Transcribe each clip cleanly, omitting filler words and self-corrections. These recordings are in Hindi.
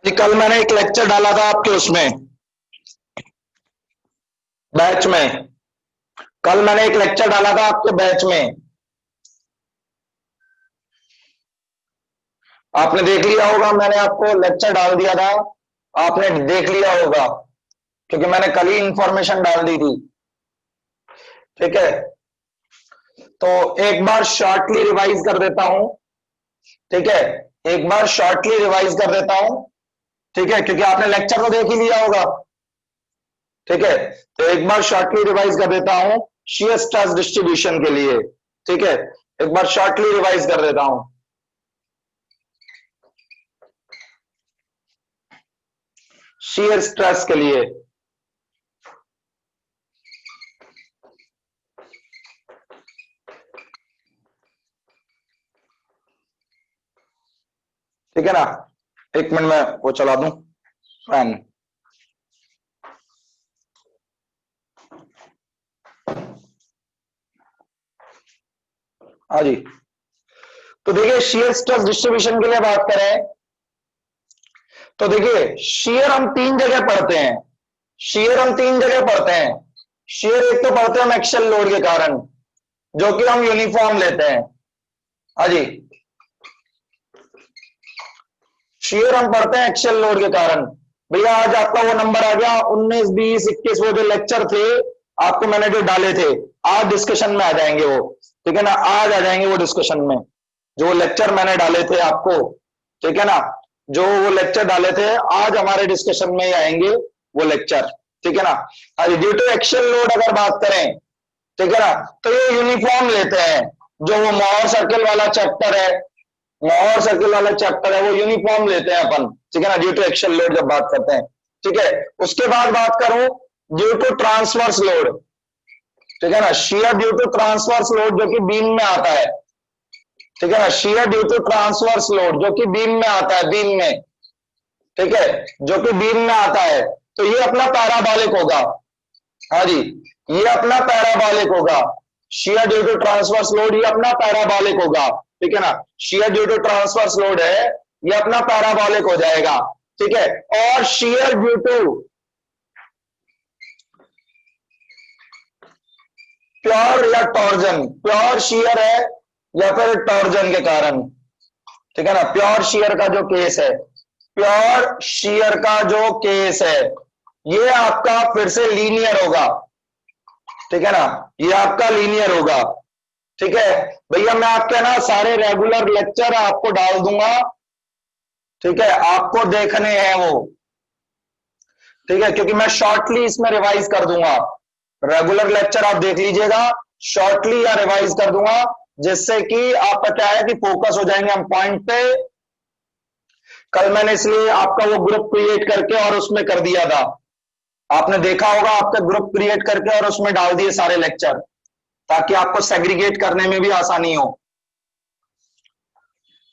जी कल मैंने एक लेक्चर डाला था आपके उसमें बैच में। कल मैंने एक लेक्चर डाला था आपके बैच में, आपने देख लिया होगा। मैंने आपको लेक्चर डाल दिया था, आपने देख लिया होगा क्योंकि मैंने कल ही इंफॉर्मेशन डाल दी थी। ठीक है, तो एक बार शॉर्टली रिवाइज कर देता हूं। ठीक है, एक बार शॉर्टली रिवाइज कर देता हूं। ठीक है, क्योंकि आपने लेक्चर तो देख ही लिया होगा। ठीक है, तो एक बार शॉर्टली रिवाइज कर देता हूं शेयर स्ट्रेस डिस्ट्रीब्यूशन के लिए। ठीक है, एक बार शॉर्टली रिवाइज कर देता हूं। शेयर स्ट्रेस के लिए ठीक है ना, एक मिनट में वो चला दूं फैन। हाँ जी, तो देखिए शेयर स्ट्रेस डिस्ट्रीब्यूशन के लिए बात करें तो देखिए शेयर हम तीन जगह पढ़ते हैं। शेयर हम तीन जगह पढ़ते हैं। शेयर एक तो पढ़ते हैं हम एक्शन लोड के कारण, जो कि हम यूनिफॉर्म लेते हैं। हाँ जी, शेयर हम पढ़ते हैं एक्शन लोड के कारण। भैया आज आपका वो नंबर आ गया 19, 20, 21, वो जो लेक्चर थे आपको मैंने जो डाले थे, आज डिस्कशन में आ जाएंगे वो। ठीक है ना, आज आ जाएंगे वो डिस्कशन में, जो लेक्चर मैंने डाले थे आपको। ठीक है ना, जो वो लेक्चर डाले थे आज हमारे डिस्कशन में ही आएंगे वो लेक्चर। ठीक है ना, ड्यू टू एक्शन लोड अगर बात करें, ठीक है ना, तो ये यूनिफॉर्म लेते हैं। जो वो मोहर सर्किल वाला चैप्टर है, मोहर सर्किल वाला चैप्टर है, वो यूनिफॉर्म लेते हैं अपन। ठीक है ना, ड्यू टू एक्शन लोड जब बात करते हैं। ठीक है, उसके बाद बात करूं ड्यू टू ट्रांसवर्स लोड। ठीक है ना, shear due to transverse load जो कि बीम में आता है। ठीक है ना, shear due to transverse load जो कि बीम में आता है, बीम में। ठीक है, जो कि बीम में आता है, तो ये अपना पैराबोलिक होगा। हाँ जी, ये अपना पैराबोलिक होगा। Shear due to transverse load ये अपना पैराबोलिक होगा। ठीक है ना, shear due to transverse load है, ये अपना पैराबोलिक हो जाएगा। ठीक है, और शियर ड्यू टू प्योर या टॉर्जन, प्योर शियर है या फिर टॉर्जन के कारण। ठीक है ना, प्योर शियर का जो केस है, प्योर शियर का जो केस है, ये आपका फिर से लीनियर होगा। ठीक है ना, ये आपका लीनियर होगा। ठीक है भैया, मैं आपके ना सारे रेगुलर लेक्चर आपको डाल दूंगा। ठीक है, आपको देखने हैं वो। ठीक है, क्योंकि मैं शॉर्टली इसमें रिवाइज कर दूंगा। रेगुलर लेक्चर आप देख लीजिएगा, शॉर्टली या रिवाइज कर दूंगा, जिससे कि आपका क्या है कि फोकस हो जाएंगे हम पॉइंट पे। कल मैंने इसलिए आपका वो ग्रुप क्रिएट करके और उसमें कर दिया था, आपने देखा होगा, आपका ग्रुप क्रिएट करके और उसमें डाल दिए सारे लेक्चर, ताकि आपको सेग्रीगेट करने में भी आसानी हो।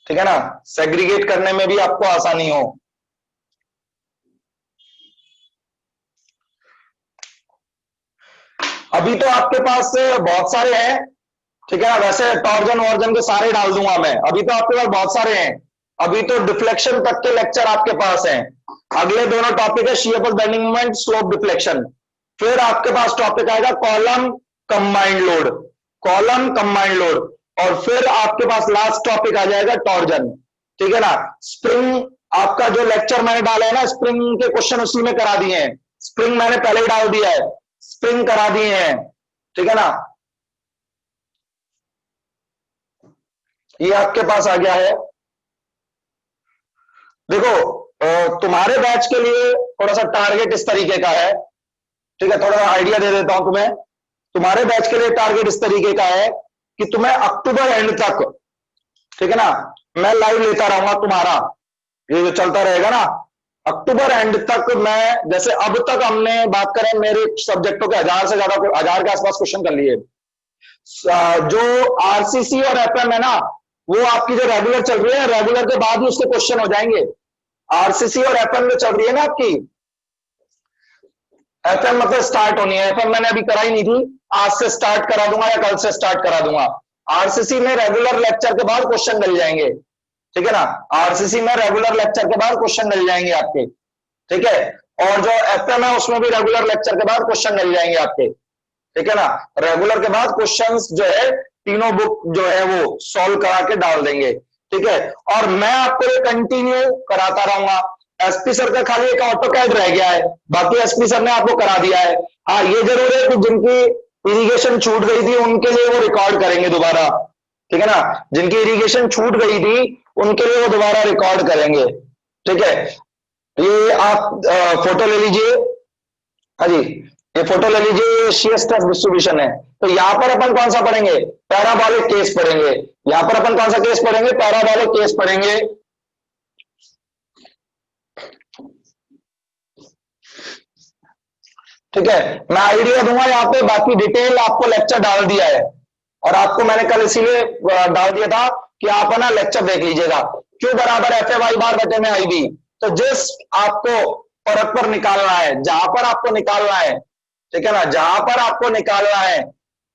ठीक है ना, सेग्रीगेट करने में भी आपको आसानी हो। अभी तो आपके पास बहुत सारे हैं। ठीक है ना, वैसे टॉर्जन वॉर्जन के सारे डाल दूंगा मैं, अभी तो आपके पास बहुत सारे हैं। अभी तो डिफ्लेक्शन तक के लेक्चर आपके पास हैं। अगले दोनों टॉपिक है shear force bending moment, slope deflection. फिर आपके पास टॉपिक आएगा column combined load, column combined load. और फिर आपके पास लास्ट टॉपिक आ जाएगा टॉर्जन। ठीक है ना, स्प्रिंग आपका जो लेक्चर मैंने डाला है ना, स्प्रिंग के क्वेश्चन उसी में करा दिए हैं। स्प्रिंग मैंने पहले ही डाल दिया है, स्प्रिंग करा दिए हैं। ठीक है ना, ये आपके पास आ गया है। देखो तुम्हारे बैच के लिए थोड़ा सा टारगेट इस तरीके का है। ठीक है, थोड़ा सा आइडिया दे देता हूं तुम्हें। तुम्हारे बैच के लिए टारगेट इस तरीके का है कि तुम्हें अक्टूबर एंड तक, ठीक है ना, मैं लाइव लेता रहूंगा तुम्हारा, ये जो चलता रहेगा ना, अक्टूबर एंड तक मैं, जैसे अब तक हमने बात करें मेरे सब्जेक्टों के 1000 से ज्यादा, 1000 के आसपास क्वेश्चन कर लिए। जो आरसीसी और एफएम है ना, वो आपकी जो रेगुलर चल रही है, रेगुलर के बाद ही उसके क्वेश्चन हो जाएंगे। आरसीसी और एफएम जो चल रही है ना आपकी, एफएम मतलब स्टार्ट होनी है, एफएम मैंने अभी कराई नहीं थी, आज से स्टार्ट करा दूंगा या कल से स्टार्ट करा दूंगा। आरसीसी में रेगुलर लेक्चर के बाद क्वेश्चन मिल जाएंगे, ठीक है ना, आरसीसी में रेगुलर लेक्चर के बाद क्वेश्चन मिल जाएंगे आपके, ठीक है। और जो एफएम है उसमें भी रेगुलर लेक्चर के बाद क्वेश्चन मिल जाएंगे आपके, ठीक है ना। रेगुलर के बाद क्वेश्चंस जो है तीनों बुक जो है वो सॉल्व करा के डाल देंगे, ठीक है। और मैं आपको ये कंटिन्यू कराता रहूंगा। एसपी सर का खाली एक ऑटोकैड रह गया है, बाकी एसपी सर ने आपको करा दिया है। हाँ ये जरूर है कि जिनकी इरिगेशन छूट गई थी उनके लिए वो रिकॉर्ड करेंगे दोबारा, ठीक है ना। जिनकी इरिगेशन छूट गई थी उनके लिए वो दोबारा रिकॉर्ड करेंगे, ठीक है। ये आप फोटो ले लीजिए, हाँ जी, ये फोटो ले लीजिए, शेयर स्ट्रेस डिस्ट्रीब्यूशन है। तो यहां पर अपन कौन सा पढ़ेंगे, पैराबोलिक केस पढ़ेंगे। यहां पर अपन कौन सा केस पढ़ेंगे, पैराबोलिक केस पढ़ेंगे, ठीक है। मैं आइडिया दूंगा यहाँ पे, बाकी डिटेल आपको लेक्चर डाल दिया है, और आपको मैंने कल इसीलिए डाल दिया था कि आप ना लेक्चर देख लीजिएगा। क्यू बराबर एफ ए वाई बार बटे में आई बी। तो जिस आपको परत पर निकालना है, जहां पर आपको निकालना है, ठीक है ना, जहां पर आपको निकालना है,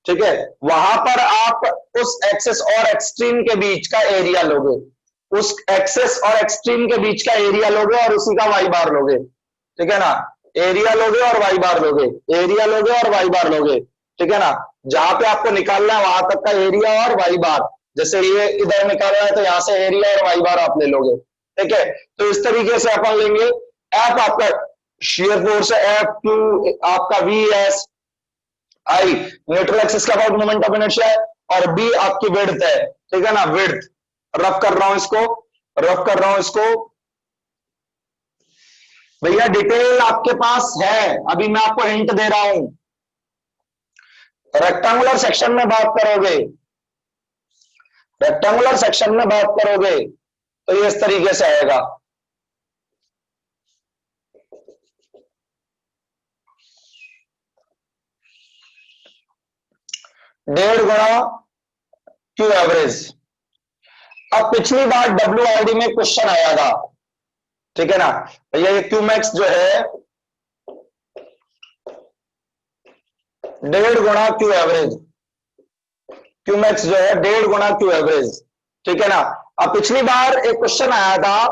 ठीक है, वहां पर आप उस एक्सेस और एक्सट्रीम के बीच का एरिया लोगे, उस एक्सेस और एक्सट्रीम के बीच का एरिया लोगे और उसी का वाई बार लोगे, ठीक है ना। एरिया लोगे और वाई बार लोगे, एरिया लोगे और वाई बार लोगे, ठीक है ना। जहां पे आपको निकालना है वहां तक का एरिया और वाई बार, जैसे ये इधर निकालना है तो यहां से एरिया और वाई बार आप ले लोगे, ठीक है। तो इस तरीके से अपन लेंगे। एफ आपका शेयर फोर्स है, एफ क्यू आपका V S I neutral axis का अबाउट मोमेंट ऑफ इनर्शिया है, और बी आपकी विड्थ है, ठीक है ना, विड्थ। रफ कर रहा हूं इसको, रफ कर रहा हूं इसको भैया, डिटेल आपके पास है, अभी मैं आपको हिंट दे रहा हूं। रेक्टेंगुलर सेक्शन में बात करोगे, रेक्टेंगुलर सेक्शन में बात करोगे तो ये इस तरीके से आएगा। डेढ़ गुणा क्यू एवरेज। अब पिछली बार डब्ल्यूआईडी में क्वेश्चन आया था, ठीक है ना भैया, ये क्यू मैक्स जो है डेढ़ गुणा क्यू एवरेज, क्यू मैक्स जो है डेढ़ गुणा क्यू एवरेज, ठीक है ना। अब पिछली बार एक क्वेश्चन आया था,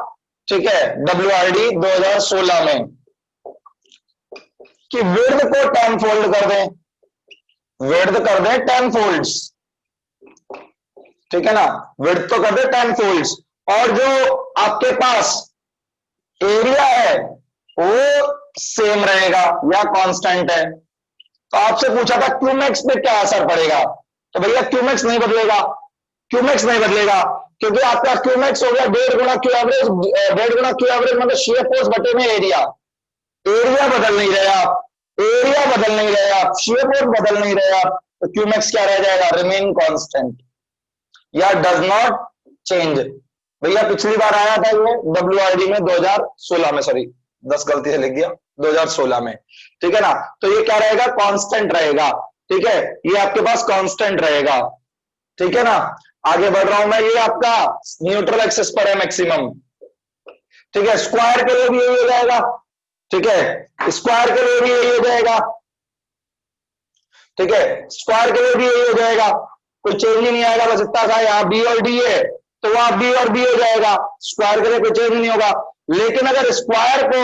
ठीक है, डब्ल्यूआईडी 2016 में, कि विड्थ को 10 फोल्ड कर दें, विड्थ कर दें 10 फोल्ड्स, ठीक है ना, विड्थ तो कर दें 10 फोल्ड्स, और जो आपके पास एरिया है वो सेम रहेगा या कांस्टेंट है। तो आपसे पूछा था क्यूमैक्स पे क्या असर पड़ेगा, तो भैया क्यूमैक्स नहीं बदलेगा, क्यूमैक्स नहीं बदलेगा, क्योंकि आपका क्यूमैक्स हो गया डेढ़ गुणा क्यू एवरेज, डेढ़ गुणा क्यू एवरेज मतलब शेयर फोर्स बटे में एरिया, एरिया बदल नहीं रहे आप, एरिया बदल नहीं रहे आप, शेयर फोर्स बदल नहीं रहे आप, तो क्यूमैक्स क्या रह जाएगा, रिमेन कांस्टेंट या डज नॉट चेंज। भैया पिछली बार आया था ये डब्ल्यूआईडी में 2016 में, सॉरी 10 गलती से लिख दिया, 2016 में, ठीक है ना। तो ये क्या रहेगा, कांस्टेंट रहेगा, ठीक है, ये आपके पास कांस्टेंट रहेगा, ठीक है ना। आगे बढ़ रहा हूं मैं, ये आपका न्यूट्रल एक्सिस पर है मैक्सिमम, ठीक है, स्क्वायर के लिए भी यही हो जाएगा, ठीक है, स्क्वायर के लिए भी यही हो जाएगा, ठीक है, स्क्वायर के लिए भी यही हो जाएगा, कोई चेंज ही नहीं आएगा, बस इतना सा, यहाँ बी और डी है तो वहां बी और बी हो जाएगा, स्क्वायर के लिए कोई चेंज नहीं होगा। लेकिन अगर स्क्वायर को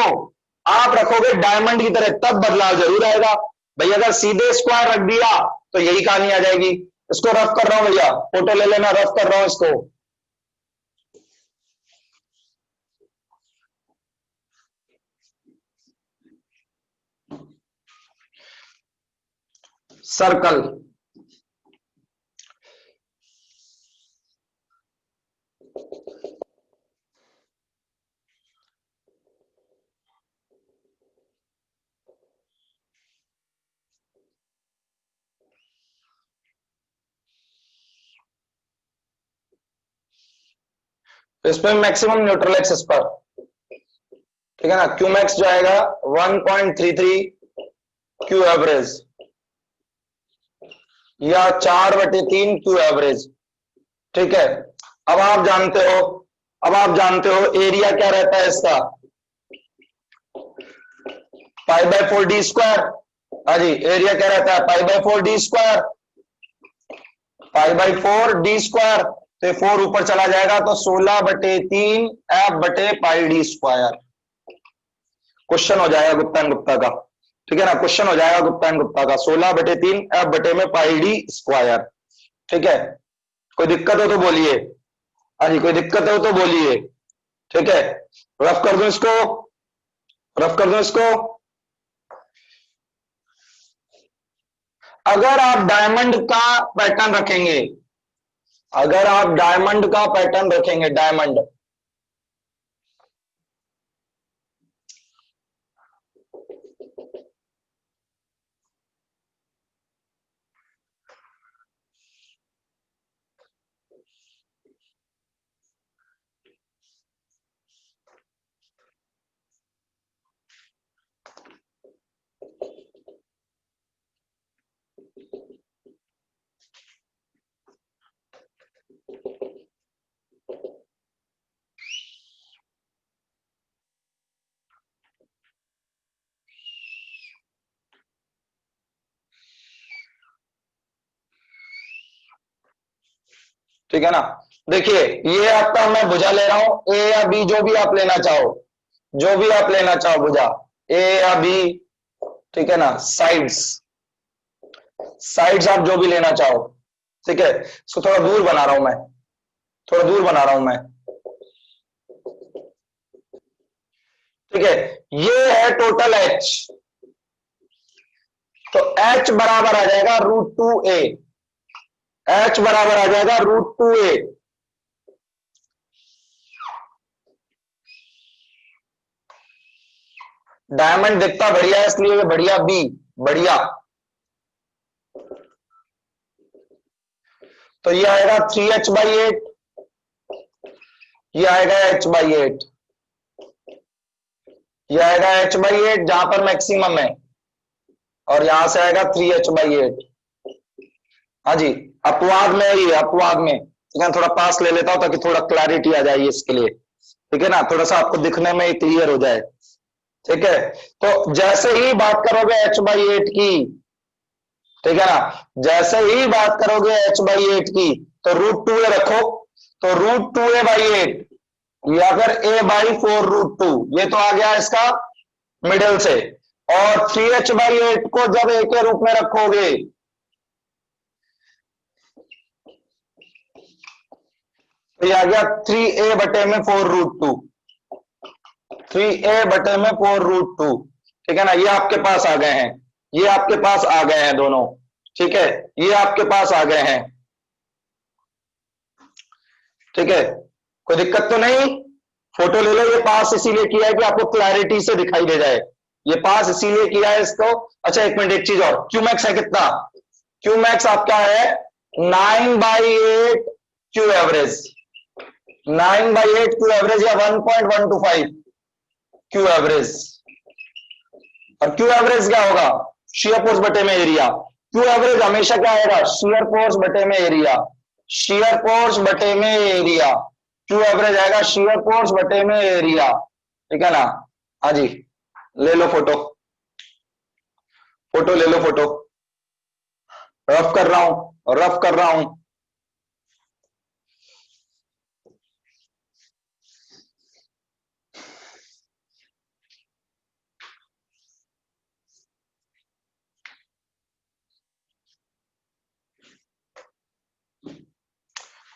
आप रखोगे डायमंड की तरह तब बदलाव जरूर आएगा। भैया अगर सीधे स्क्वायर रख दिया तो यही कहानी आ जाएगी। इसको रफ कर रहा हूं भैया, फोटो ले लेना, रफ कर रहा हूं इसको। सर्कल, इसमें मैक्सिमम न्यूट्रल एक्सिस पर, ठीक है ना, क्यू मैक्स जो आएगा 1.33 क्यू एवरेज या 4/3 क्यू एवरेज, ठीक है। अब आप जानते हो, अब आप जानते हो एरिया क्या रहता है इसका, π/4 d स्क्वायर। हाँ जी, एरिया क्या रहता है, π/4 d स्क्वायर, π/4 d², तो 4 ऊपर चला जाएगा तो 16/3 f/π d²। क्वेश्चन हो जाएगा गुप्ता एंड गुप्ता का, ठीक है ना, क्वेश्चन हो जाएगा गुप्ता एंड गुप्ता का 16/3 f/π d²। ठीक है, कोई दिक्कत हो तो बोलिए। हाँ जी, कोई दिक्कत हो तो बोलिए। ठीक है, रफ कर दूं इसको, रफ कर दूं इसको। अगर आप डायमंड का पैटर्न रखेंगे, अगर आप डायमंड का पैटर्न रखेंगे, डायमंड, ठीक है ना। देखिए, ये आपका मैं भुजा ले रहा हूं, ए या बी, जो भी आप लेना चाहो, जो भी आप लेना चाहो भुजा, ए या बी, ठीक है ना, साइड्स, साइड्स आप जो भी लेना चाहो। ठीक है, इसको थोड़ा दूर बना रहा हूं मैं, थोड़ा दूर बना रहा हूं मैं। ठीक है, ये है टोटल एच, तो एच बराबर आ जाएगा √2a, एच बराबर आ जाएगा √2a। डायमंड दिखता बढ़िया है इसलिए बढ़िया बी, बढ़िया। तो ये आएगा 3h/8, ये आएगा h/8, ये आएगा h/8 जहां पर मैक्सिमम है, और यहां से आएगा 3h/8। हाँ जी, अपवाद में ही है, अपवाद में। ठीक है, थोड़ा पास ले लेता हूं ताकि थोड़ा क्लैरिटी आ जाए इसके लिए। ठीक है ना, थोड़ा सा आपको दिखने में ही क्लियर हो जाए। ठीक है, तो जैसे ही बात करोगे h/8 की, ठीक है ना, जैसे ही बात करोगे h/8 की, तो √2a रखो, तो √2a/8 या फिर a/4 √2, ये तो आ गया इसका मिडिल से। और 3h/8 को जब a के रूप में रखोगे, तो ये आ गया 3a/4 √2, 3a/4 √2। ठीक है ना, ये आपके पास आ गए हैं, ये आपके पास आ गए हैं दोनों। ठीक है, ये आपके पास आ गए हैं। ठीक है, कोई दिक्कत तो नहीं। फोटो ले लो, ये पास इसीलिए किया है कि आपको क्लैरिटी से दिखाई दे जाए, ये पास इसीलिए किया है इसको। अच्छा एक मिनट, एक चीज और, क्यू मैक्स है कितना? क्यू मैक्स आपका है 9/8 क्यू एवरेज, 9/8 क्यू एवरेज या 1.125 क्यू एवरेज। और क्यू एवरेज क्या होगा? शेयर फोर्स बटे में एरिया। क्यू एवरेज हमेशा क्या आएगा? शेयर फोर्स बटे में एरिया, शेयर फोर्स बटे में एरिया। क्यू एवरेज आएगा शेयर फोर्स बटे में एरिया। ठीक है ना। हाँ जी, ले लो फोटो, फोटो ले लो, फोटो रफ कर रहा हूं, रफ कर रहा हूं।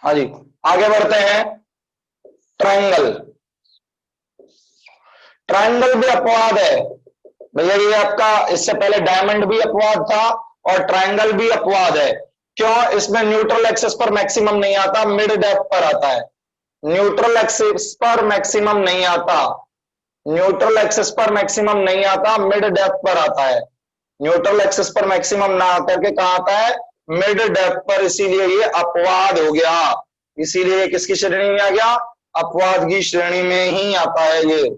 हाँ जी, आगे बढ़ते हैं। ट्रायंगल, ट्रायंगल भी अपवाद है भैया, ये आपका इससे पहले डायमंड भी अपवाद था और ट्रायंगल भी अपवाद है। क्यों? इसमें न्यूट्रल एक्सिस पर मैक्सिमम नहीं आता, मिड डेप्थ पर आता है। न्यूट्रल एक्सिस पर मैक्सिमम नहीं आता, न्यूट्रल एक्सिस पर मैक्सिमम नहीं आता, मिड डेप्थ पर आता है। न्यूट्रल एक्सिस पर मैक्सिमम ना आकर के कहा आता है? मिड डेप्थ पर, इसीलिए ये अपवाद हो गया, इसीलिए किसकी श्रेणी में आ गया? अपवाद की श्रेणी में ही आता है ये।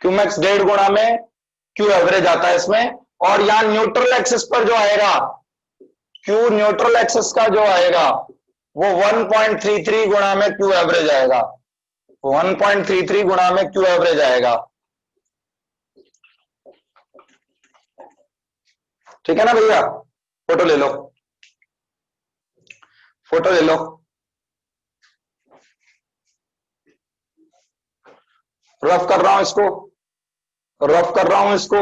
क्यू मैक्स 1.5 गुणा में क्यू एवरेज आता है इसमें, और यहां न्यूट्रल एक्सिस पर जो आएगा क्यू न्यूट्रल एक्सिस का जो आएगा वो 1.33 गुणा में क्यू एवरेज आएगा, 1.33 गुणा में क्यू एवरेज आएगा। ठीक है ना भैया, फोटो ले लो, फोटो ले लो। रफ कर रहा हूं इसको, रफ कर रहा हूं इसको,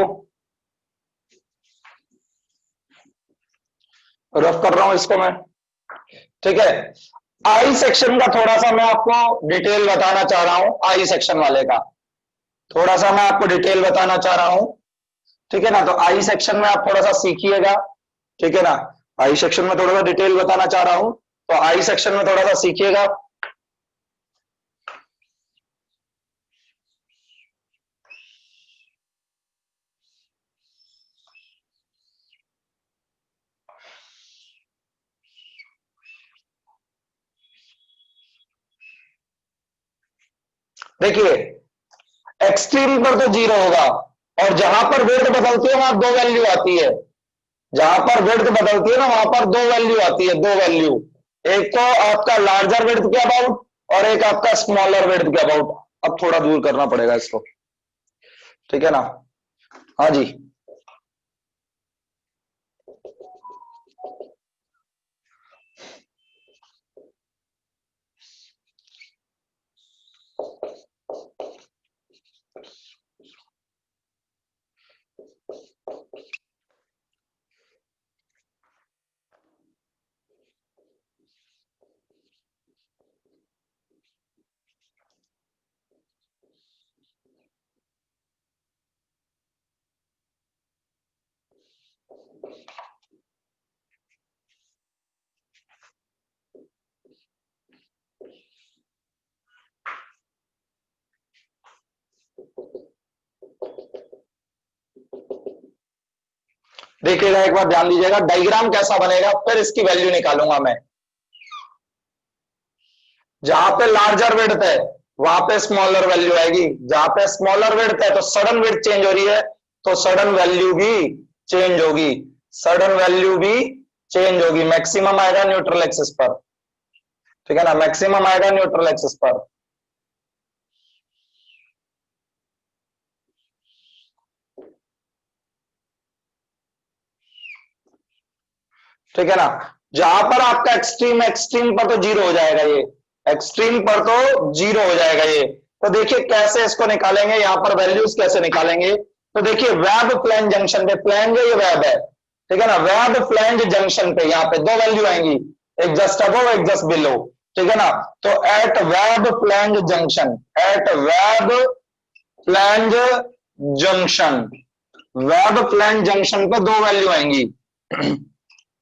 रफ कर रहा हूं इसको मैं। ठीक है, आई सेक्शन का थोड़ा सा मैं आपको डिटेल बताना चाह रहा हूं, आई सेक्शन वाले का थोड़ा सा मैं आपको डिटेल बताना चाह रहा हूं। ठीक है ना, तो आई सेक्शन में आप थोड़ा सा सीखिएगा। ठीक है ना, आई सेक्शन में थोड़ा सा डिटेल बताना चाह रहा हूं, तो आई सेक्शन में थोड़ा सा सीखिएगा। देखिए एक्सट्रीम पर तो 0 होगा, और जहां पर विड्थ बदलती है वहां 2 वैल्यू आती है, जहां पर विड्थ बदलती है ना वहां पर 2 वैल्यू आती है, 2 वैल्यू, एक तो आपका लार्जर विड्थ के अबाउट और एक आपका स्मॉलर विड्थ के अबाउट। अब थोड़ा दूर करना पड़ेगा इसको, ठीक है ना। हाँ जी, देखिएगा एक बार ध्यान दीजिएगा, डायग्राम कैसा बनेगा फिर इसकी वैल्यू निकालूंगा मैं। जहां पे लार्जर विड्थ है वहां पे स्मॉलर वैल्यू आएगी, जहां पे स्मॉलर विड्थ है तो सडन विड्थ चेंज हो रही है, तो सडन वैल्यू भी चेंज होगी, सडन वैल्यू भी चेंज होगी। मैक्सिमम आएगा न्यूट्रल एक्सिस पर, ठीक है ना, मैक्सिमम आएगा न्यूट्रल एक्सिस पर। ठीक है ना, जहां पर आपका एक्सट्रीम, एक्सट्रीम पर तो 0 हो जाएगा, ये एक्सट्रीम पर तो 0 हो जाएगा ये। तो देखिए कैसे इसको निकालेंगे, यहां पर वैल्यूज कैसे निकालेंगे। तो देखिए वेब फ्लैंज जंक्शन पे, फ्लैंज है ये वेब है, ठीक है ना, वेब फ्लैंज जंक्शन पे यहाँ पे 2 वैल्यू आएंगी, एक जस्ट अबव एक जस्ट बिलो, ठीक है ना। तो at web flange junction, at web flange junction, web flange junction पे 2 वैल्यू आएंगी।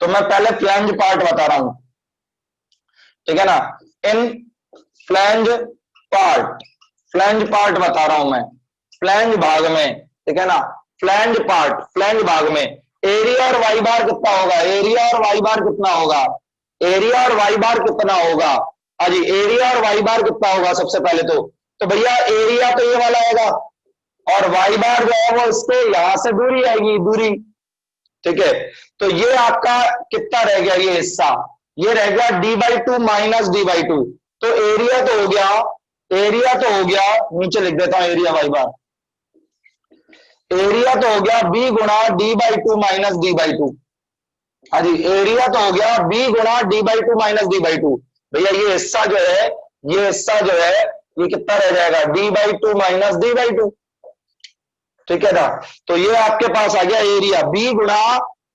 तो मैं पहले फ्लैंज पार्ट बता रहा हूं, ठीक है ना, इन फ्लैंज पार्ट, फ्लैंज पार्ट बता रहा हूं मैं, फ्लैंज भाग में, ठीक है ना, फ्लैंज पार्ट, फ्लैंज भाग में एरिया और वाई बार कितना होगा, एरिया और वाई बार कितना होगा, एरिया और वाई बार कितना होगा। हाँ जी, एरिया और वाई बार कितना होगा सबसे पहले तो भैया एरिया तो ये वाला आएगा, और वाई बार जो है वो इसके यहां से दूरी आएगी, दूरी, ठीक है। तो ये आपका कितना रह गया, ये हिस्सा ये रह गया d/2 माइनस d/2। तो एरिया तो हो गया, एरिया तो हो गया, नीचे लिख देता हूं एरिया वाई बार, एरिया तो हो गया b गुणा d/2 माइनस d/2। हाँ जी, एरिया तो हो गया b गुणा d/2 माइनस d/2। भैया ये हिस्सा जो है, ये हिस्सा जो है ये कितना रह जाएगा, d/2 माइनस d/2, ठीक है ना। तो ये आपके पास आ गया एरिया b गुणा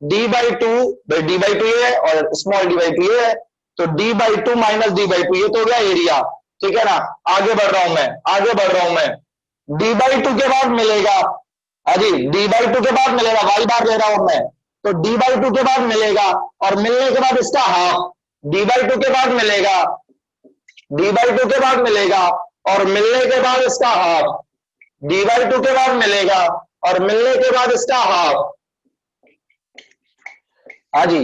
d/2, भाई d/2 ये है और स्मॉल d/2 ये है, तो d/2 माइनस d/2 ये तो हो गया एरिया, ठीक है ना। आगे बढ़ रहा हूं मैं, आगे बढ़ रहा हूं मैं, d/2 के बाद मिलेगा, अजी d/2 के बाद मिलेगा, वाई बार ले रहा हूं मैं, तो d/2 के बाद मिलेगा, और मिलने के बाद इसका हाफ, d/2 के बाद मिलेगा, d/2 के बाद मिलेगा, और मिलने के बाद इसका हाफ, d/2 के बाद मिलेगा, और मिलने के बाद इसका हाफ। हाँ जी,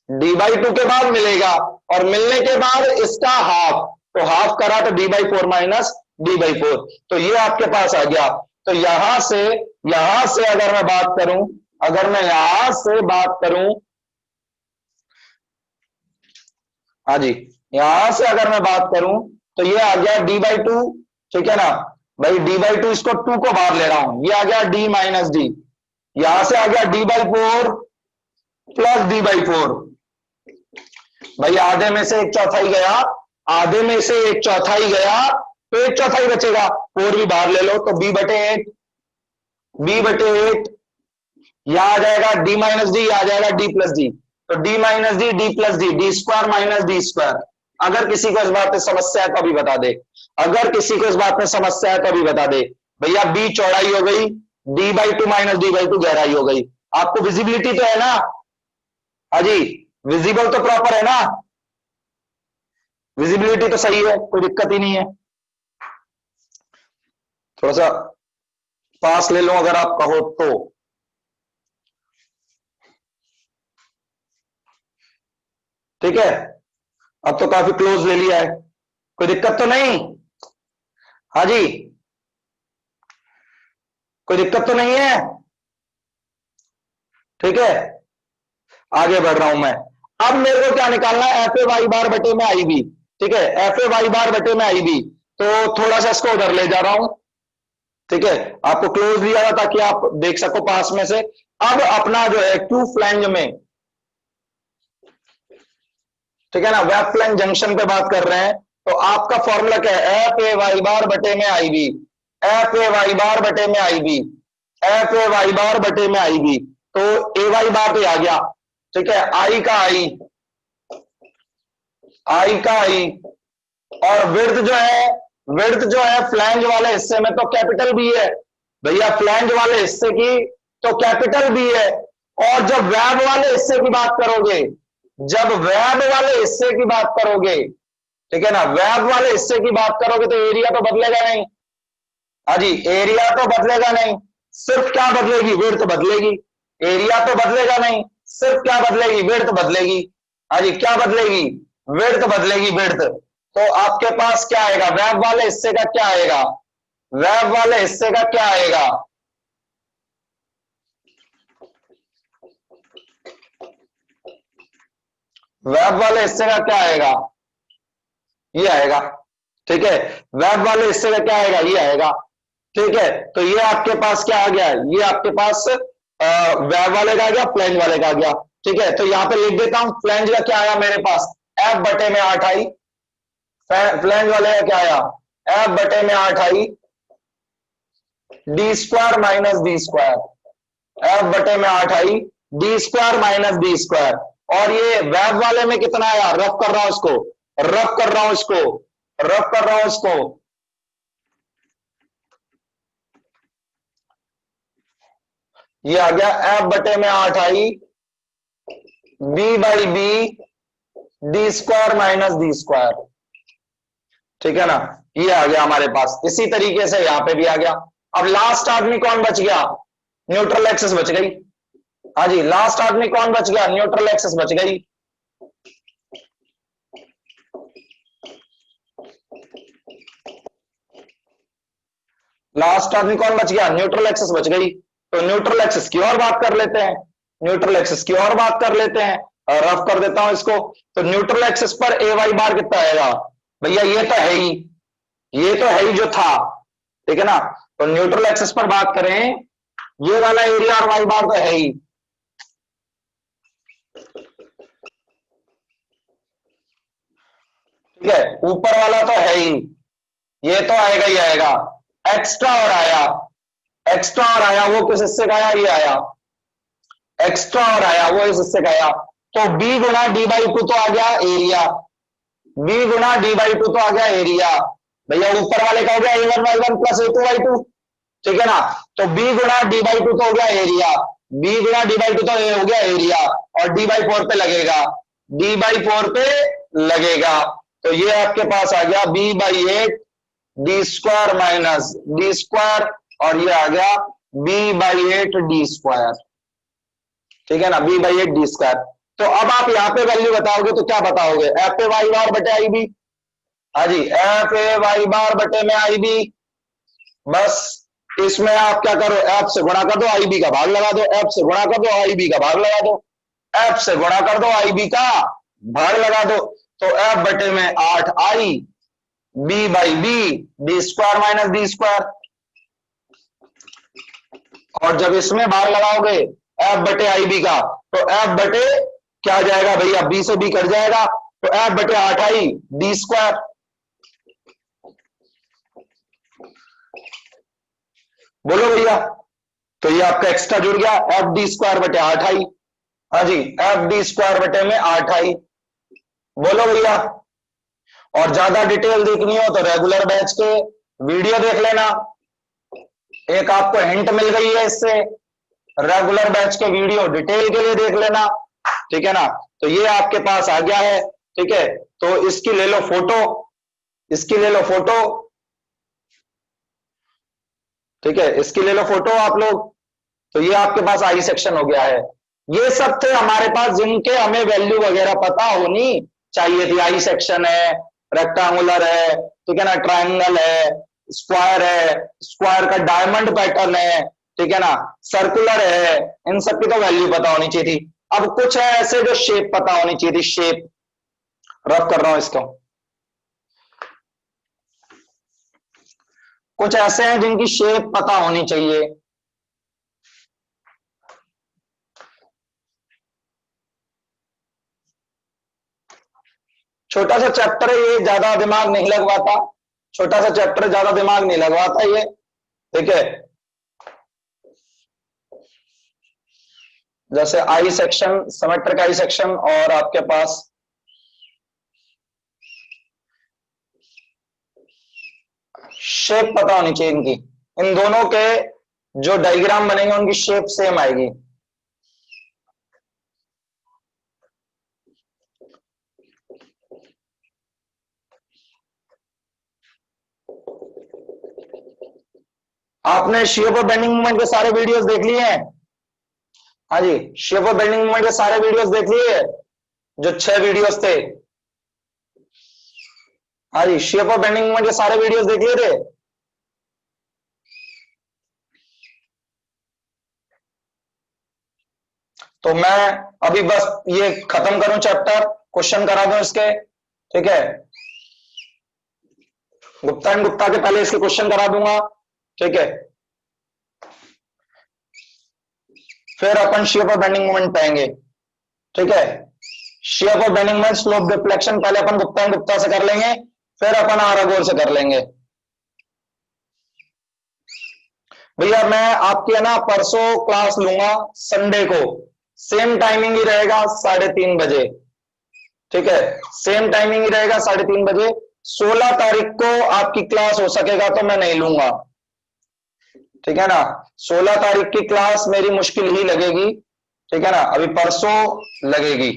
d/2 के बाद मिलेगा और मिलने के बाद इसका हाफ, तो हाफ करा तो d/4 माइनस d/4, तो ये आपके पास आ गया। तो यहां से अगर मैं बात करूं, अगर मैं यहां से बात करूं, हाँ जी, यहां से अगर मैं बात करूं तो ये आ गया d/2, ठीक है ना भाई, d/2, इसको 2 को बाहर ले रहा हूं, ये आ गया d माइनस डी, यहां से आ गया d/4 प्लस d/4, भाई आधे में से एक चौथाई गया, आधे में से एक चौथाई गया, तो एक चौथाई बचेगा, 4 भी बाहर ले लो, तो b/8, b/8, यहां आ जाएगा d माइनस डी, आ जाएगा d प्लस डी, तो d minus D, d plus D, D square minus D square. अगर किसी को इस बात में समस्या है तो अभी बता दे, अगर किसी को इस बात में समस्या है तो अभी बता दे भैया। b चौड़ाई हो गई, d/2 माइनस d/2 गहराई हो गई। आपको विजिबिलिटी तो है ना, हाँ जी, विजिबल तो प्रॉपर है ना, विजिबिलिटी तो सही है, कोई दिक्कत ही नहीं है। थोड़ा सा पास ले लो अगर आप कहो तो, ठीक है, अब तो काफी क्लोज ले लिया है, कोई दिक्कत तो नहीं, हाँ जी, कोई दिक्कत तो नहीं है, ठीक है, आगे बढ़ रहा हूं मैं। अब मेरे को क्या निकालना है, एफ ए वाई बार बटे में आई बी, ठीक है, एफ ए वाई बार बटे में आई बी, तो थोड़ा सा इसको उधर ले जा रहा हूं, ठीक है, आपको क्लोज दिया था ताकि आप देख सको पास में से। अब अपना जो है क्यू फ्लैंज में, ठीक है ना, वेब फ्लैंज जंक्शन पे बात कर रहे हैं, तो आपका फॉर्मूला क्या है, एफ ए वाई बार बटे में आई बी, एफ ए वाई बार बटे में आई बी, एफ ए वाई बार बटे में आई बी, तो ए वाई बार पे आ गया, ठीक है, आई का आई, आई का आई, और विड्थ जो है फ्लैंज वाले हिस्से में तो कैपिटल बी है भैया, फ्लैंज वाले हिस्से की तो कैपिटल बी है, और जब वेब वाले हिस्से की बात करोगे, जब वेब वाले हिस्से की बात करोगे, ठीक है ना, वेब वाले हिस्से की बात करोगे तो एरिया तो बदलेगा नहीं, हाँ जी, एरिया तो बदलेगा नहीं, सिर्फ क्या बदलेगी, विड्थ बदलेगी, एरिया तो बदलेगा नहीं, सिर्फ क्या बदलेगी, विड्थ बदलेगी, हाँ जी, क्या बदलेगी, विड्थ बदलेगी, विड्थ। तो आपके पास क्या आएगा, वेब वाले हिस्से का क्या आएगा, वेब वाले हिस्से का क्या आएगा, वेब वाले हिस्से का क्या आएगा, ये आएगा, ठीक है, वेब वाले हिस्से का क्या आएगा, ये आएगा, ठीक है, तो ये आपके पास क्या आ गया, ये आपके पास वेब वाले का आ गया, फ्लैंज वाले का आ गया, ठीक है, तो यहां पे लिख देता हूं, फ्लैंज का क्या आया मेरे पास, एफ बटे में 8 आई, फ्लैंज वाले का क्या आया, एफ बटे में 8 I, D square minus D square, F बटे में 8 I, D square minus D square, और ये वेब वाले में कितना आया, रफ कर रहा हूं इसको, रफ कर रहा हूं इसको, रफ कर रहा हूं इसको, ये आ गया एफ बटे में 8 I, B by B, D square minus D square, ठीक है ना, ये आ गया हमारे पास, इसी तरीके से यहां पे भी आ गया। अब लास्ट आदमी कौन बच गया, न्यूट्रल एक्सिस बच गई, हाँ जी, लास्ट आदमी कौन बच गया, न्यूट्रल एक्सिस बच गई, लास्ट आदमी कौन बच गया, न्यूट्रल एक्सिस बच गई, तो न्यूट्रल एक्सिस की और बात कर लेते हैं, न्यूट्रल एक्सिस की और बात कर लेते हैं, रफ कर देता हूं इसको, तो न्यूट्रल एक्सिस पर ए वाई बार कितना आएगा भैया, ये तो है ही, ये तो है ही जो था, ठीक है ना, तो न्यूट्रल एक्सिस पर बात करें, ये वाला एरिया और वाई बार तो है ही, ठीक है, ऊपर वाला तो है ही, ये तो आएगा ही आएगा, एक्स्ट्रा और आया, एक्स्ट्रा और आया, वो किस हिस्से का आया, ये आया, एक्स्ट्रा और आया, वो इस हिस्से का आया, तो b गुना d/2 तो आ गया एरिया, b गुना d/2 तो आ गया एरिया, भैया ऊपर वाले का हो गया a1y1 प्लस a2y2, ठीक है ना, तो b गुना d/2 तो हो गया एरिया, b गुना d/2 तो हो गया एरिया, और d/4 पे लगेगा, d/4 पे लगेगा, तो ये आपके पास आ गया b/8 D square minus D square, और ये आ गया b/8 डी स्क्वायर, ठीक है ना, b/8 डी स्क्वायर। तो अब आप यहां पे वैल्यू बताओगे तो क्या बताओगे, एफ ए वाई बार बटे आई बी, हाँ जी, एफ ए वाई बार बटे में आई बी, बस इसमें आप क्या करो, एफ से गुणा कर दो, आई बी का भाग लगा दो, एफ से गुणा कर दो, आई बी का भाग लगा दो, एफ से गुणा कर दो, आई बी का भाग लगा दो। तो एफ बटे में 8 I, B by B, D square minus D square. और जब इसमें भाग लगाओगे एफ बटे आई बी का, तो एफ बटे क्या आ जाएगा भैया, बी से बी कट जाएगा, तो एफ बटे 8 आई डी स्क्वायर। बोलो भैया, तो ये आपका एक्स्ट्रा जुड़ गया, एफ डी स्क्वायर बटे 8 आई। हाँ जी, एफ डी स्क्वायर बटे में 8 आई। बोलो भैया, और ज्यादा डिटेल देखनी हो तो रेगुलर बैच के वीडियो देख लेना, एक आपको हिंट मिल गई है इससे, रेगुलर बैच के वीडियो डिटेल के लिए देख लेना, ठीक है ना। तो ये आपके पास आ गया है, ठीक है। तो इसकी ले लो फोटो, इसकी ले लो फोटो, ठीक है, इसकी ले लो फोटो आप लोग। तो ये आपके पास आई सेक्शन हो गया है। ये सब थे हमारे पास जिनके हमें वैल्यू वगैरह पता होनी चाहिए थी। आई सेक्शन है, रेक्टेंगुलर है, ठीक है ना, ट्रायंगल है, स्क्वायर है, स्क्वायर का डायमंड पैटर्न है, ठीक है ना, सर्कुलर है, इन सब की तो वैल्यू पता होनी चाहिए थी। अब कुछ है ऐसे जो शेप पता होनी चाहिए थी, शेप रफ कर रहा हूं इसको। कुछ ऐसे हैं जिनकी शेप पता होनी चाहिए। छोटा सा चैप्टर है ये, ज्यादा दिमाग नहीं लगवाता, छोटा सा चैप्टर ज्यादा दिमाग नहीं लगवाता ये, ठीक है। जैसे I section, symmetric I section, और आपके पास शेप पता होनी चाहिए इनकी। इन दोनों के जो डायग्राम बनेंगे उनकी शेप सेम आएगी। आपने शेप ऑफ बेंडिंग मूवमेंट के सारे वीडियोस देख लिए हैं? हाँ जी, शेप ऑफ बेंडिंग मूवमेंट के सारे वीडियोस देख लिए, जो 6 वीडियोस थे। हाँ जी, शेप ऑफ बेंडिंग मूवमेंट के सारे वीडियोस देख लिए थे। तो मैं अभी बस ये खत्म करूं चैप्टर, क्वेश्चन करा दूं इसके, ठीक है। गुप्ता एंड गुप्ता के पहले इसके क्वेश्चन करा दूंगा, ठीक है। फिर अपन शेप ऑफ बेंडिंग मोमेंट पाएंगे, ठीक है। Shape of bending moment, slope deflection पहले अपन गुप्ता एंड गुप्ता से कर लेंगे, फिर अपन आरागोर से कर लेंगे। भैया मैं आपकी है ना परसों क्लास लूंगा संडे को, सेम टाइमिंग ही रहेगा 3:30 बजे, ठीक है, सेम टाइमिंग ही रहेगा 3:30 बजे। 16 तारीख को आपकी क्लास हो सकेगा तो मैं नहीं लूंगा, ठीक है ना। 16 तारीख की क्लास मेरी मुश्किल ही लगेगी, ठीक है ना, अभी परसों लगेगी।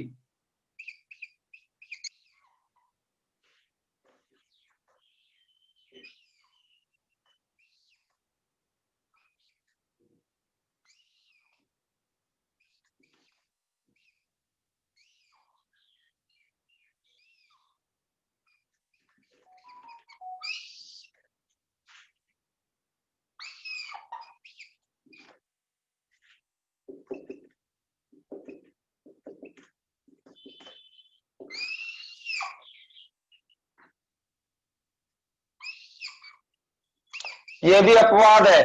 ये भी अपवाद है,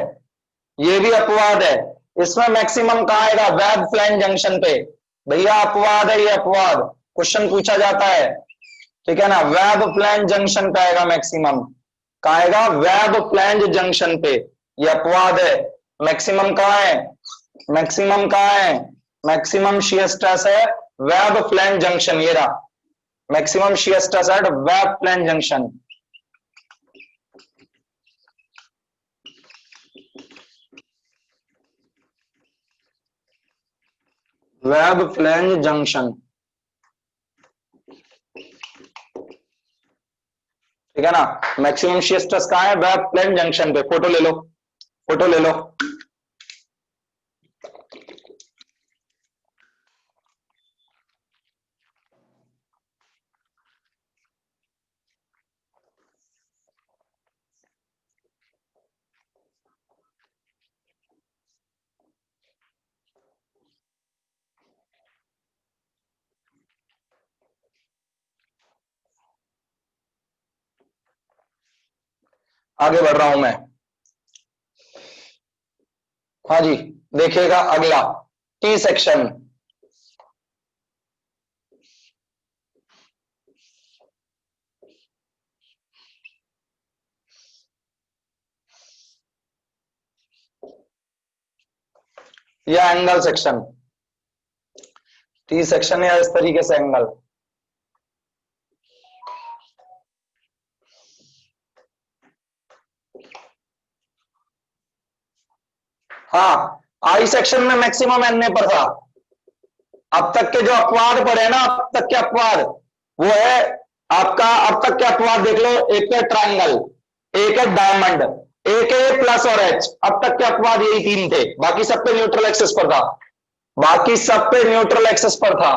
ये भी अपवाद है। इसमें मैक्सिमम कहाँ आएगा, वेब फ्लैंज जंक्शन पे। भैया अपवाद है, ये अपवाद क्वेश्चन पूछा जाता है, ठीक है ना। वेब फ्लैंज जंक्शन पे आएगा मैक्सिमम, कहाँ आएगा, वेब फ्लैंज जंक्शन पे। ये अपवाद है। मैक्सिमम कहाँ है, मैक्सिमम कहाँ है, मैक्सिमम शियर स्ट्रेस है वेब फ्लैंज जंक्शन, ये रहा maximum shear stress eight web flange junction. Web flange junction, ठीक है ना। मैक्सिमम शियर स्ट्रेस कहाँ है, वेब फ्लैंज जंक्शन पे। फोटो ले लो, फोटो ले लो। आगे बढ़ रहा हूं मैं। हाँ जी, देखिएगा अगला टी सेक्शन। या एंगल सेक्शन, टी सेक्शन या इस तरीके से एंगल। हाँ, आई सेक्शन में मैक्सिमम एनए पर था। अब तक के जो अपवाद पड़े ना, अब तक के अपवाद, वो है आपका, अब तक के अपवाद देख लो, एक है ट्रायंगल, एक है डायमंड, एक है प्लस और एच। अब तक के अपवाद यही तीन थे, बाकी सब पे न्यूट्रल एक्सेस पर था, बाकी सब पे न्यूट्रल एक्सेस पर था,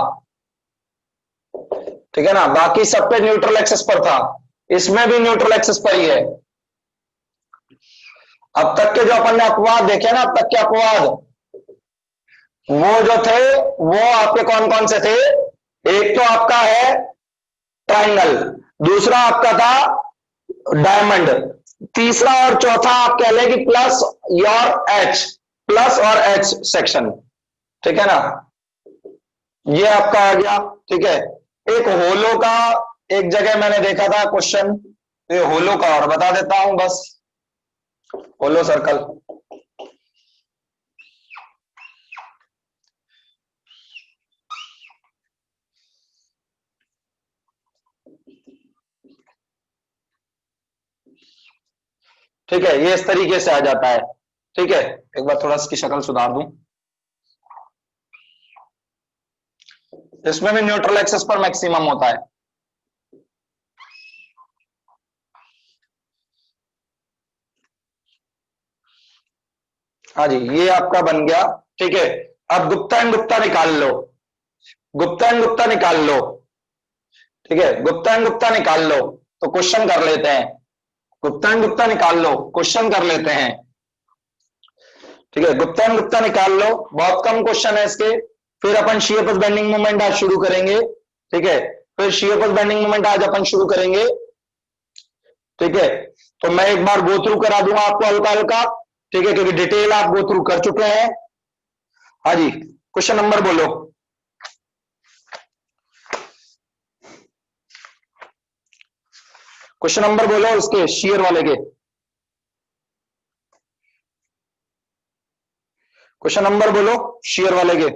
ठीक है ना, बाकी सब पे न्यूट्रल एक्सेस पर था, इसमें भी न्यूट्रल एक्सेस पर ही है। अब तक के जो अपन ने अपवाद देखे ना, अब तक के अपवाद, वो जो थे वो आपके कौन कौन से थे? एक तो आपका है ट्रायंगल, दूसरा आपका था डायमंड, तीसरा और चौथा आप कह लें कि प्लस और एच, प्लस और एच सेक्शन, ठीक है ना, ये आपका आ गया। ठीक है, एक होलो का एक जगह मैंने देखा था क्वेश्चन, ये होलो का और बता देता हूं बस, होलो सर्कल। ठीक है, ये इस तरीके से आ जाता है। ठीक है, एक बार थोड़ा इसकी शक्ल सुधार दूं, इसमें भी न्यूट्रल एक्सेस पर मैक्सिमम होता है। हाँ जी, ये आपका बन गया। ठीक है, अब गुप्ता एंड गुप्ता निकाल लो, गुप्ता एंड गुप्ता निकाल लो। ठीक है, गुप्ता एंड गुप्ता निकाल लो, तो क्वेश्चन कर लेते हैं, गुप्ता एंड गुप्ता निकाल लो, क्वेश्चन कर लेते हैं। ठीक है, गुप्ता एंड गुप्ता निकाल लो, बहुत कम क्वेश्चन है इसके, फिर अपन शियर पथ बेंडिंग मूवमेंट आज शुरू करेंगे। ठीक है, फिर शियर पथ बेंडिंग मूवमेंट आज अपन शुरू करेंगे। ठीक है, तो मैं एक बार गो थ्रू करा दूंगा आपको हल्का हल्का, ठीक है, क्योंकि डिटेल आप गो थ्रू कर चुके हैं। हाँ जी, क्वेश्चन नंबर बोलो। क्वेश्चन नंबर बोलो उसके शियर वाले के, क्वेश्चन नंबर बोलो शियर वाले के।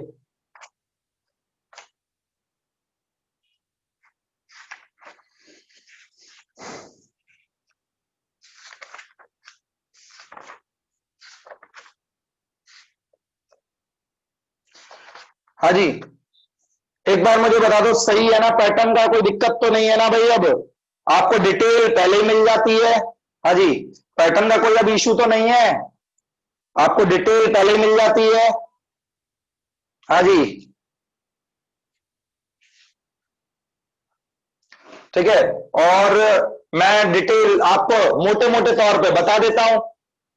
हाँ जी, एक बार मुझे बता दो, सही है ना, पैटर्न का कोई दिक्कत तो नहीं है ना भाई? अब आपको डिटेल पहले ही मिल जाती है। हाँ जी, पैटर्न का कोई अब इशू तो नहीं है, आपको डिटेल पहले ही मिल जाती है। हाँ जी, ठीक है, और मैं डिटेल आपको मोटे मोटे तौर पे बता देता हूं।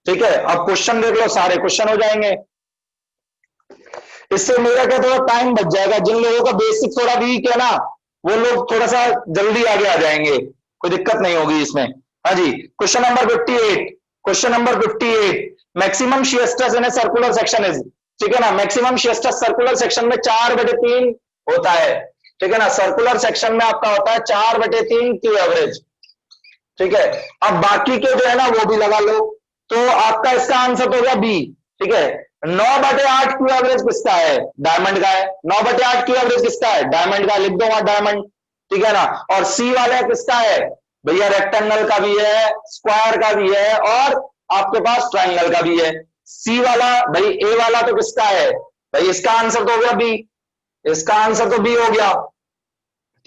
ठीक है, अब क्वेश्चन देख लो, सारे क्वेश्चन हो जाएंगे, इससे मेरा क्या थोड़ा टाइम बच जाएगा। जिन लोगों का बेसिक थोड़ा वीक है ना, वो लोग थोड़ा सा जल्दी आगे आ जाएंगे, कोई दिक्कत नहीं होगी इसमें। हाँ जी, question number 58, question number 58, maximum shear stress in a circular section is, ठीक है ना, maximum shear stress circular section में 4/3 होता है। ठीक है ना, सर्कुलर सेक्शन में आपका होता है 4/3 क्यू एवरेज। ठीक है, अब बाकी के जो है ना वो भी लगा लो, तो आपका इसका आंसर तो हो गया बी। ठीक है, 9/8 क्यू एवरेज किसका है? डायमंड का है। 9/8 क्यू एवरेज किसका है? डायमंड का, लिख दो वहां डायमंड। ठीक है ना, और सी वाला किसका है भैया? रेक्टेंगल का भी है, स्क्वायर का भी है, और आपके पास ट्राइंगल का भी है। सी वाला भाई, ए वाला तो किसका है भाई? इसका आंसर तो हो गया बी, इसका आंसर तो बी हो गया।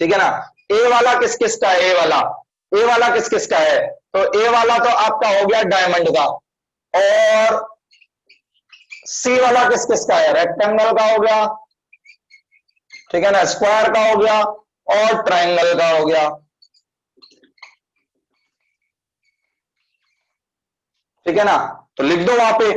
ठीक है ना, ए वाला किस किसका है? ए वाला, ए वाला किस किसका है? तो ए वाला तो आपका हो गया डायमंड का, और सी वाला किस किसका है? रेक्टेंगल का हो गया, ठीक है ना, स्क्वायर का हो गया, और ट्राइंगल का हो गया। ठीक है ना, तो लिख दो वहां पे।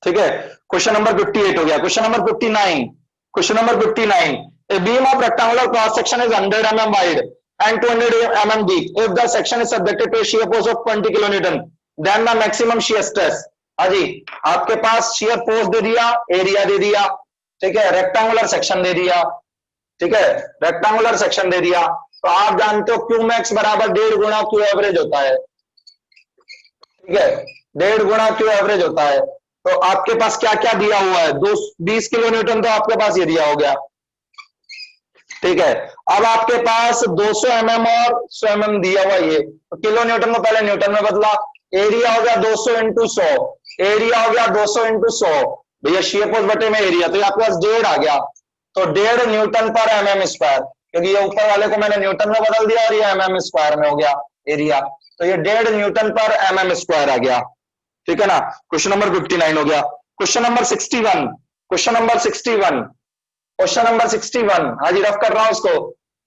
ठीक है, क्वेश्चन नंबर 58 हो गया। Question number 59, question number 59, a beam of rectangular cross section is 100 mm wide and 200 mm deep if the section is subjected to a shear force of 20 kilonewton, then the maximum shear stress. हाँ जी, आपके पास शियर फोर्स दे दिया, एरिया दे दिया, ठीक है, रेक्टेंगुलर सेक्शन दे दिया, ठीक है, रेक्टेंगुलर सेक्शन दे दिया। तो आप जानते हो क्यू मैक्स बराबर 1.5 गुना क्यू एवरेज होता है, ठीक है, 1.5 गुना क्यू एवरेज होता है। तो आपके पास क्या क्या दिया हुआ है, 20 किलो न्यूटन तो आपके पास ये दिया हो गया, ठीक है। अब आपके पास 200 mm और 100 mm दिया हुआ ये, तो किलो न्यूटन को पहले न्यूटन में बदला, एरिया हो गया 200 इंटू 100, एरिया हो गया 200 इंटू 100, भैया शियर फोर्स बटे में एरिया, तो ये आपके पास 1.5 आ गया, तो 1.5 न्यूटन पर mm स्क्वायर, क्योंकि ये ऊपर वाले को मैंने न्यूटन में बदल दिया और ये mm स्क्वायर में हो गया एरिया, तो ये 1.5 न्यूटन पर mm स्क्वायर आ गया, ठीक है ना। क्वेश्चन नंबर 59 हो गया। Question number 61, question number 61, question number 61, हाँ जी रफ कर रहा हूं इसको।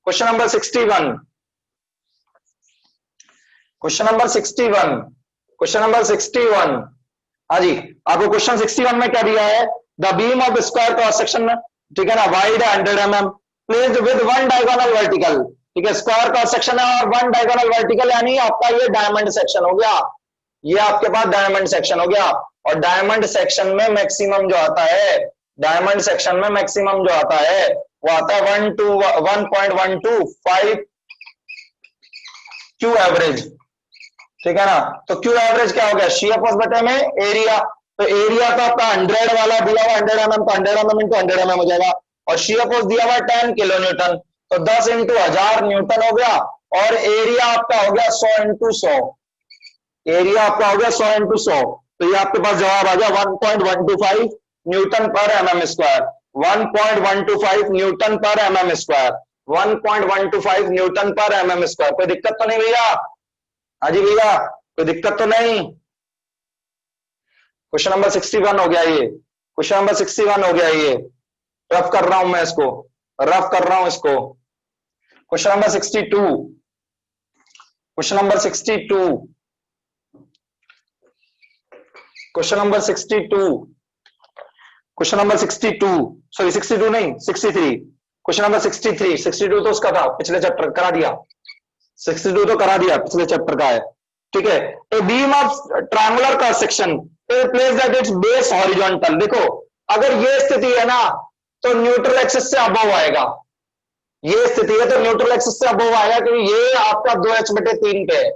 Question number 61, question number 61, question number 61, हाँ जी, आपको क्वेश्चन 61 में क्या दिया है, the beam of square cross section में, ठीक है ना, wide 100 mm, placed with one diagonal vertical, ठीक है, स्क्वायर क्रॉस सेक्शन है और वन डायगोनल वर्टिकल, यानी आपका ये डायमंड सेक्शन हो गया, ये आपके पास डायमंड सेक्शन हो गया। और डायमंड सेक्शन में मैक्सिमम जो आता है, डायमंड सेक्शन में मैक्सिमम जो आता है वो आता है 1.125 क्यू एवरेज, ठीक है ना। तो क्यू एवरेज क्या हो गया, शियर फोर्स बटे में एरिया, तो एरिया तो आपका 100 वाला दिया हुआ 100 mm, तो 100 mm इंटू 100 mm हो जाएगा, और शियर फोर्स दिया हुआ 10 किलो न्यूटन, तो 10 इंटू 1000 न्यूटन हो गया, और एरिया आपका हो गया 100 इंटू 100, एरिया आपका हो गया 100 इंटू 100, तो ये आपके पास जवाब आ गया 1.125 न्यूटन पर mm स्क्वायर, 1.125 न्यूटन पर mm स्क्वायर, 1.125 न्यूटन पर mm स्क्वायर। कोई दिक्कत तो नहीं भैया, हाँ जी भैया कोई दिक्कत तो नहीं। क्वेश्चन नंबर 61 हो गया ये, क्वेश्चन नंबर 61 हो गया ये, रफ कर रहा हूं मैं इसको, रफ कर रहा हूं इसको। Question number 62, question number 62, question number 62, question number 62, sorry 62 नहीं 63, क्वेश्चन नंबर 63, 62 तो उसका था पिछले चैप्टर करा दिया, 62 तो करा दिया पिछले चैप्टर का है, ठीक है। A beam of triangular cross section place that it's base horizontal, देखो अगर ये स्थिति है ना तो न्यूट्रल एक्सिस से अबव आएगा, ये स्थिति है तो न्यूट्रल एक्सिस से अबव आएगा, क्योंकि ये आपका 2h/3 पे है,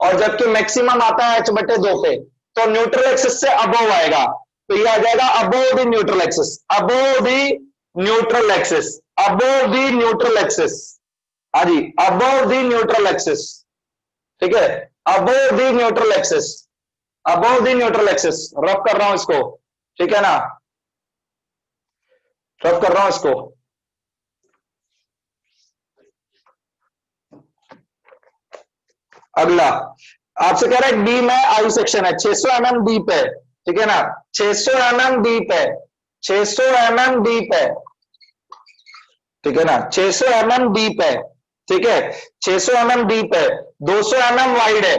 और जबकि मैक्सिमम आता है h/2 पे, तो न्यूट्रल एक्सिस से अबव आएगा, तो ये आ जाएगा above the neutral axis, above the neutral axis, above the neutral axis, हाँ जी अबव द न्यूट्रल एक्सिस, ठीक है, above the neutral axis, above the neutral axis, rough कर रहा हूं इसको, ठीक है ना, रफ कर रहा हूं इसको। अगला आपसे कह रहा है बीम है, आई सेक्शन है, 600 mm डीप है, ठीक है ना, 600 mm डीप है, 600 mm डीप है, ठीक है ना, 600 mm डीप है, ठीक है, 600 mm डीप है, 200 mm वाइड है,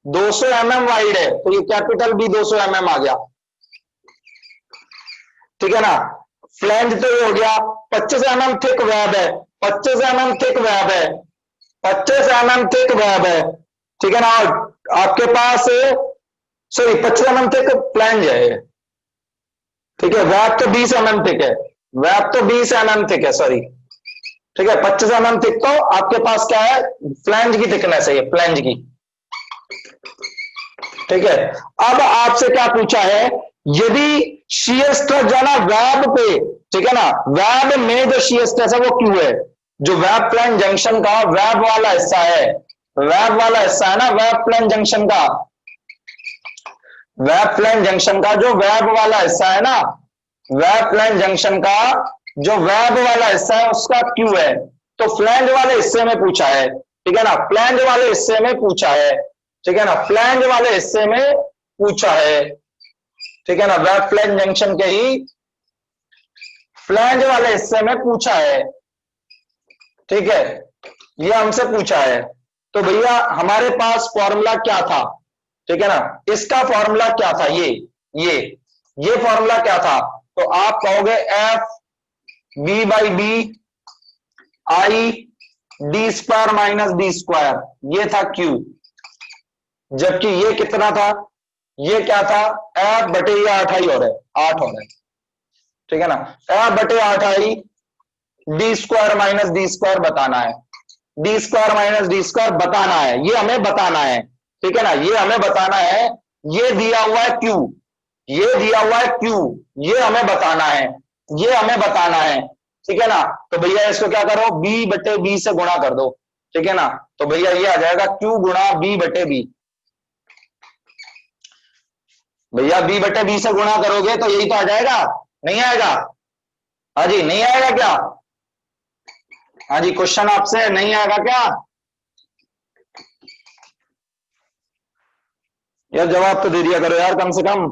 200 mm वाइड है, तो ये कैपिटल बी 200 mm आ गया, ठीक है ना। फ्लैंज तो ये हो गया, 25 mm थिक वेब है, 25 mm थिक वेब है, 25 mm थिक वेब है, ठीक है ना, आपके पास सॉरी 25 mm थिक फ्लैंज है, ठीक है, वेब तो 20 mm थिक है, वेब तो 20 mm थिक है, सॉरी, ठीक है, 25 mm थिक तो आपके पास क्या है, फ्लैंज की थिकनेस है, ये फ्लैंज की, ठीक है। अब आपसे क्या पूछा है, यदि शियर स्ट्रेस जो है ना वेब पे, ठीक है ना, वेब में जो शियर स्ट्रेस है वो क्यू है, जो वेब प्लेन जंक्शन का वेब वाला हिस्सा है, वेब वाला हिस्सा है ना, वेब प्लेन जंक्शन का, वेब प्लेन जंक्शन का जो वेब वाला हिस्सा है ना, वेब प्लेन जंक्शन का जो वेब वाला हिस्सा है उसका क्यू है, तो फ्लैंज वाले हिस्से में पूछा है, ठीक है ना, फ्लैंज वाले हिस्से में पूछा है, ठीक है ना, फ्लैंज वाले हिस्से में पूछा है, ठीक है ना, वेब प्लेन जंक्शन के ही फ्लैंज वाले हिस्से में पूछा है, ठीक है, ये हमसे पूछा है। तो भैया हमारे पास फॉर्मूला क्या था, ठीक है ना, इसका फॉर्मूला क्या था, ये फॉर्मूला क्या था, तो आप कहोगे F B by B I D square minus D square, ये था क्यू, जबकि ये कितना था, ये क्या था, एफ बटे ये 8 आई और है, 8 और है, ठीक है ना। एफ बटे 8 I D square minus D square बताना है, D square minus D square बताना है, ये हमें बताना है, ठीक है ना, ये हमें बताना है। ये दिया हुआ है क्यू, ये दिया हुआ है क्यू, ये हमें बताना है, ये हमें बताना है, ठीक है ना। तो भैया इसको क्या करो, बी बटे बी से गुणा कर दो, ठीक है ना। तो भैया ये आ जाएगा क्यू गुणा बी बटे बी, भैया बी बटे बी से गुणा करोगे तो यही तो आ जाएगा, नहीं आएगा? हाँ जी, नहीं आएगा क्या? हाँ जी, क्वेश्चन आपसे नहीं आएगा क्या? यार जवाब तो दे दिया करो यार कम से कम।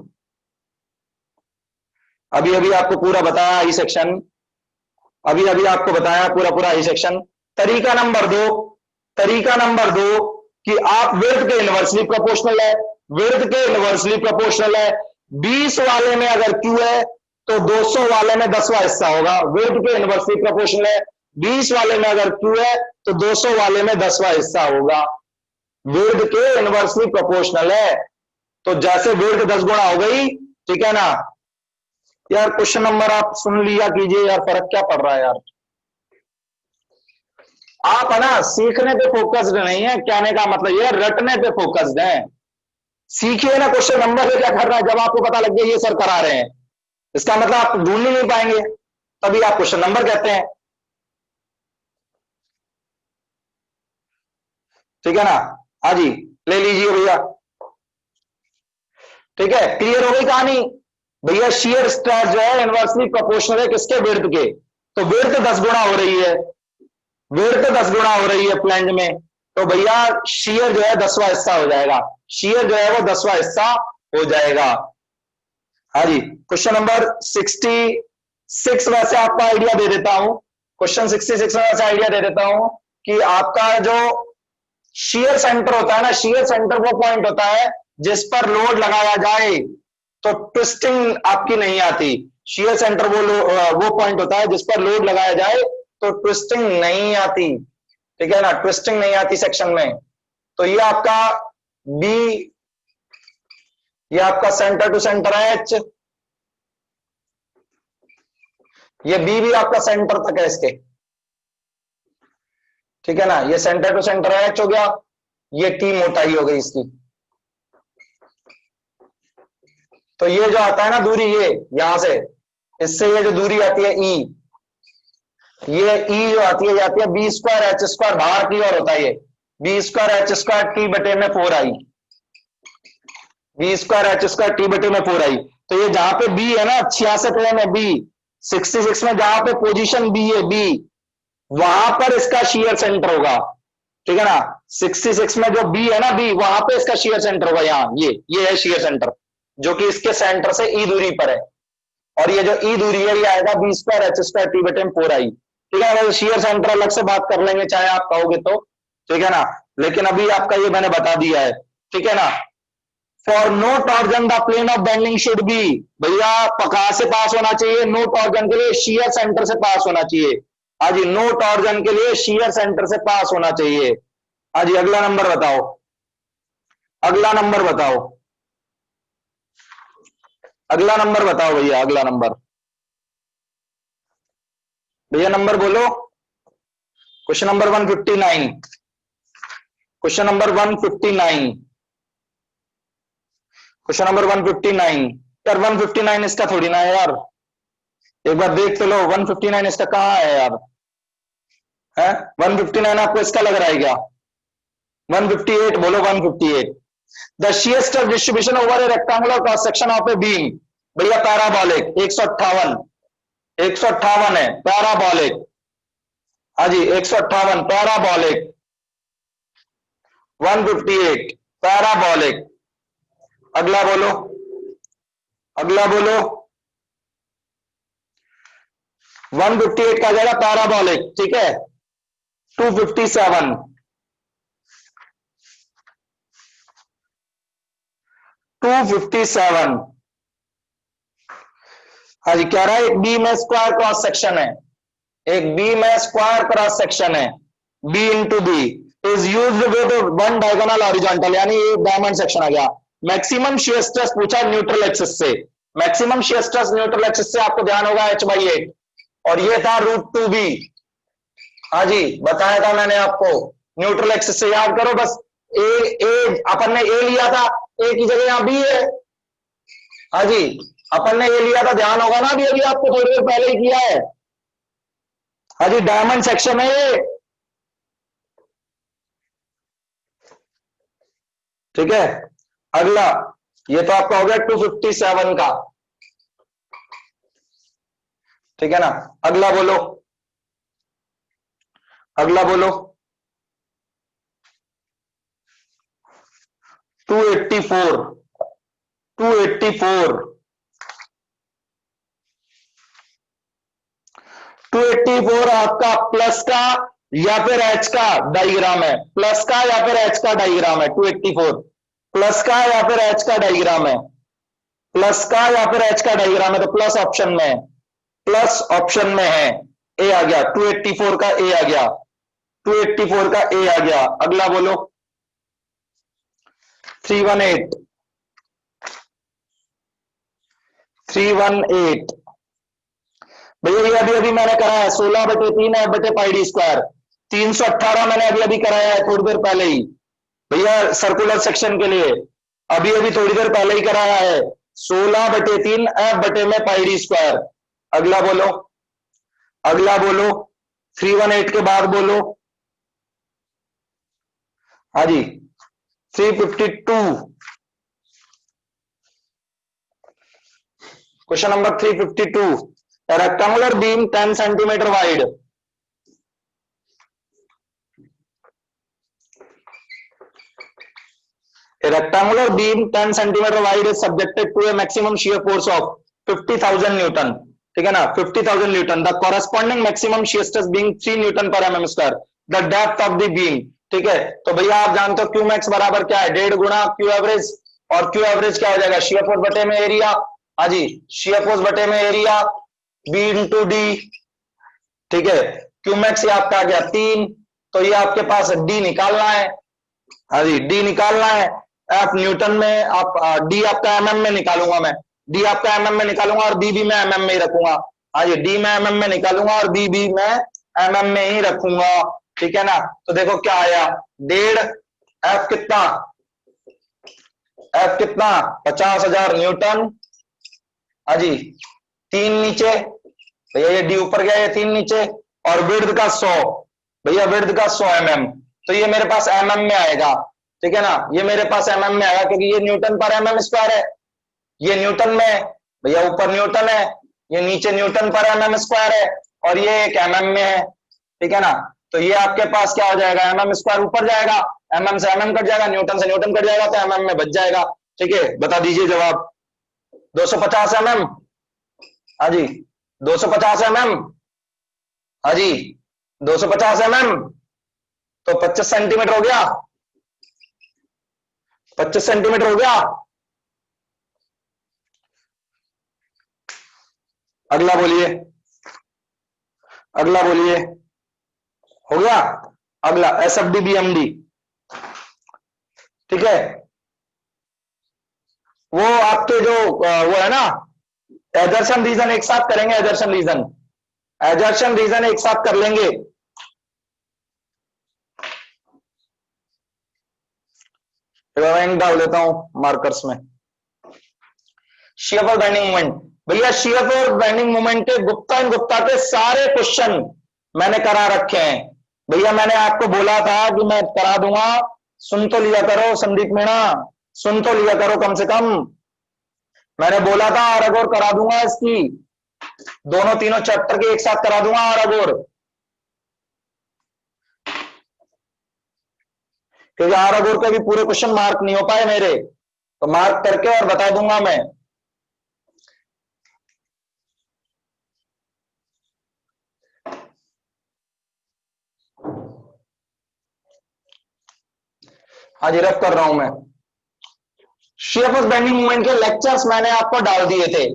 अभी अभी आपको पूरा बताया आई सेक्शन, अभी अभी आपको बताया पूरा पूरा आई सेक्शन। तरीका नंबर 2, तरीका नंबर 2 कि आप विड्थ के इनवर्सली प्रोपोर्शनल है, विड्थ के इनवर्सली प्रोपोर्शनल है, 20 वाले में अगर क्यू है तो 200 वाले में 10वां हिस्सा होगा, विड्थ के इनवर्सली प्रोपोर्शनल है, 20 वाले में अगर क्यू है तो 200 वाले में 10वां हिस्सा होगा, विड्थ के इनवर्सली प्रोपोर्शनल है। तो जैसे विड्थ 10 गुणा हो गई, ठीक है ना। यार क्वेश्चन नंबर आप सुन लिया कीजिए यार, फर्क क्या पड़ रहा है यार। आप है ना सीखने पे फोकस्ड नहीं है, कहने का मतलब ये रटने पे फोकस्ड है। सीखिए ना क्वेश्चन नंबर से क्या कर रहा है, जब आपको पता लग गया ये सर करा रहे हैं, इसका मतलब आप ढूंढ नहीं पाएंगे, तभी आप क्वेश्चन नंबर कहते हैं, ठीक है ना। हाँ जी, ले लीजिए भैया, ठीक है, क्लियर हो गई कहानी। भैया शियर स्ट्रेस जो है इनवर्सली प्रोपोर्शनल है किसके, विड्थ के। तो विड्थ 10 गुणा हो रही है, विड्थ 10 गुणा हो रही है फ्लैंज में, तो भैया शियर जो है 10वां हिस्सा हो जाएगा, शियर जो है वो 10वां हिस्सा हो जाएगा। हाँ जी, क्वेश्चन नंबर 66 वैसे आपका आइडिया दे देता हूं, क्वेश्चन 66 में वैसे आइडिया दे देता हूं कि आपका जो शियर सेंटर होता है ना, शियर सेंटर वो पॉइंट होता है जिस पर लोड लगाया जाए तो ट्विस्टिंग आपकी नहीं आती, शियर सेंटर वो पॉइंट होता है जिस पर लोड लगाया जाए तो ट्विस्टिंग नहीं आती, ठीक है ना, ट्विस्टिंग नहीं आती सेक्शन में। तो ये आपका बी, ये आपका सेंटर टू सेंटर एच, ये बी भी आपका सेंटर तक है इसके, ठीक है ना, ये सेंटर टू सेंटर एच हो गया, ये टी मोटाई हो गई इसकी। तो ये जो आता है ना दूरी, ये यहां से इससे ये जो दूरी आती है ई, ये ई जो आती है, आती है बी स्क्वायर एच स्क्वायर, बाहर की ओर होता है ये B square H square T बटे में 4 I, B square H square T बटे में 4 आई। तो ये जहां पे बी है ना 66 में बी, 66 में जहां पे पोजीशन बी है बी, वहां पर इसका शियर सेंटर होगा, ठीक है ना। 66 में जो बी है ना बी, वहां पे इसका शियर सेंटर होगा, यहाँ ये है शियर सेंटर जो कि इसके सेंटर से ई दूरी पर है, और ये जो ई दूरी है ये आएगा B square H square T बटे में 4 आई, ठीक है ना। शियर सेंटर अलग से बात कर लेंगे चाहे आप कहोगे तो, ठीक है ना, लेकिन अभी आपका ये मैंने बता दिया है, ठीक है ना। For no torsion the plane of bending should be, भैया कहां से पास होना चाहिए, नो टॉर्जन के लिए शियर सेंटर से पास होना चाहिए। हाँ जी, नो टॉर्जन के लिए शियर सेंटर से पास होना चाहिए। हाँ जी, अगला नंबर बताओ, अगला नंबर बताओ, अगला नंबर बताओ भैया, अगला नंबर, भैया नंबर बोलो। Question number 159, question number 159, question number 159। यार 159 इसका थोड़ी ना है यार, एक बार देख तो लो 159 इसका कहाँ है यार, है 159 आपको इसका लग रहा है क्या? 158 बोलो, 158। The shear stress distribution over A rectangular cross section of a beam, भैया पैराबोलिक 158, 158 है पैराबोलिक, हाँ जी 158 पैराबोलिक, 158 पैराबोलिक। अगला बोलो, अगला बोलो, 158 का जाएगा पैराबोलिक, ठीक है। 257, 257, हाँ जी, कह रहा है एक बी में स्क्वायर क्रॉस सेक्शन है, एक बी में स्क्वायर क्रॉस सेक्शन है, B into B, is used with one diagonal horizontal, यानी ये डायमंड सेक्शन आ गया। मैक्सिमम शियर स्ट्रेस पूछा न्यूट्रल एक्सिस से, maximum shear stress neutral axis से आपको ध्यान होगा h/8, और ये था √2b। हाँ जी, बताया था मैंने आपको, न्यूट्रल एक्सिस से याद करो बस। ए अपन ने ए लिया था, ए की जगह यहां बी है। हाँ जी, अपन ने ए लिया था, ध्यान होगा ना, अभी आपको थोड़ी देर पहले ही किया है। हाँ जी, डायमंड सेक्शन है ये, ठीक है। अगला, ये तो आपका हो गया 257 का, ठीक है ना। अगला बोलो, अगला बोलो। 284, 284, 284 आपका प्लस का या फिर एच का डायग्राम है, प्लस का या फिर एच का डायग्राम है। 284 प्लस का या फिर एच का डायग्राम है, प्लस का या फिर एच का डायग्राम है, तो प्लस ऑप्शन में है, प्लस ऑप्शन में है। ए आ गया, 284 का ए आ गया, 284 का ए आ गया। अगला बोलो, 318, 318 भैया, ये अभी अभी मैंने कराया है, 16/3 f/πd², 318 मैंने अभी अभी कराया है थोड़ी देर पहले ही भैया, सर्कुलर सेक्शन के लिए अभी अभी थोड़ी देर पहले ही कराया है, 16/3 f/πd²। अगला बोलो, अगला बोलो, 318 के बाद बोलो। हाँ जी, 352, question number 352, rectangular beam 10 centimetre wide, a rectangular beam 10 centimeter wide is subjected to a maximum shear force of 50,000 Newton, ठीक है ना, 50,000 Newton. The corresponding maximum shear stress being 3 Newton पर mm square, the depth of the beam, ठीक है। तो भैया आप जानते हो क्यू मैक्स बराबर क्या है, 1.5 गुना क्यू एवरेज, और क्यू एवरेज क्या हो जाएगा, shear force बटे में एरिया। हाँ जी, shear force बटे में एरिया, बी इंटू डी, ठीक है। क्यू मैक्स ये आपका आ गया 3, तो ये आपके पास डी निकालना है। हाँ जी, डी निकालना है, एफ न्यूटन में, आप डी आपका एमएम में निकालूंगा मैं, डी आपका एमएम में निकालूंगा, और बी भी मैं एमएम में ही रखूंगा। हाँ जी, डी मैं एमएम में निकालूंगा और बी भी मैं एमएम में ही रखूंगा, ठीक है ना। तो देखो क्या आया, 1.5, एफ कितना, एफ कितना 50,000 न्यूटन। हाँ जी, 3 नीचे भैया, ये डी ऊपर गया, ये 3 नीचे, और विड्थ का 100 भैया, विड्थ का 100 mm, तो ये मेरे पास mm में आएगा, ठीक है ना, ये मेरे पास mm में आएगा, क्योंकि ये न्यूटन पर mm स्क्वायर है, ये न्यूटन में भैया, ऊपर न्यूटन है, ये नीचे न्यूटन पर mm स्क्वायर है, और ये एक mm में है, ठीक है ना। तो ये आपके पास क्या हो जाएगा, mm स्क्वायर ऊपर जाएगा, mm से mm कट जाएगा, न्यूटन से न्यूटन कट जाएगा, तो mm में बच जाएगा, ठीक है। बता दीजिए जवाब। 250 mm, हाँ जी 250 mm, हाँ जी 250 mm, तो 25 सेंटीमीटर हो गया, 25 सेंटीमीटर हो गया। अगला बोलिए, अगला बोलिए, हो गया। अगला एसएफडी बीएमडी, ठीक है, वो आपके जो वो है ना, एजर्शन रीजन एक साथ करेंगे, एजर्शन रीजन, एजर्शन रीजन एक साथ कर लेंगे। रैंक डाल देता हूं मार्कर्स में। शियर फॉर बेंडिंग मोमेंट, भैया शियर फॉर बेंडिंग मोमेंट के गुप्ता एंड गुप्ता के सारे क्वेश्चन मैंने करा रखे हैं भैया। मैंने आपको बोला था कि मैं करा दूंगा, सुन तो लिया करो संदीप मीणा, सुन तो लिया करो कम से कम। मैंने बोला था और अगोर करा दूंगा, इसकी दोनों तीनों चैप्टर के एक साथ करा दूंगा और अगोर, क्योंकि आर अगोर के भी पूरे क्वेश्चन मार्क नहीं हो पाए मेरे, तो मार्क करके और बता दूंगा मैं। हाँ जी, रफ कर रहा हूं मैं। शियर फोर्स बेंडिंग मूवमेंट के लेक्चर्स मैंने आपको डाल दिए थे।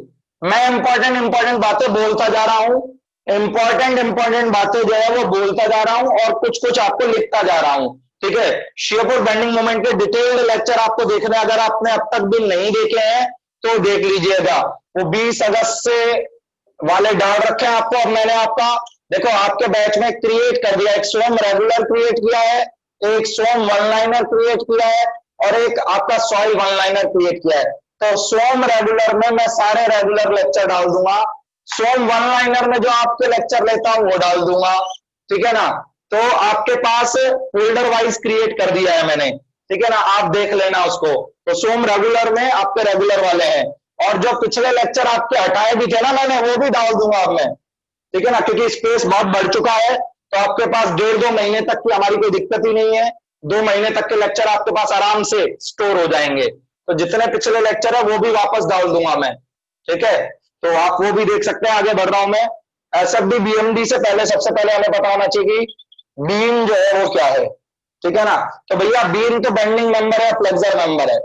मैं इंपॉर्टेंट बातें बोलता जा रहा हूं, इंपॉर्टेंट बातें जो है वो बोलता जा रहा हूं, और कुछ कुछ आपको लिखता जा रहा हूं। ठीक है। शेप और बेंडिंग मोमेंट के डिटेल्ड लेक्चर आपको देखना है, अगर आपने अब तक भी नहीं देखे हैं तो देख लीजिएगा। वो 20 अगस्त से वाले डाल रखे हैं आपको। अब मैंने आपका देखो आपके बैच में क्रिएट कर दिया, एक स्वयं रेगुलर क्रिएट किया है, एक स्वयं वन लाइनर क्रिएट किया है, और एक आपका सॉइल वन लाइनर क्रिएट किया है। तो स्वयं रेगुलर में मैं सारे रेगुलर लेक्चर डाल दूंगा, स्वयं वन लाइनर में जो आपके लेक्चर लेता हूं वो डाल दूंगा, ठीक है ना। तो आपके पास फोल्डर वाइज क्रिएट कर दिया है मैंने, ठीक है ना, आप देख लेना उसको। तो स्वयं रेगुलर में आपके रेगुलर वाले हैं, और जो पिछले लेक्चर आपके हटाए भी थे ना मैंने, वो भी डाल दूंगा अब मैं, ठीक है ना, क्योंकि स्पेस बहुत बढ़ चुका है। तो आपके पास 1.5-2 महीने तक की हमारी कोई दिक्कत ही नहीं है, 2 महीने तक के लेक्चर आपके पास आराम से स्टोर हो जाएंगे। तो जितने पिछले लेक्चर है वो भी वापस डाल दूंगा मैं, ठीक है। तो आप वो भी देख सकते हैं। आगे बढ़ रहा हूं मैं। एसएफडी बीएमडी से पहले सबसे पहले हमें पता होना चाहिए कि बीम जो है वो क्या है, ठीक है ना। तो भैया बीम तो बेंडिंग मेंबर है, फ्लेक्सर मेंबर है।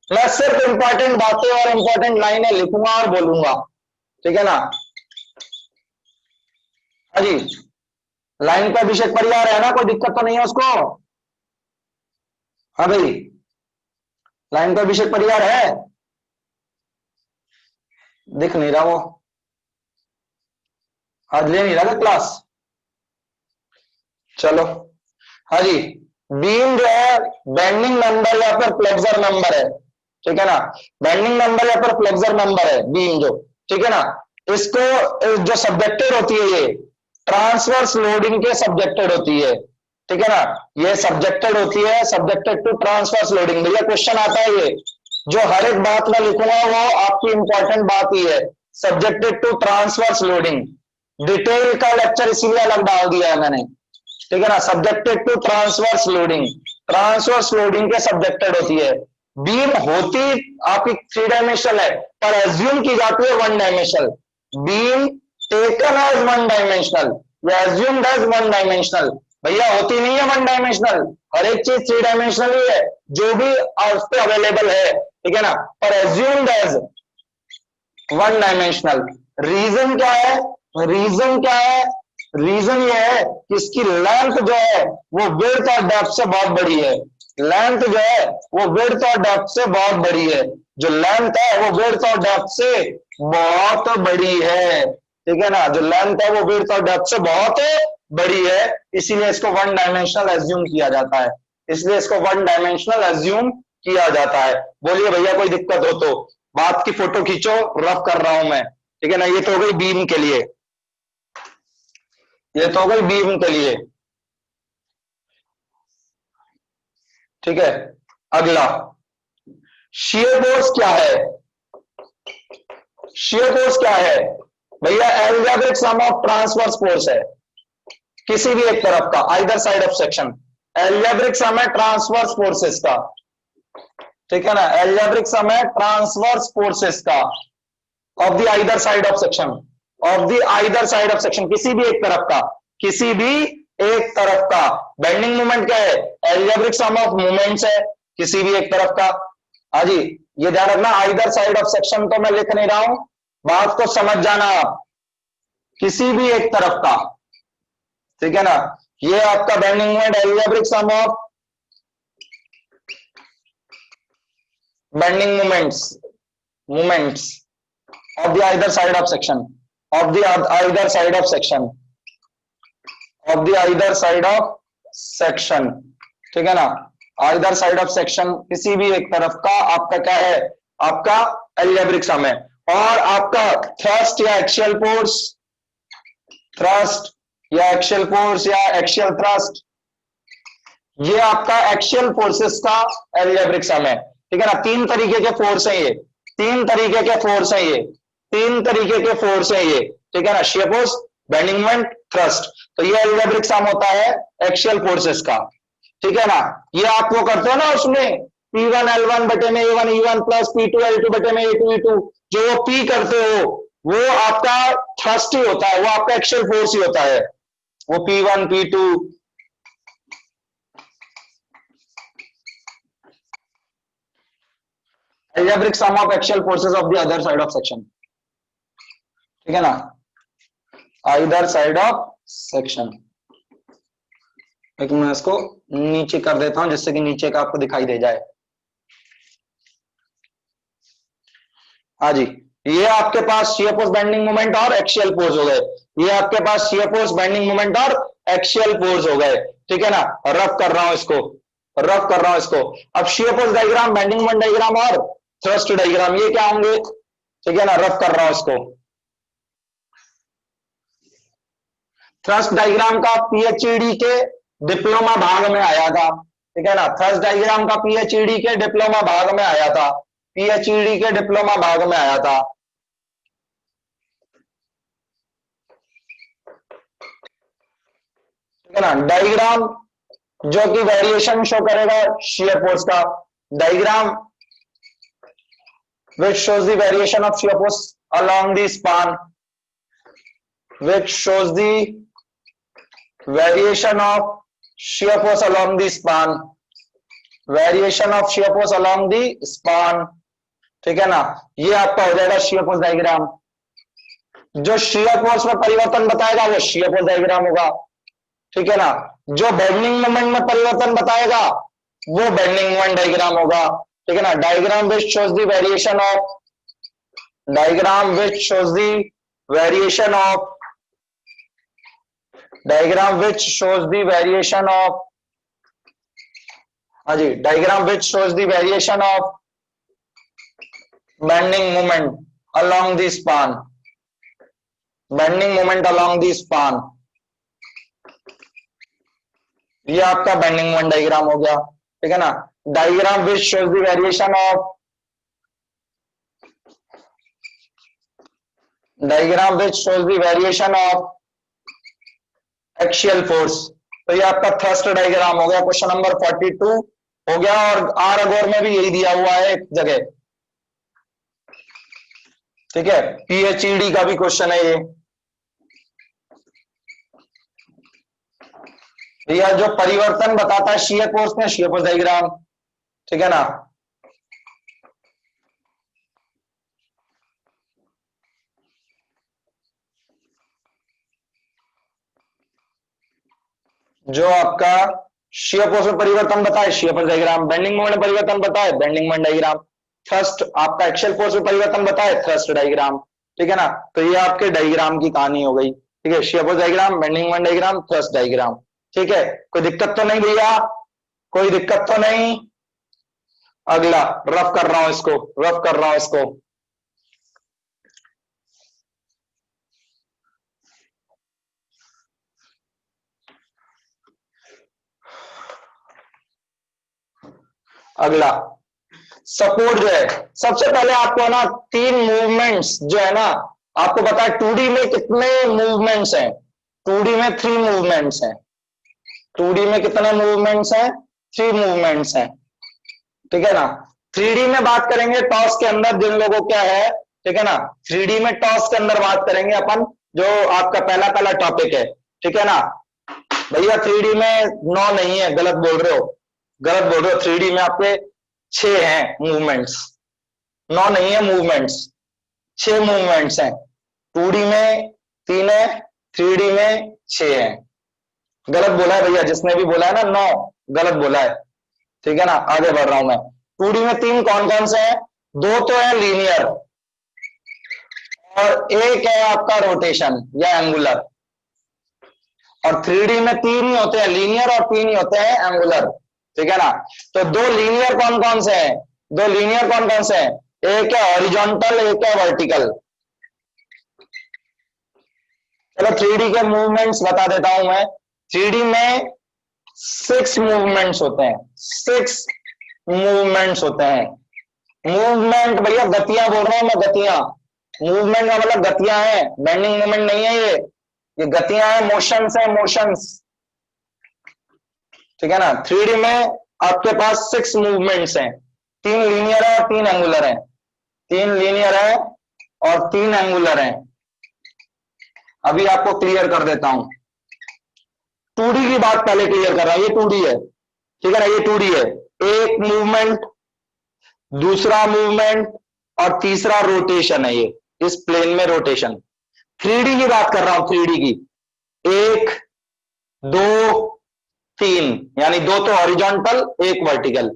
मैं सिर्फ इंपॉर्टेंट बातें और इंपॉर्टेंट लाइनें लिखूंगा और बोलूंगा, ठीक है ना। हाँ जी, लाइन पे अभिषेक परिवार है ना, कोई दिक्कत तो नहीं है उसको? हाँ भाई, लाइन पे अभिषेक परिवार है? दिख नहीं रहा वो, आज ले नहीं रहा क्लास। चलो, हाँ जी, बीम जो है बेंडिंग मेंबर या फिर फ्लेक्सर मेंबर है, ठीक है ना। बेंडिंग मेंबर या फिर फ्लेक्सर मेंबर है बीम जो, ठीक है ना। इसको जो सब्जेक्टेड होती है ये ट्रांसवर्स लोडिंग के सब्जेक्टेड होती है, ठीक है ना। ये सब्जेक्टेड होती है, सब्जेक्टेड टू ट्रांसवर्स लोडिंग। भैया क्वेश्चन आता है ये, जो हर एक बात मैं लिखूंगा वो आपकी इंपॉर्टेंट बात ही है, subjected to transverse loading. Detail का लेक्चर इसीलिए अलग डाल दिया है मैंने, ठीक है ना। Subjected to transverse loading, transverse loading के सब्जेक्टेड होती है। बीम होती आपकी 3 डायमेंशनल है, पर एज्यूम की जाती है 1 dimensional. Beam taken as 1 dimensional या एज्यूम्ड एज 1 डायमेंशनल। भैया होती नहीं है 1 डायमेंशनल, हर एक चीज 3 डायमेंशनल ही है जो भी उस पे अवेलेबल है, ठीक है ना, पर एज्यूम्ड एज 1 डायमेंशनल। रीजन क्या है? रीजन क्या है? रीजन ये है कि इसकी लेंथ जो है वो विड्थ और डेप्थ से बहुत बड़ी है। लेंथ जो है वो विड्थ और डेप्थ से बहुत बड़ी है। जो लेंथ है वो विड्थ और डेप्थ से बहुत बड़ी है, ठीक है ना। जो लेंथ है वो विड्थ और डेप्थ से बहुत बड़ी है, इसीलिए इसको 1 डायमेंशनल एज्यूम किया जाता है। इसलिए इसको 1 डायमेंशनल एज्यूम किया जाता है। बोलिए भैया कोई दिक्कत हो तो। बात की फोटो खींचो, रफ कर रहा हूं मैं, ठीक है ना। ये तो हो गई बीम के लिए, ये तो हो गई बीम के लिए, ठीक है। अगला शियर फोर्स क्या है? शियर फोर्स क्या है भैया? Algebraic sum of transverse force है किसी भी एक तरफ का, either side of section. Algebraic sum है ट्रांसवर्स फोर्सेस का, ठीक है ना। एल्जेब्रिक सम है ट्रांसवर्स फोर्सेस का of the either side of section, of the either side of section, किसी भी एक तरफ का, किसी भी एक तरफ का। बेंडिंग मोमेंट क्या है? एल्जेब्रिक सम ऑफ मोमेंट्स है किसी भी एक तरफ का। हाँ जी, ये ध्यान रखना, आइदर साइड ऑफ सेक्शन तो मैं लिख नहीं रहा हूं, बात को समझ जाना आप, किसी भी एक तरफ का, ठीक है ना। ये आपका bending moment algebraic sum of bending moments of the either side of section, of the either side of section, of the either side of section, ठीक है ना। either side of section किसी भी एक तरफ का आपका क्या है? आपका एल्जेब्रिक सम है। और आपका थ्रस्ट या एक्शियल फोर्स, थ्रस्ट या एक्शियल फोर्स या एक्शियल थ्रस्ट, ये आपका एक्शियल फोर्सेस का एल्जेब्रिक सम है, ठीक है ना। 3 तरीके के फोर्स है ये, 3 तरीके के फोर्स है ये, 3 तरीके के फोर्स है ये, ठीक है ना। Shear force, bending moment, thrust. तो ये एल्जेब्रिक सम होता है एक्शियल फोर्सेस का, ठीक है ना। ये आप वो करते हो ना उसमें P1 L1 बटे में A1 E1 plus P2 L2 बटे में A2 E2, जो वो P करते हो वो आपका थ्रस्ट ही होता है, वो आपका एक्शियल फोर्स ही होता है, वो P1 P2। Algebraic sum of axial forces of the other side of section, ठीक है ना, आइदर साइड ऑफ सेक्शन। एक मैं इसको नीचे कर देता हूं जिससे कि नीचे का आपको दिखाई दे जाए। हाँ जी, ये आपके पास शियर फोर्स बेंडिंग मोमेंट और एक्सियल फोर्स हो गए। ये आपके पास शियर फोर्स बेंडिंग मोमेंट और एक्सियल फोर्स हो गए। ठीक है ना, रफ कर रहा हूं इसको, रफ कर रहा हूं इसको। अब shear force diagram, bending moment diagram और थ्रस्ट डायग्राम ये क्या होंगे? ठीक है ना, रफ कर रहा हूं इसको। थ्रस्ट डायग्राम का पीएचईडी के डिप्लोमा भाग में आया था। ठीक है ना, थ्रस्ट डायग्राम का पीएचईडी के डिप्लोमा भाग में आया था, पीएचईडी के डिप्लोमा भाग में आया था। ठीक है ना, डायग्राम जो कि वेरिएशन शो करेगा शियर फोर्स का, diagram which shows the variation of shear force along the span, which shows the variation of shear force along the span, variation of shear force along the span। ठीक है ना, ये आपका हो जाएगा शियर फोर्स डायग्राम। जो शियर फोर्स में परिवर्तन बताएगा वो शियर फोर्स डायग्राम होगा। ठीक है ना, जो बेंडिंग मोमेंट में परिवर्तन बताएगा वो बेंडिंग मोमेंट डायग्राम होगा। ठीक है ना, diagram which shows the variation of, diagram which shows the variation of, diagram which shows the variation of, हाँ जी, diagram which shows the variation of bending moment along the span, bending moment along the span. ये आपका बेंडिंग मोमेंट डायग्राम हो गया। ठीक है ना, diagram which shows the variation of, diagram which shows the variation of axial force. तो ये आपका थ्रस्ट डायग्राम हो गया। क्वेश्चन नंबर 42 हो गया। और आर अगोर में भी यही दिया हुआ है एक जगह। ठीक है, पीएचईडी का भी क्वेश्चन है ये। या जो परिवर्तन बताता है शियर फोर्स में, शियर फोर्स डायग्राम। ठीक है ना, जो आपका शियर फोर्स में परिवर्तन बताए shear force diagram, bending moment में परिवर्तन बताए बेंडिंग मोमेंट डायग्राम, थ्रस्ट आपका एक्सियल फोर्स में परिवर्तन बताए थ्रस्ट डायग्राम। ठीक है ना, तो ये आपके डायग्राम की कहानी हो गई। ठीक है, shear force diagram, bending moment diagram, thrust diagram. ठीक है, कोई दिक्कत तो नहीं भैया? कोई दिक्कत तो नहीं? अगला रफ कर रहा हूं इसको, रफ कर रहा हूं इसको। अगला सपोर्ट जो है, सबसे पहले आपको ना तीन मूवमेंट्स जो है ना, आपको पता है 2D में कितने मूवमेंट्स हैं? 2D में 3 मूवमेंट्स हैं। 2D में कितने मूवमेंट्स हैं? 3 मूवमेंट्स हैं। ठीक है ना, 3D में बात करेंगे टॉस के अंदर जिन लोगों क्या है। ठीक है ना, 3D में टॉस के अंदर बात करेंगे अपन, जो आपका पहला टॉपिक है। ठीक है ना भैया, 3D में 9 नहीं है, गलत बोल रहे हो, गलत बोल रहे हो। 3D में आपके 6 हैं मूवमेंट्स, 9 नहीं है मूवमेंट्स, 6 मूवमेंट्स हैं। 2D में 3 है, 3D में 6 है। गलत बोला है भैया, जिसने भी बोला है ना 9, गलत बोला है। ठीक है ना, आगे बढ़ रहा हूं मैं। 2D में 3 कौन कौन से हैं? 2 तो है लीनियर और एक है आपका रोटेशन या एंगुलर। और 3D में 3 ही होते हैं लीनियर और 3 ही होते हैं एंगुलर। ठीक है ना, तो 2 लीनियर कौन कौन से हैं? 2 लीनियर कौन कौन से हैं? एक है हॉरिजॉन्टल, एक है वर्टिकल। चलो 3D के मूवमेंट्स बता देता हूं मैं। 3D में 6 मूवमेंट्स होते हैं, 6 मूवमेंट्स होते हैं। मूवमेंट भैया गतियां बोल रहा हूं मैं, गतियां। मूवमेंट का मतलब गतियां हैं, बेंडिंग मूवमेंट नहीं है ये गतियां हैं, मोशंस है, मोशंस। ठीक है ना, 3D में आपके पास 6 मूवमेंट्स हैं, 3 लीनियर है और 3 एंगुलर है, 3 लीनियर है और 3 एंगुलर है। अभी आपको क्लियर कर देता हूं। 2D की बात पहले क्लियर कर रहा हूं, ये 2D है। ठीक है ना, ये 2D है। एक मूवमेंट, दूसरा मूवमेंट और तीसरा रोटेशन है, ये इस प्लेन में रोटेशन। 3D की बात कर रहा हूं, 3D की 1 2 तीन, यानी दो तो हॉरिजॉन्टल, एक वर्टिकल।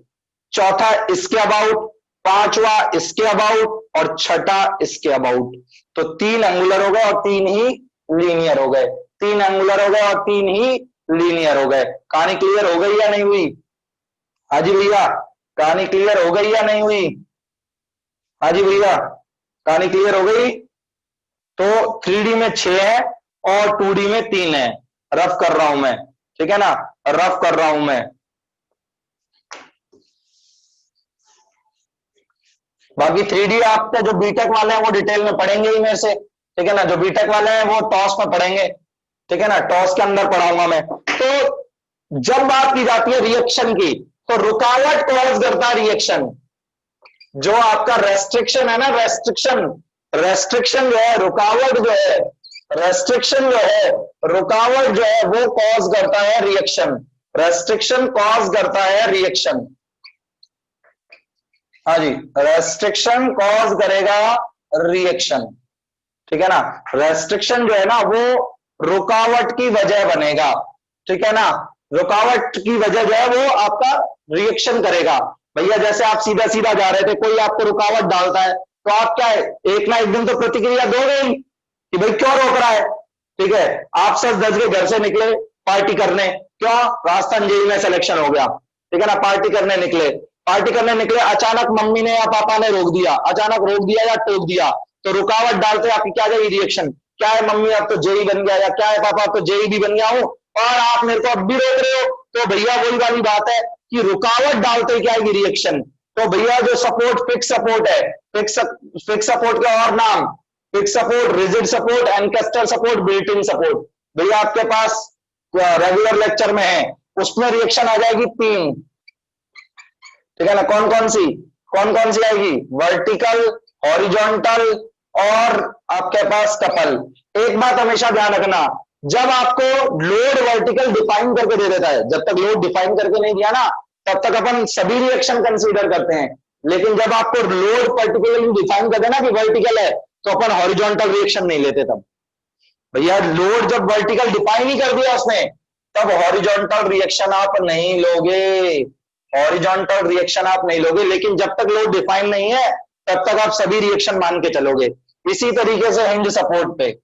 चौथा इसके अबाउट, पांचवा इसके अबाउट और छठा इसके अबाउट। तो तीन एंगुलर हो गए और तीन ही लीनियर हो गए, तीन एंगुलर हो गए और तीन ही लीनियर हो गए। कहानी क्लियर हो गई या नहीं हुई? हाँ जी भैया, कहानी क्लियर हो गई या नहीं हुई? हाँ जी भैया, कहानी क्लियर हो गई? तो 3D में 6 है और 2D में 3 है। रफ कर रहा हूं मैं, ठीक है ना, रफ कर रहा हूं मैं। बाकी 3D आपके जो बीटेक वाले हैं वो डिटेल में पढ़ेंगे ही मेरे से, ठीक है ना। जो बीटेक वाले हैं वो टॉस में पढ़ेंगे, ठीक है ना, टॉस के अंदर पढ़ाऊंगा मैं। तो जब बात की जाती है रिएक्शन की, तो रुकावट कॉज करता है रिएक्शन। जो आपका रेस्ट्रिक्शन है ना, रेस्ट्रिक्शन, रेस्ट्रिक्शन जो है, रुकावट जो है, रेस्ट्रिक्शन जो है, रुकावट जो है, वो कॉज करता है रिएक्शन। रेस्ट्रिक्शन कॉज करता है रिएक्शन। हाँ जी, रेस्ट्रिक्शन कॉज करेगा रिएक्शन, ठीक है ना। रेस्ट्रिक्शन जो है ना वो रुकावट की वजह बनेगा, ठीक है ना। रुकावट की वजह जो है वो आपका रिएक्शन करेगा। भैया जैसे आप सीधा सीधा जा रहे थे, कोई आपको रुकावट डालता है, तो आप क्या है, एक ना एक दिन तो प्रतिक्रिया दोगे ही कि भाई क्यों रोक रहा है, ठीक है। आप सच धज के घर से निकले पार्टी करने, क्यों, राजस्थान जेई में सिलेक्शन हो गया, ठीक है ना, पार्टी करने निकले, पार्टी करने निकले, अचानक मम्मी ने या पापा ने रोक दिया, अचानक रोक दिया या टोक दिया, तो रुकावट डालते आपकी क्या जाएगी रिएक्शन? क्या है मम्मी अब तो जेई बन गया, या क्या है पापा अब तो जेई भी बन गया हूं और आप मेरे को अब भी रोक रहे हो। तो भैया वही वाली बात है कि रुकावट डालते क्या आएगी रिएक्शन। तो भैया जो सपोर्ट, फिक्स सपोर्ट है, फिक्स सपोर्ट का और नाम, fix support, rigid support, encastre support, built in support. भैया आपके पास रेगुलर लेक्चर में है, उसमें रिएक्शन आ जाएगी तीन, ठीक है ना। कौन कौन सी आएगी? वर्टिकल, हॉरिजॉन्टल और आपके पास कपल। एक बात हमेशा ध्यान रखना, जब आपको लोड वर्टिकल डिफाइन करके दे देता है, जब तक लोड डिफाइन करके नहीं दिया ना, तब तक अपन सभी रिएक्शन कंसीडर करते हैं। लेकिन जब आपको लोड पर्टिकुलरली डिफाइन कर देना कि वर्टिकल है, तो अपन हॉरिजॉन्टल रिएक्शन नहीं लेते तब। भैया लोड जब वर्टिकल डिफाइन ही कर दिया उसने, तब हॉरिजॉन्टल रिएक्शन आप नहीं लोगे, हॉरिजॉन्टल रिएक्शन आप नहीं लोगे। लेकिन जब तक लोड डिफाइन नहीं है, तब तक आप सभी रिएक्शन मान के चलोगे। इसी तरीके से हिंज सपोर्ट पे,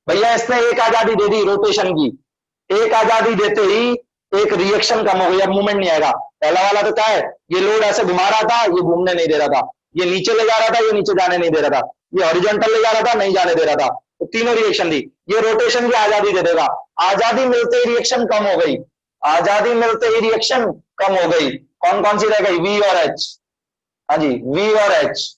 भैया इसने एक आजादी दे दी रोटेशन की, एक आजादी देते ही एक रिएक्शन कम हो गई, अब मूवमेंट नहीं आएगा। पहला वाला तो क्या है, ये लोड ऐसे घुमा रहा था, ये घूमने नहीं दे रहा था, ये नीचे ले जा रहा था, ये नीचे जाने नहीं दे रहा था, ये हॉरिजॉन्टल ले जा रहा था, नहीं जाने दे रहा था, तो तीनों रिएक्शन दी। ये रोटेशन की आजादी दे देगा, आजादी मिलते ही रिएक्शन कम हो गई, आजादी मिलते ही रिएक्शन कम हो गई। कौन कौन सी रह गई? वी और एच। हाँ जी, वी और एच,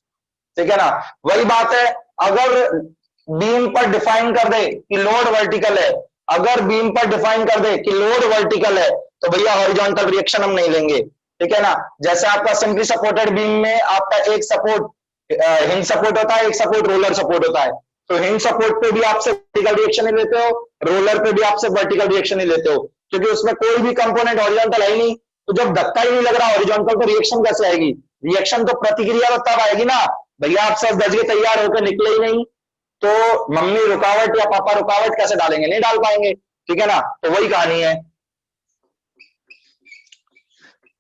ठीक है ना। वही बात है, अगर बीम पर डिफाइन कर दे कि लोड वर्टिकल है, अगर बीम पर डिफाइन कर दे कि लोड वर्टिकल है, तो भैया हॉरिजॉन्टल रिएक्शन हम नहीं लेंगे, ठीक है ना। जैसे आपका सिंपली सपोर्टेड बीम में आपका एक सपोर्ट हिंज सपोर्ट होता है, एक सपोर्ट रोलर सपोर्ट होता है। तो हिंज सपोर्ट पे भी आपसे वर्टिकल रिएक्शन ही लेते हो, रोलर पे भी आपसे वर्टिकल रिएक्शन ही लेते हो, क्योंकि उसमें कोई भी कंपोनेंट हॉरिजॉन्टल है ही नहीं। तो जब धक्का ही नहीं लग रहा हॉरिजॉन्टल, तो रिएक्शन कैसे आएगी? रिएक्शन तो प्रतिक्रिया तो तब आएगी ना। भैया आप सब दस के तैयार होकर निकले ही नहीं, तो मम्मी रुकावट या पापा रुकावट कैसे डालेंगे? नहीं डाल पाएंगे, ठीक है ना। तो वही कहानी है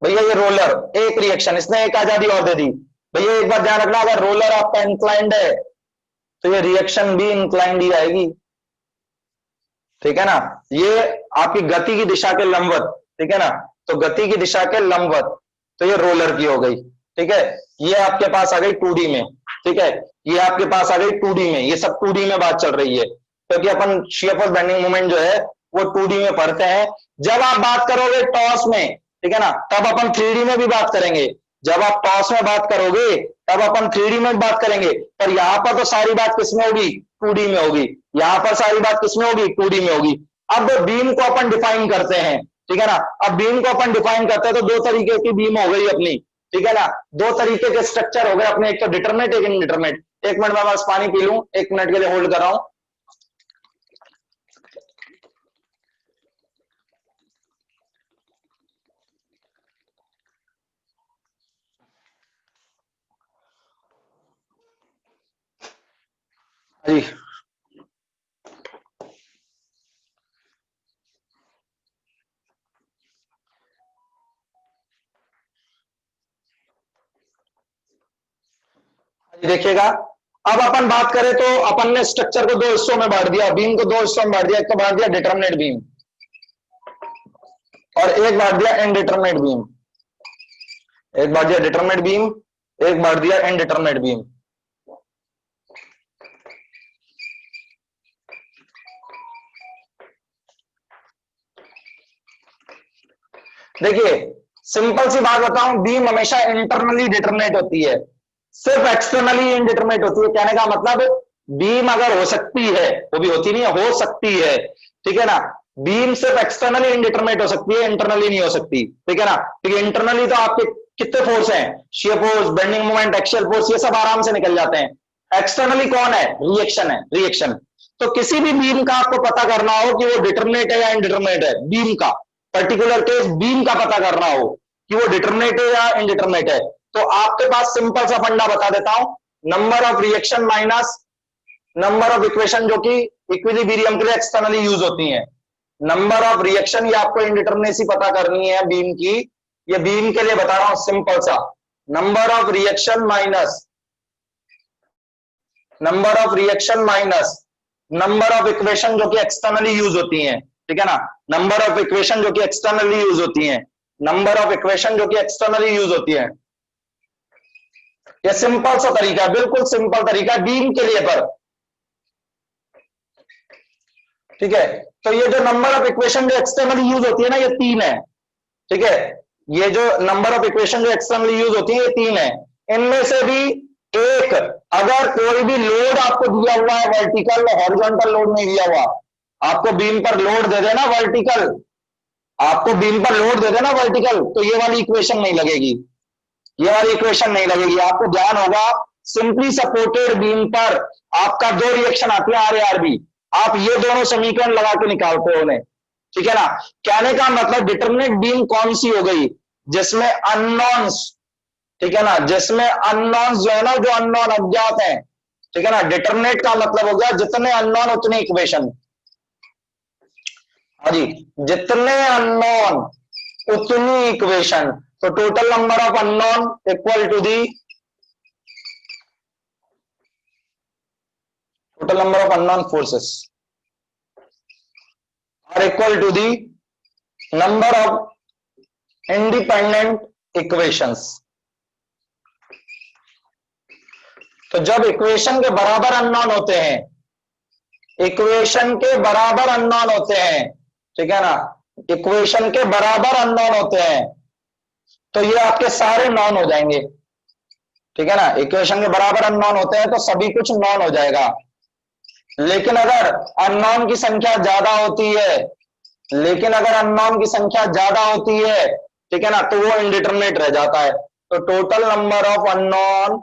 भैया। ये रोलर एक रिएक्शन, इसने एक आजादी और दे दी। भैया एक बात ध्यान रखना, अगर रोलर आपका इंक्लाइंड है, तो ये रिएक्शन भी इंक्लाइंड ही आएगी, ठीक है ना। ये आपकी गति की दिशा के लंबवत, ठीक है ना, तो गति की दिशा के लंबवत, तो ये रोलर की हो गई, ठीक है। ये आपके पास आ गई 2D में, ठीक है, ये आपके पास आ गई 2D में। ये सब 2D में बात चल रही है, क्योंकि अपन शियर फोर्स बेंडिंग मोमेंट जो है वो 2D में पढ़ते हैं। जब आप बात करोगे टॉस में, ठीक है ना, तब अपन 3D में भी बात करेंगे। जब आप टॉस में बात करोगे, तब अपन 3D में बात करेंगे। पर यहां पर तो सारी बात किसमें होगी? 2D में होगी। यहां पर सारी बात किसमें होगी? 2D में होगी। अब बीम को अपन डिफाइन करते हैं, ठीक है ना। अब बीम को अपन डिफाइन करते हैं तो दो तरीके की बीम हो गई अपनी, ठीक है ना। दो तरीके के स्ट्रक्चर हो गए अपने, एक तो डिटरमिनेट, एक इनडिटरमिनेट। एक मिनट में बस पानी पी लूं, एक मिनट के लिए होल्ड कर रहा हूं। जी, देखिएगा, अब अपन बात करें तो अपन ने स्ट्रक्चर को दो हिस्सों में बांट दिया, बीम को दो हिस्सों में बांट दिया। एक तो बांट दिया डिटरमिनेट बीम और एक बांट दिया इनडिटरमिनेट बीम। एक बांट दिया डिटरमिनेट बीम, एक बांट दिया इनडिटरमिनेट बीम। देखिए सिंपल सी बात बताऊं, बीम हमेशा इंटरनली डिटरमिनेट होती है, सिर्फ एक्सटर्नली इनडिटरमिनेट होती है। कहने का मतलब बीम अगर हो सकती है, वो भी होती नहीं है, हो सकती है, ठीक है ना। बीम सिर्फ एक्सटर्नली इनडिटरमिनेट हो सकती है, इंटरनली नहीं हो सकती, ठीक है ना। क्योंकि इंटरनली तो आपके कितने फोर्स हैं, shear force, bending moment, axial force, ये सब आराम से निकल जाते हैं। एक्सटर्नली कौन है, रिएक्शन है, रिएक्शन। तो किसी भी बीम का आपको पता करना हो कि वो डिटरमिनेट है या इनडिटरमिनेट है, बीम का पर्टिकुलर केस बीम का पता करना हो कि वो डिटरमिनेट है या इनडिटरमिनेट है, तो आपके पास सिंपल सा फंडा बता देता हूं, number of reaction minus number of equation, जो कि इक्विलिब्रियम के लिए एक्सटर्नली यूज होती हैं। नंबर ऑफ रिएक्शन, ये आपको इनडिटरमिनेसी पता करनी है बीम की, ये बीम के लिए बता रहा हूं सिंपल सा, number of reaction minus number of reaction minus number of equation जो कि एक्सटर्नली यूज होती हैं, ठीक है ना। नंबर ऑफ इक्वेशन जो कि एक्सटर्नली यूज होती हैं, नंबर ऑफ इक्वेशन जो कि एक्सटर्नली यूज होती है। यह सिंपल सा तरीका, बिल्कुल सिंपल तरीका बीम के लिए पर, ठीक है। तो ये जो नंबर ऑफ इक्वेशन जो एक्सटर्नली यूज होती है ना, ये तीन है, ठीक है। ये जो नंबर ऑफ इक्वेशन जो एक्सटर्नली यूज होती है, ये तीन है। इनमें से भी एक, अगर कोई भी लोड आपको दिया हुआ है, वर्टिकल हॉरिजॉन्टल लोड नहीं दिया हुआ, आपको बीम पर लोड दे देना वर्टिकल, आपको बीम पर लोड दे देना वर्टिकल, तो ये वाली इक्वेशन नहीं लगेगी, ये वाली इक्वेशन नहीं लगेगी। आपको ध्यान होगा, सिंपली सपोर्टेड बीम पर आपका दो रिएक्शन आती है, आर ए आर बी, आप ये दोनों समीकरण लगा के निकालते हो उन्हें, ठीक है ना। कहने का मतलब डिटरमिनेट बीम कौन सी हो गई, जिसमें अननोन्स, ठीक है ना, जिसमें अननोन्स जो है ना, जो अननोन अज्ञात है, ठीक है ना। डिटरमिनेट का मतलब हो गया जितने अननोन उतनी इक्वेशन, हाँ जी, जितने अननोन उतनी इक्वेशन। तो total number of unknown equal to the total number of unknown forces are equal to the number of independent equations. तो जब इक्वेशन के बराबर अननोन होते हैं, इक्वेशन के बराबर अननोन होते हैं, ठीक है ना, इक्वेशन के बराबर अननोन होते हैं, तो ये आपके सारे नॉन हो जाएंगे, ठीक है ना। इक्वेशन के बराबर अननोन होते हैं तो सभी कुछ नॉन हो जाएगा। लेकिन अगर अननोन की संख्या ज्यादा होती है, लेकिन अगर अननोन की संख्या ज्यादा होती है, ठीक है ना, तो वो इनडिटरमिनेट रह जाता है। तो टोटल नंबर ऑफ अननोन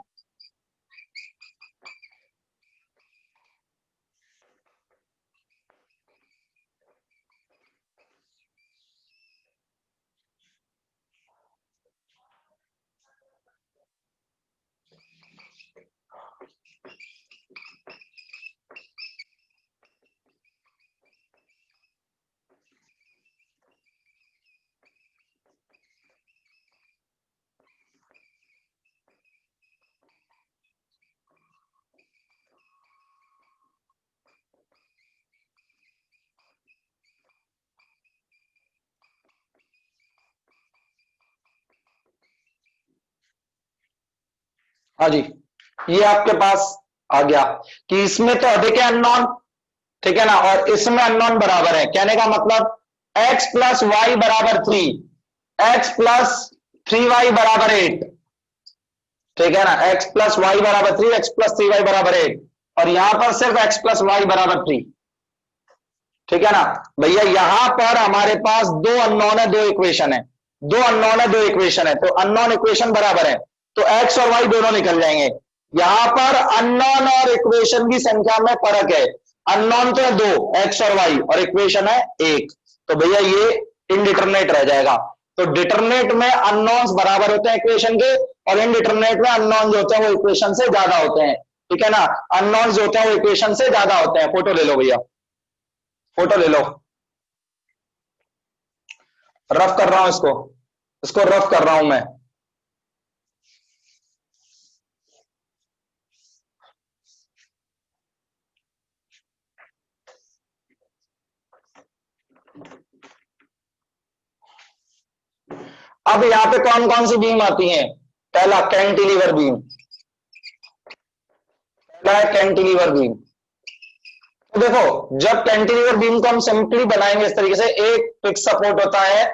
हाँ जी, ये आपके पास आ गया कि इसमें तो अधिक है अननोन, ठीक है ना, और इसमें अननोन बराबर है। कहने का मतलब x प्लस वाई बराबर 3, x प्लस 3y बराबर 8, ठीक है ना, x प्लस वाई बराबर 3, x प्लस 3y बराबर 8, और यहां पर सिर्फ x प्लस वाई बराबर 3, ठीक है ना। भैया यहां पर हमारे पास दो अननोन है, दो इक्वेशन है, दो अननोन है, दो इक्वेशन है, तो अननोन इक्वेशन बराबर है, तो x और y दोनों निकल जाएंगे। यहां पर अननोन और इक्वेशन की संख्या में फर्क है, अननोन तो है दो, x और y, और इक्वेशन है एक, तो भैया ये इनडिटरमिनेट रह जाएगा। तो डिटरमिनेट में अननोन्स बराबर होते हैं इक्वेशन के, और इनडिटरमिनेट में अननोन जो होते हैं वो इक्वेशन से ज्यादा होते हैं, ठीक है ना। अननोन्स जो होते हैं वो इक्वेशन से ज्यादा होते हैं। फोटो ले लो भैया, फोटो ले लो, रफ कर रहा हूं इसको, इसको रफ कर रहा हूं मैं। अब यहाँ पे कौन कौन सी बीम आती हैं? पहला कैंटिलीवर बीम, पहला है कैंटिलीवर बीम। तो देखो, जब कैंटिलीवर बीम को हम सिंपली बनाएंगे इस तरीके से, एक फिक्स सपोर्ट होता है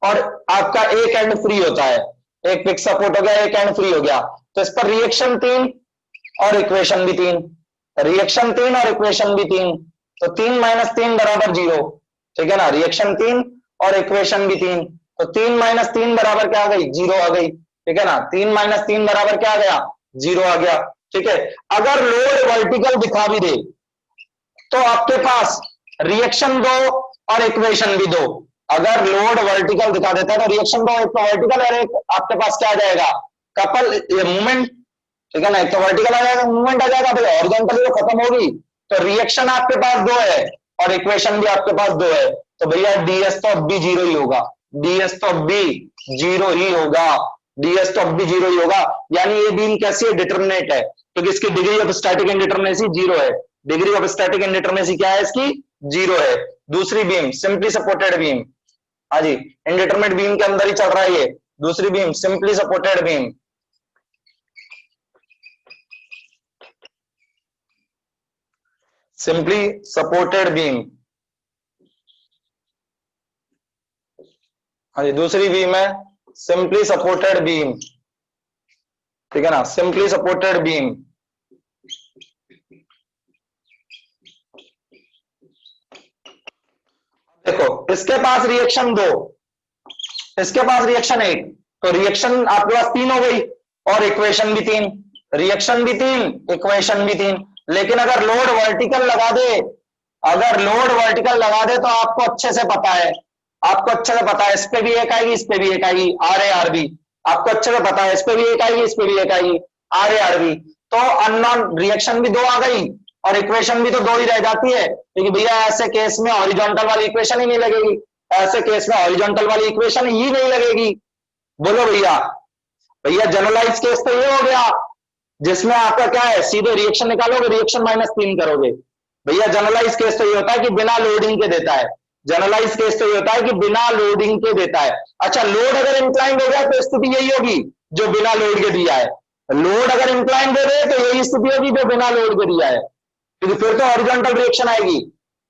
और आपका एक एंड फ्री होता है, एक फिक्स सपोर्ट हो गया, एक एंड फ्री हो गया, तो इस पर रिएक्शन 3 और इक्वेशन भी 3, रिएक्शन 3 और इक्वेशन भी 3, तो 3 - 3 बराबर 0, ठीक है ना, रिएक्शन 3 और इक्वेशन भी 3, तो 3 - 3 बराबर क्या आ गई? 0 आ गई, ठीक है ना, 3 - 3 बराबर क्या आ गया? 0 आ गया, ठीक है। अगर लोड वर्टिकल दिखा भी दे तो आपके पास रिएक्शन 2 और इक्वेशन भी 2, अगर लोड वर्टिकल दिखा देता है तो रिएक्शन 2 एक तो वर्टिकल और एक आपके पास क्या आ जाएगा? कपल मूवमेंट, ठीक है ना, एक तो वर्टिकल आ जाएगा, मूवमेंट आ जाएगा, तो हॉरिजॉन्टल जो खत्म होगी, तो रिएक्शन आपके पास 2 है और इक्वेशन भी आपके पास 2 है, तो भैया डीएस तो अब भी 0 ही होगा, डीएस तो अब भी 0 ही होगा, डीएस तो अब भी 0 ही होगा। यानी ये बीम कैसी है? डिटरमिनेट है, क्योंकि इसकी डिग्री ऑफ स्टैटिक इंडिटरमिनेसी 0 है, डिग्री ऑफ स्टैटिक इंडिटरमिनेसी क्या है इसकी? 0 है। दूसरी बीम सिंपली सपोर्टेड बीम, हाँ जी, इंडिटरमिनेट बीम के अंदर ही चल रहा है ये, दूसरी beam simply supported beam, simply supported beam, हाँ जी, दूसरी बीम है सिंपली सपोर्टेड बीम, ठीक है ना, सिंपली सपोर्टेड बीम। देखो, इसके पास रिएक्शन 2, इसके पास रिएक्शन 1, तो रिएक्शन आपके पास 3 हो गई और इक्वेशन भी 3, रिएक्शन भी 3, इक्वेशन भी 3। लेकिन अगर लोड वर्टिकल लगा दे, अगर लोड वर्टिकल लगा दे तो आपको अच्छे से पता है, आपको अच्छे से पता है, इस पे भी एक आएगी, इस पे भी एक आएगी, आर ए आर बी, आपको अच्छे से पता है, इस पे भी एक आएगी, इस पे भी एक आएगी, आर ए आर बी, तो अननोन रिएक्शन भी 2 आ गई और इक्वेशन भी तो 2 ही रह जाती है, क्योंकि भैया ऐसे केस में हॉरिजॉन्टल वाली इक्वेशन ही नहीं लगेगी, ऐसे केस में हॉरिजॉन्टल वाली इक्वेशन ही नहीं लगेगी। बोलो भैया, भैया जनरलाइज केस तो ये हो गया जिसमें आपका क्या है, सीधे रिएक्शन निकालोगे, रिएक्शन -3 करोगे। भैया जनरलाइज केस तो ये होता है कि बिना लोडिंग के देता है, जनरलाइज केस तो ये होता है कि बिना लोडिंग के देता है। अच्छा, लोड अगर इंक्लाइंड हो गया तो स्थिति यही होगी जो बिना लोड के दिया है, लोड अगर इंक्लाइंड दे दे तो यही स्थिति होगी जो बिना लोड के दिया है, क्योंकि फिर तो हॉरिजॉन्टल रिएक्शन आएगी,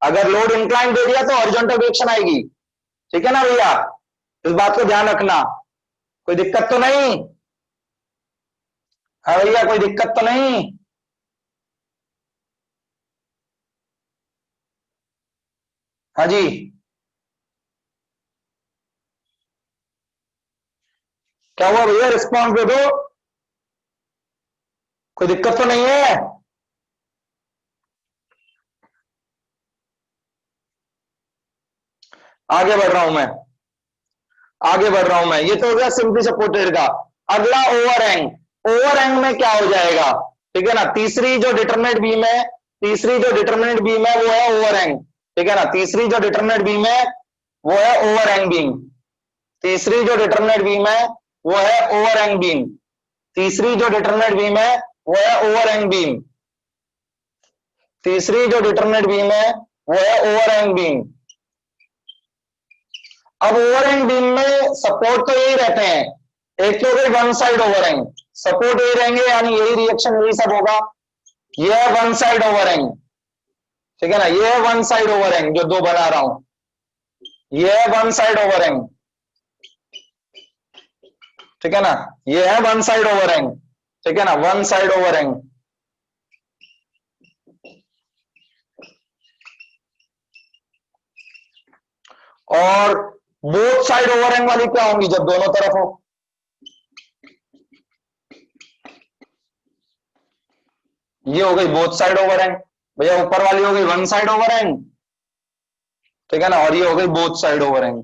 अगर लोड इंक्लाइंड दे दिया तो हॉरिजॉन्टल रिएक्शन आएगी, ठीक है ना भैया, इस बात को ध्यान रखना। कोई दिक्कत तो नहीं? हाँ भैया, कोई दिक्कत तो नहीं? हाँ जी, क्या हुआ भैया, रिस्पॉन्स दे दो, कोई दिक्कत तो नहीं है? आगे बढ़ रहा हूं मैं, आगे बढ़ रहा हूं मैं, ये तो हो गया सिंपली सपोर्टेड का। अगला ओवरहैंग, ओवरहैंग में क्या हो जाएगा, ठीक है ना, तीसरी जो डिटरमिनेट बीम है, तीसरी जो डिटरमिनेट बीम है वो है ओवरहैंग, ठीक है ना, तीसरी जो डिटरमिनेट बीम है वो है ओवरहैंग बीम, तीसरी जो डिटरमिनेट बीम है वो है ओवरहैंग बीम, तीसरी जो डिटरमिनेट बीम है वो है ओवरहैंग बीम, तीसरी जो डिटरमिनेट बीम है वो है ओवरहैंग बीम। अब ओवरहैंग बीम में सपोर्ट तो यही रहते हैं, एक तो गई वन साइड ओवरहैंग, सपोर्ट यही रहेंगे, यानी यही रिएक्शन यही सब होगा, ये है वन साइड ओवरहैंग, ठीक है ना, ये है वन साइड ओवरहैंग जो 2 बना रहा हूं, ये है वन साइड ओवरहैंग, ठीक है ना, ये है वन साइड ओवरहैंग, ठीक है ना, वन साइड ओवरहैंग। और बोथ साइड ओवरहैंग वाली क्या होंगी जब दोनों तरफ हो, ये हो गई बोथ साइड ओवरहैंग, भैया ऊपर वाली हो गई वन साइड ओवरहैंग, ठीक है ना, और ये हो गई both side overhang,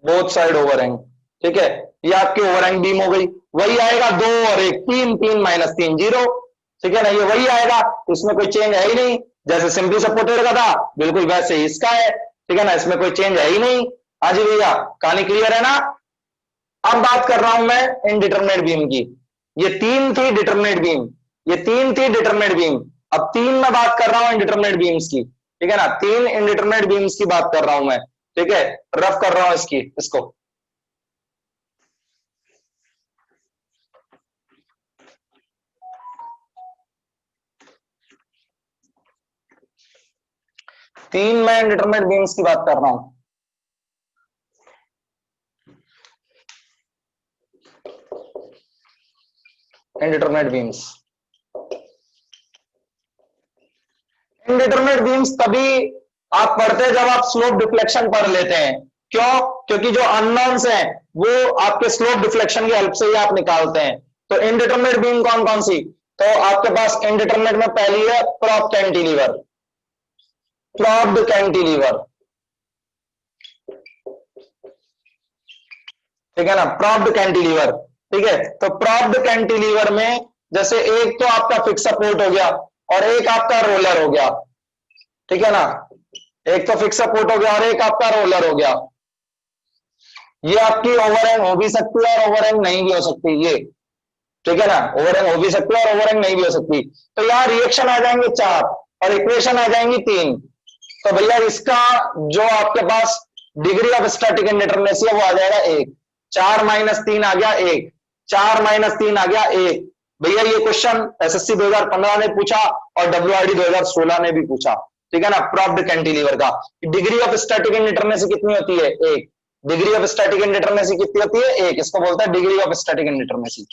both side overhang, ठीक है, ये आपकी ओवरहैंग बीम हो गई, वही आएगा 2 और 1, 3, 3 - 3 0, ठीक है ना, ये वही आएगा, इसमें कोई चेंज है ही नहीं, जैसे सिंपली सपोर्टेड का था बिल्कुल वैसे ही इसका है, ठीक है ना, इसमें कोई चेंज है ही नहीं। हाँ जी भैया, कहानी क्लियर है ना? अब बात कर रहा हूं मैं इनडिटरमिनेट बीम की, ये 3 थी डिटरमिनेट बीम, ये 3 थी डिटरमिनेट बीम, अब 3 में बात कर रहा हूं इनडिटरमिनेट बीम्स की, ठीक है ना, 3 इंडिटरमिनेट बीम्स की बात कर रहा हूं मैं, ठीक है, रफ कर रहा हूं इसको। तीन मैं इंडिटरमिनेट बीम्स की बात कर रहा हूं। इंडिटरमिनेट बीम्स, इंडिटरमिनेट बीम्स तभी आप पढ़ते हैं जब आप स्लोप डिफ्लेक्शन पढ़ लेते हैं। क्यों? क्योंकि जो अननोन्स हैं वो आपके स्लोप डिफ्लेक्शन की हेल्प से ही आप निकालते हैं। तो इंडिटरमिनेट बीम कौन कौन सी? तो आपके पास इंडिटरमिनेट में पहली है प्रॉप्ड कैंटिलीवर, प्रॉप्ड कैंटिलीवर, ठीक है ना, प्रॉप्ड कैंटिलीवर, ठीक है। तो प्रॉप्ड कैंटिलीवर में जैसे एक तो आपका फिक्स सपोर्ट हो गया और एक आपका रोलर हो गया, ठीक है ना, एक तो फिक्स सपोर्ट हो गया और एक आपका रोलर हो गया। ये आपकी ओवरहैंग हो भी सकती है और ओवरहैंग नहीं भी हो सकती, ये ठीक है ना, ओवरहैंग हो भी सकती है और ओवरहैंग नहीं भी हो सकती। तो यहां रिएक्शन आ जाएंगे 4 और इक्वेशन आ जाएंगी 3। तो भैया इसका जो आपके पास डिग्री ऑफ स्टैटिक इंडिटरमिनेसी है वो आ जाएगा 1। 4 माइनस 3 आ गया 1, 4 माइनस 3 आ गया 1। भैया ये क्वेश्चन एसएससी 2015 ने पूछा और डब्ल्यूआरडी 2016 ने भी पूछा, ठीक है ना। प्रॉप्ड कैंटिलीवर का डिग्री ऑफ स्टैटिक इंडिटरमिनेसी कितनी होती है? 1। डिग्री ऑफ स्टैटिक इंडिटरमिनेसी कितनी होती है? 1। इसको बोलता है डिग्री ऑफ स्टैटिक इंडिटरमिनेसी।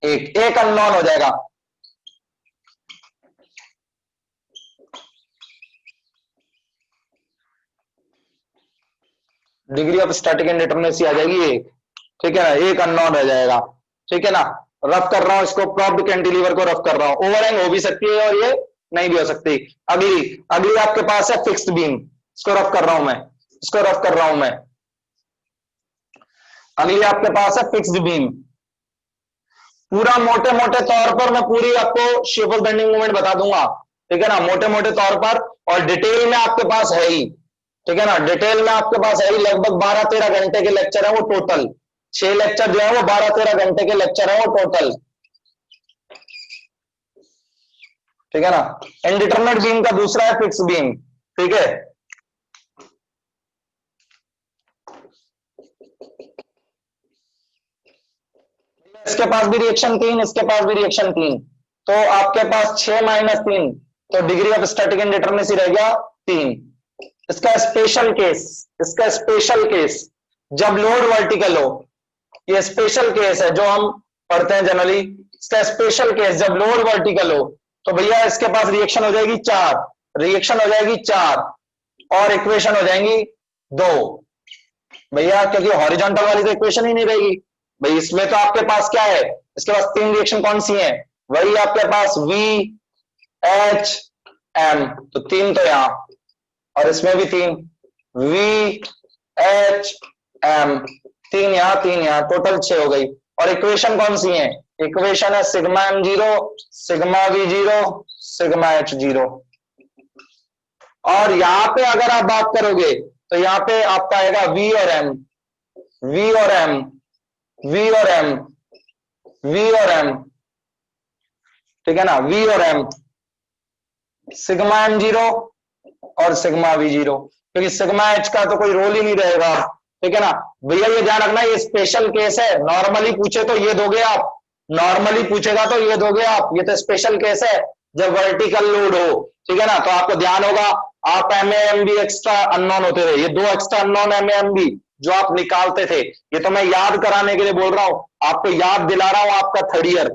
एक अननोन हो जाएगा। डिग्री ऑफ स्टैटिक इंडिटरमिनेसी आ जाएगी 1, ठीक है ना, एक अननोन रह जाएगा, ठीक है ना। रफ कर रहा हूं इसको, प्रॉप्ड कैंटिलीवर को रफ कर रहा हूं। ओवरहैंग हो भी सकती है और ये नहीं भी हो सकती। अगली अगली आपके पास है फिक्स्ड बीम, इसको रफ कर रहा हूं मैं, इसको रफ कर रहा हूं मैं। अगली आपके पास है फिक्स्ड बीम। पूरा मोटे मोटे तौर पर मैं पूरी आपको शेप ऑफ बेंडिंग मूवमेंट बता दूंगा, ठीक है ना, मोटे मोटे तौर पर। और डिटेल में आपके पास है ही, ठीक है ना, डिटेल में आपके पास है ही। लगभग 12-13 घंटे के लेक्चर है वो टोटल, 6 लेक्चर जो है वो 12-13 घंटे के लेक्चर है वो टोटल, ठीक है ना। इनडिटरमिनेट बीम का दूसरा है फिक्स बीम, ठीक है। इसके पास भी रिएक्शन 3, इसके पास भी रिएक्शन 3, तो आपके पास 6 माइनस 3, तो डिग्री ऑफ स्टैटिक इंडिटरमिनेसी रह गया 3। इसका स्पेशल केस, इसका स्पेशल केस जब लोड वर्टिकल हो, ये स्पेशल केस है जो हम पढ़ते हैं जनरली। इसका स्पेशल केस जब लोड वर्टिकल हो तो भैया इसके पास रिएक्शन हो जाएगी 4, रिएक्शन हो जाएगी 4 और इक्वेशन हो जाएंगी 2 भैया, क्योंकि हॉरिजॉन्टल वाली तो इक्वेशन ही नहीं रहेगी भाई। इसमें तो आपके पास क्या है, इसके पास 3 रिएक्शन कौन सी हैं? वही आपके पास V H M, तो 3 तो यहां और इसमें भी 3, V H M, 3 यहां 3 यहां, टोटल 6 हो गई। और इक्वेशन कौन सी है? इक्वेशन है sigma M0, sigma V0, sigma H0। और यहां पे अगर आप बात करोगे तो यहां पे आपका आएगा V और M, V और M, V और M, V और M, ठीक है ना, V और M, सिग्मा M0 और सिग्मा V0, क्योंकि सिग्मा H का तो कोई रोल ही नहीं रहेगा, ठीक है ना। भैया ये ध्यान रखना ये स्पेशल केस है, नॉर्मली पूछे तो ये दोगे आप, नॉर्मली पूछेगा तो ये दोगे आप, ये तो स्पेशल केस है जब वर्टिकल लोड हो, ठीक है ना। तो आपको ध्यान होगा आप MAMB एक्स्ट्रा अननोन होते थे, ये 2 एक्स्ट्रा अननोन MAMB जो आप निकालते थे, ये तो मैं याद कराने के लिए बोल रहा हूं, आपको याद दिला रहा हूं आपका 3rd ईयर,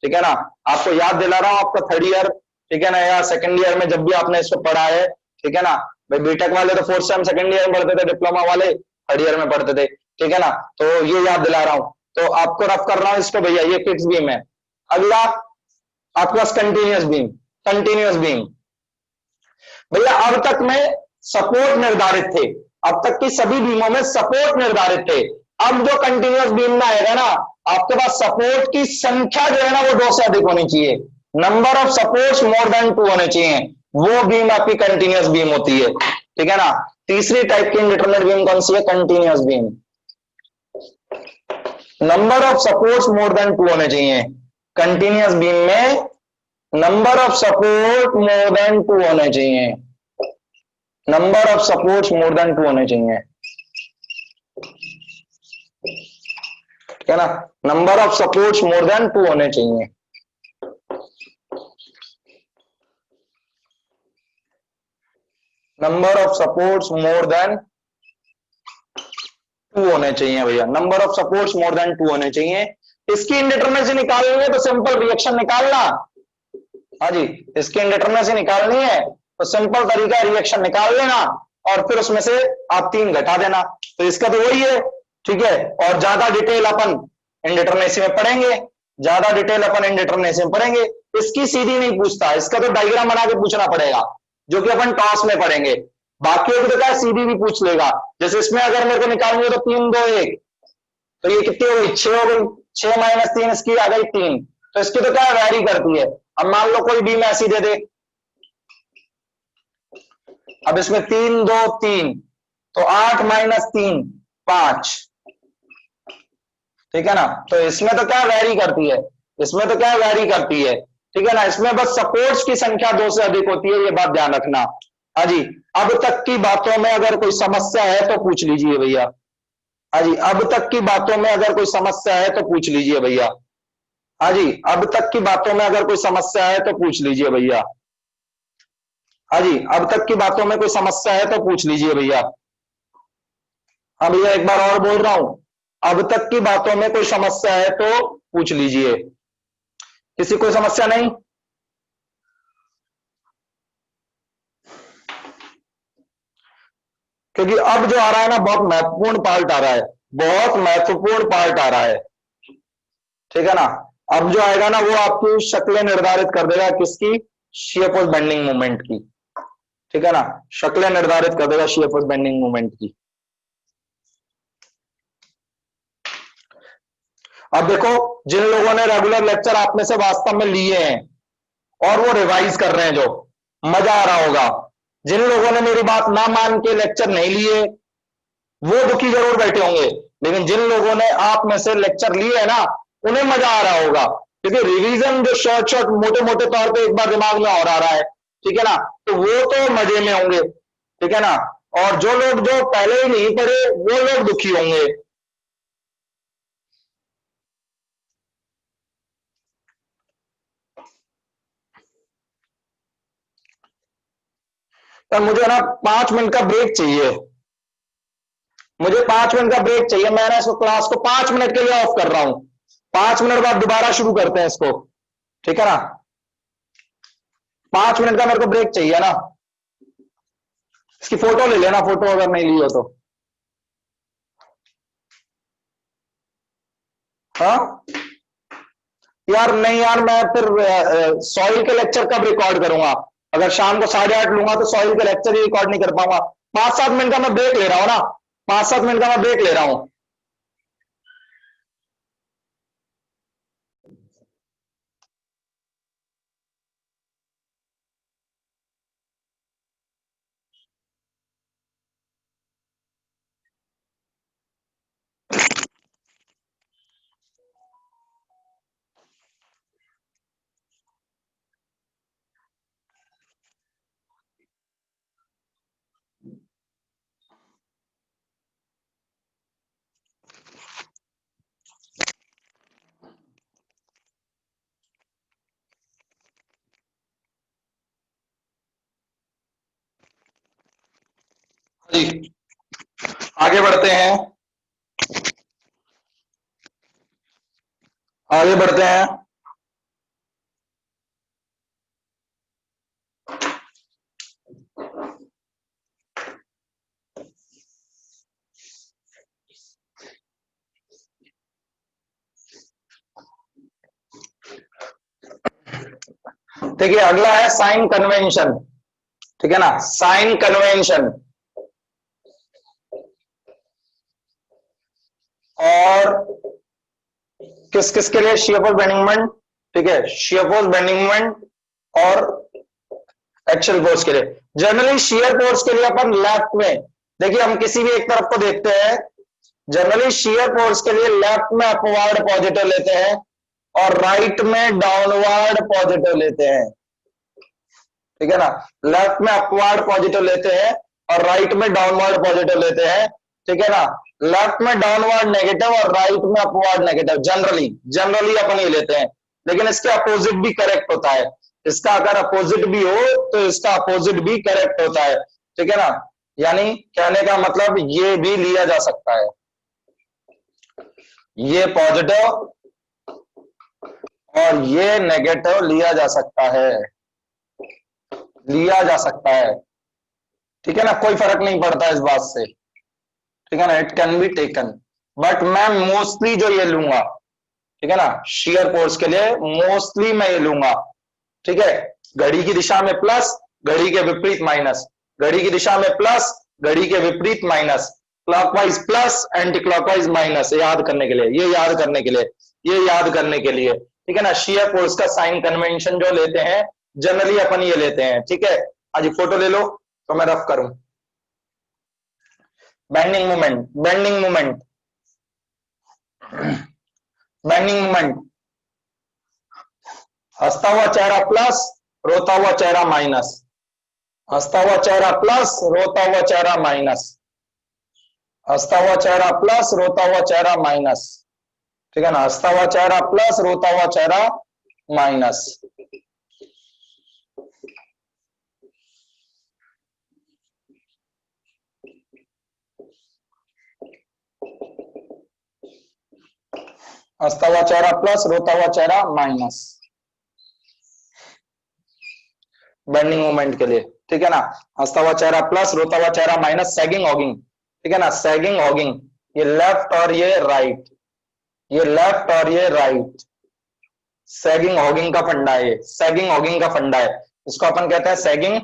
ठीक है ना, आपको याद दिला रहा हूं आपका 3rd ईयर, ठीक है ना, या 2nd ईयर में जब भी आपने इसको पढ़ा है, ठीक है ना। भाई बीटेक वाले तो 4th सेम 2nd ईयर में पढ़ते थे, डिप्लोमा वाले 3rd ईयर में पढ़ते थे, ठीक है ना। तो ये याद दिला रहा हूं, तो आपको रफ कर रहा हूं इसको भैया, ये फिक्स बीम है। अगला आपके पास कंटिन्यूअस बीम, कंटिन्यूअस बीम भैया अब तक में सपोर्ट निर्धारित थे, अब तक की सभी बीमों में सपोर्ट निर्धारित थे। अब जो कंटिन्यूअस बीम में आएगा ना, आपके पास सपोर्ट की संख्या जो है ना वो 2 से अधिक होनी चाहिए, number of supports more than 2 होने चाहिए, वो बीम आपकी कंटिन्यूअस बीम होती है, ठीक है ना। तीसरी टाइप की इंडिटरमिनेट बीम कौन सी है? Continuous beam. Number of supports more than 2 होने चाहिए, कंटिन्यूअस बीम में number of support more than 2 होने चाहिए, number of supports more than 2 होने चाहिए, ठीक है ना। Number of supports more than 2 होने चाहिए। Number of supports more than 2 होने चाहिए भैया, number of supports more than 2 होने चाहिए। इसकी इंडिटरमिनेसी निकालनी है तो सिंपल रिएक्शन निकालना। हाँ जी, इसकी इंडिटरमिनेसी निकालनी है तो सिंपल तरीका रिएक्शन निकाल लेना और फिर उसमें से आप 3 घटा देना, तो इसका तो वही है, ठीक है। और ज्यादा डिटेल अपन इंडिटरमिनेसी में पढ़ेंगे, ज्यादा डिटेल अपन इंडिटरमिनेसी में पढ़ेंगे। इसकी सीधी नहीं पूछता, इसका तो डायग्राम बना के पूछना पड़ेगा, जो कि अपन टॉस में पढ़ेंगे। बाकी तो क्या सीधी भी पूछ लेगा, जैसे इसमें अगर मेरे को निकालनी हो तो 3 2 1, तो ये कितनी हो गई 6 हो गई, 6 - 3 इसकी आ गई 3। तो इसकी तो क्या वैरी करती है। अब मान लो कोई बी में ऐसी दे दे, अब इसमें 3 2 3, तो 8 - 3 5, ठीक है ना। तो इसमें तो क्या वैरी करती है, इसमें तो क्या वैरी करती है, ठीक है ना। इसमें बस सपोर्ट्स की संख्या 2 से अधिक होती है, ये बात ध्यान रखना। हाँ जी, अब तक की बातों में अगर कोई समस्या है तो पूछ लीजिए भैया। हाँ जी, अब तक की बातों में अगर कोई समस्या है तो पूछ लीजिए भैया। हाँ जी, अब तक की बातों में अगर कोई समस्या है तो पूछ लीजिए भैया। हाँ जी, अब तक की बातों में कोई समस्या है तो पूछ लीजिए भैया। हाँ भैया, एक बार और बोल रहा हूं, अब तक की बातों में कोई समस्या है तो पूछ लीजिए। किसी कोई समस्या नहीं? क्योंकि अब जो आ रहा है ना, बहुत महत्वपूर्ण पार्ट आ रहा है, बहुत महत्वपूर्ण पार्ट आ रहा है, ठीक है ना। अब जो आएगा ना वो आपकी शक्लें निर्धारित कर देगा, किसकी? शियर फोर्स बेंडिंग मोमेंट की, ठीक है ना। शक्लें निर्धारित कर देगा शियर फोर्स बेंडिंग मोमेंट की। अब देखो, जिन लोगों ने रेगुलर लेक्चर आप में से वास्तव में लिए हैं और वो रिवाइज कर रहे हैं, जो मजा आ रहा होगा। जिन लोगों ने मेरी बात ना मान के लेक्चर नहीं लिए वो दुखी जरूर बैठे होंगे, लेकिन जिन लोगों ने आप में से लेक्चर लिए है ना, उन्हें मजा आ रहा होगा, क्योंकि रिवीजन जो शॉर्ट शॉर्ट मोटे मोटे तौर पे एक बार दिमाग में और आ रहा है, ठीक है ना, तो वो तो मजे में होंगे, ठीक है ना। और जो लोग जो पहले ही नहीं पढ़े वो लोग दुखी होंगे। तो मुझे ना 5 मिनट का ब्रेक चाहिए, मुझे 5 मिनट का ब्रेक चाहिए। मैंने इसको क्लास को 5 मिनट के लिए ऑफ कर रहा हूं, 5 मिनट बाद दोबारा शुरू करते हैं इसको, ठीक है ना। 5 मिनट का मेरे को ब्रेक चाहिए ना। इसकी फोटो ले लेना, फोटो अगर नहीं ली हो तो। हाँ यार, नहीं यार, मैं फिर सॉइल के लेक्चर कब रिकॉर्ड करूंगा? अगर शाम को 8:30 लूंगा तो सॉइल के लेक्चर ही रिकॉर्ड नहीं कर पाऊंगा। 5-7 मिनट का मैं ब्रेक ले रहा हूँ ना, 5-7 मिनट का मैं ब्रेक ले रहा हूँ। जी, आगे बढ़ते हैं, आगे बढ़ते हैं। देखिए, अगला है साइन कन्वेंशन, ठीक है ना, साइन कन्वेंशन। और किस किस के लिए? शियर फोर्स बेंडिंग मोमेंट, ठीक है, शियर फोर्स बेंडिंग मोमेंट और एक्शियल फोर्स के लिए। जनरली शियर फोर्स के लिए अपन लेफ्ट में, देखिए हम किसी भी एक तरफ को देखते हैं, जनरली शियर फोर्स के लिए लेफ्ट में अपवर्ड पॉजिटिव लेते हैं और राइट में डाउनवर्ड पॉजिटिव लेते हैं, ठीक है ना। लेफ्ट में अपवर्ड पॉजिटिव लेते हैं और राइट में डाउनवर्ड पॉजिटिव लेते हैं, ठीक है ना। लेफ्ट में डाउनवर्ड नेगेटिव और राइट में अपवर्ड नेगेटिव, जनरली अपन ये लेते हैं, लेकिन इसके अपोजिट भी करेक्ट होता है। इसका अगर अपोजिट भी हो तो इसका अपोजिट भी करेक्ट होता है, ठीक है ना। यानी कहने का मतलब ये भी लिया जा सकता है, ये पॉजिटिव और ये नेगेटिव लिया जा सकता है, ठीक है ना। कोई फर्क नहीं पड़ता इस बात से, ठीक है ना। It can be taken, but मैं मोस्टली जो ये लूंगा, ठीक है ना, शेयर फोर्स के लिए मोस्टली मैं ये लूंगा, ठीक है। घड़ी की दिशा में प्लस, घड़ी के विपरीत माइनस, घड़ी की दिशा में प्लस, घड़ी के विपरीत minus, clockwise plus, anti clockwise minus, याद करने के लिए, ये याद करने के लिए, ये याद करने के लिए, ठीक है ना। शेयर फोर्स का साइन कन्वेंशन जो लेते हैं जनरली अपन ये लेते हैं, ठीक है। आज फोटो ले लो तो मैं रफ करूं। Bending moment, bending moment, bending moment, हंसता हुआ चेहरा प्लस, रोता हुआ चेहरा माइनस, हंसता हुआ चेहरा प्लस, रोता हुआ चेहरा माइनस, हंसता हुआ चेहरा प्लस, रोता हुआ चेहरा माइनस, ठीक है ना। हंसता हुआ चेहरा प्लस, रोता हुआ चेहरा माइनस। हंसता हुआ चेहरा प्लस, रोता हुआ चेहरा माइनस, बेंडिंग मोमेंट के लिए, ठीक है ना। हंसता हुआ चेहरा प्लस, रोता हुआ चेहरा माइनस, सैगिंग हॉगिंग, ठीक है ना। सैगिंग हॉगिंग, ये लेफ्ट और ये राइट, ये लेफ्ट और ये राइट, सैगिंग हॉगिंग का फंडा है, ये सैगिंग हॉगिंग का फंडा है। इसको अपन कहते हैं सैगिंग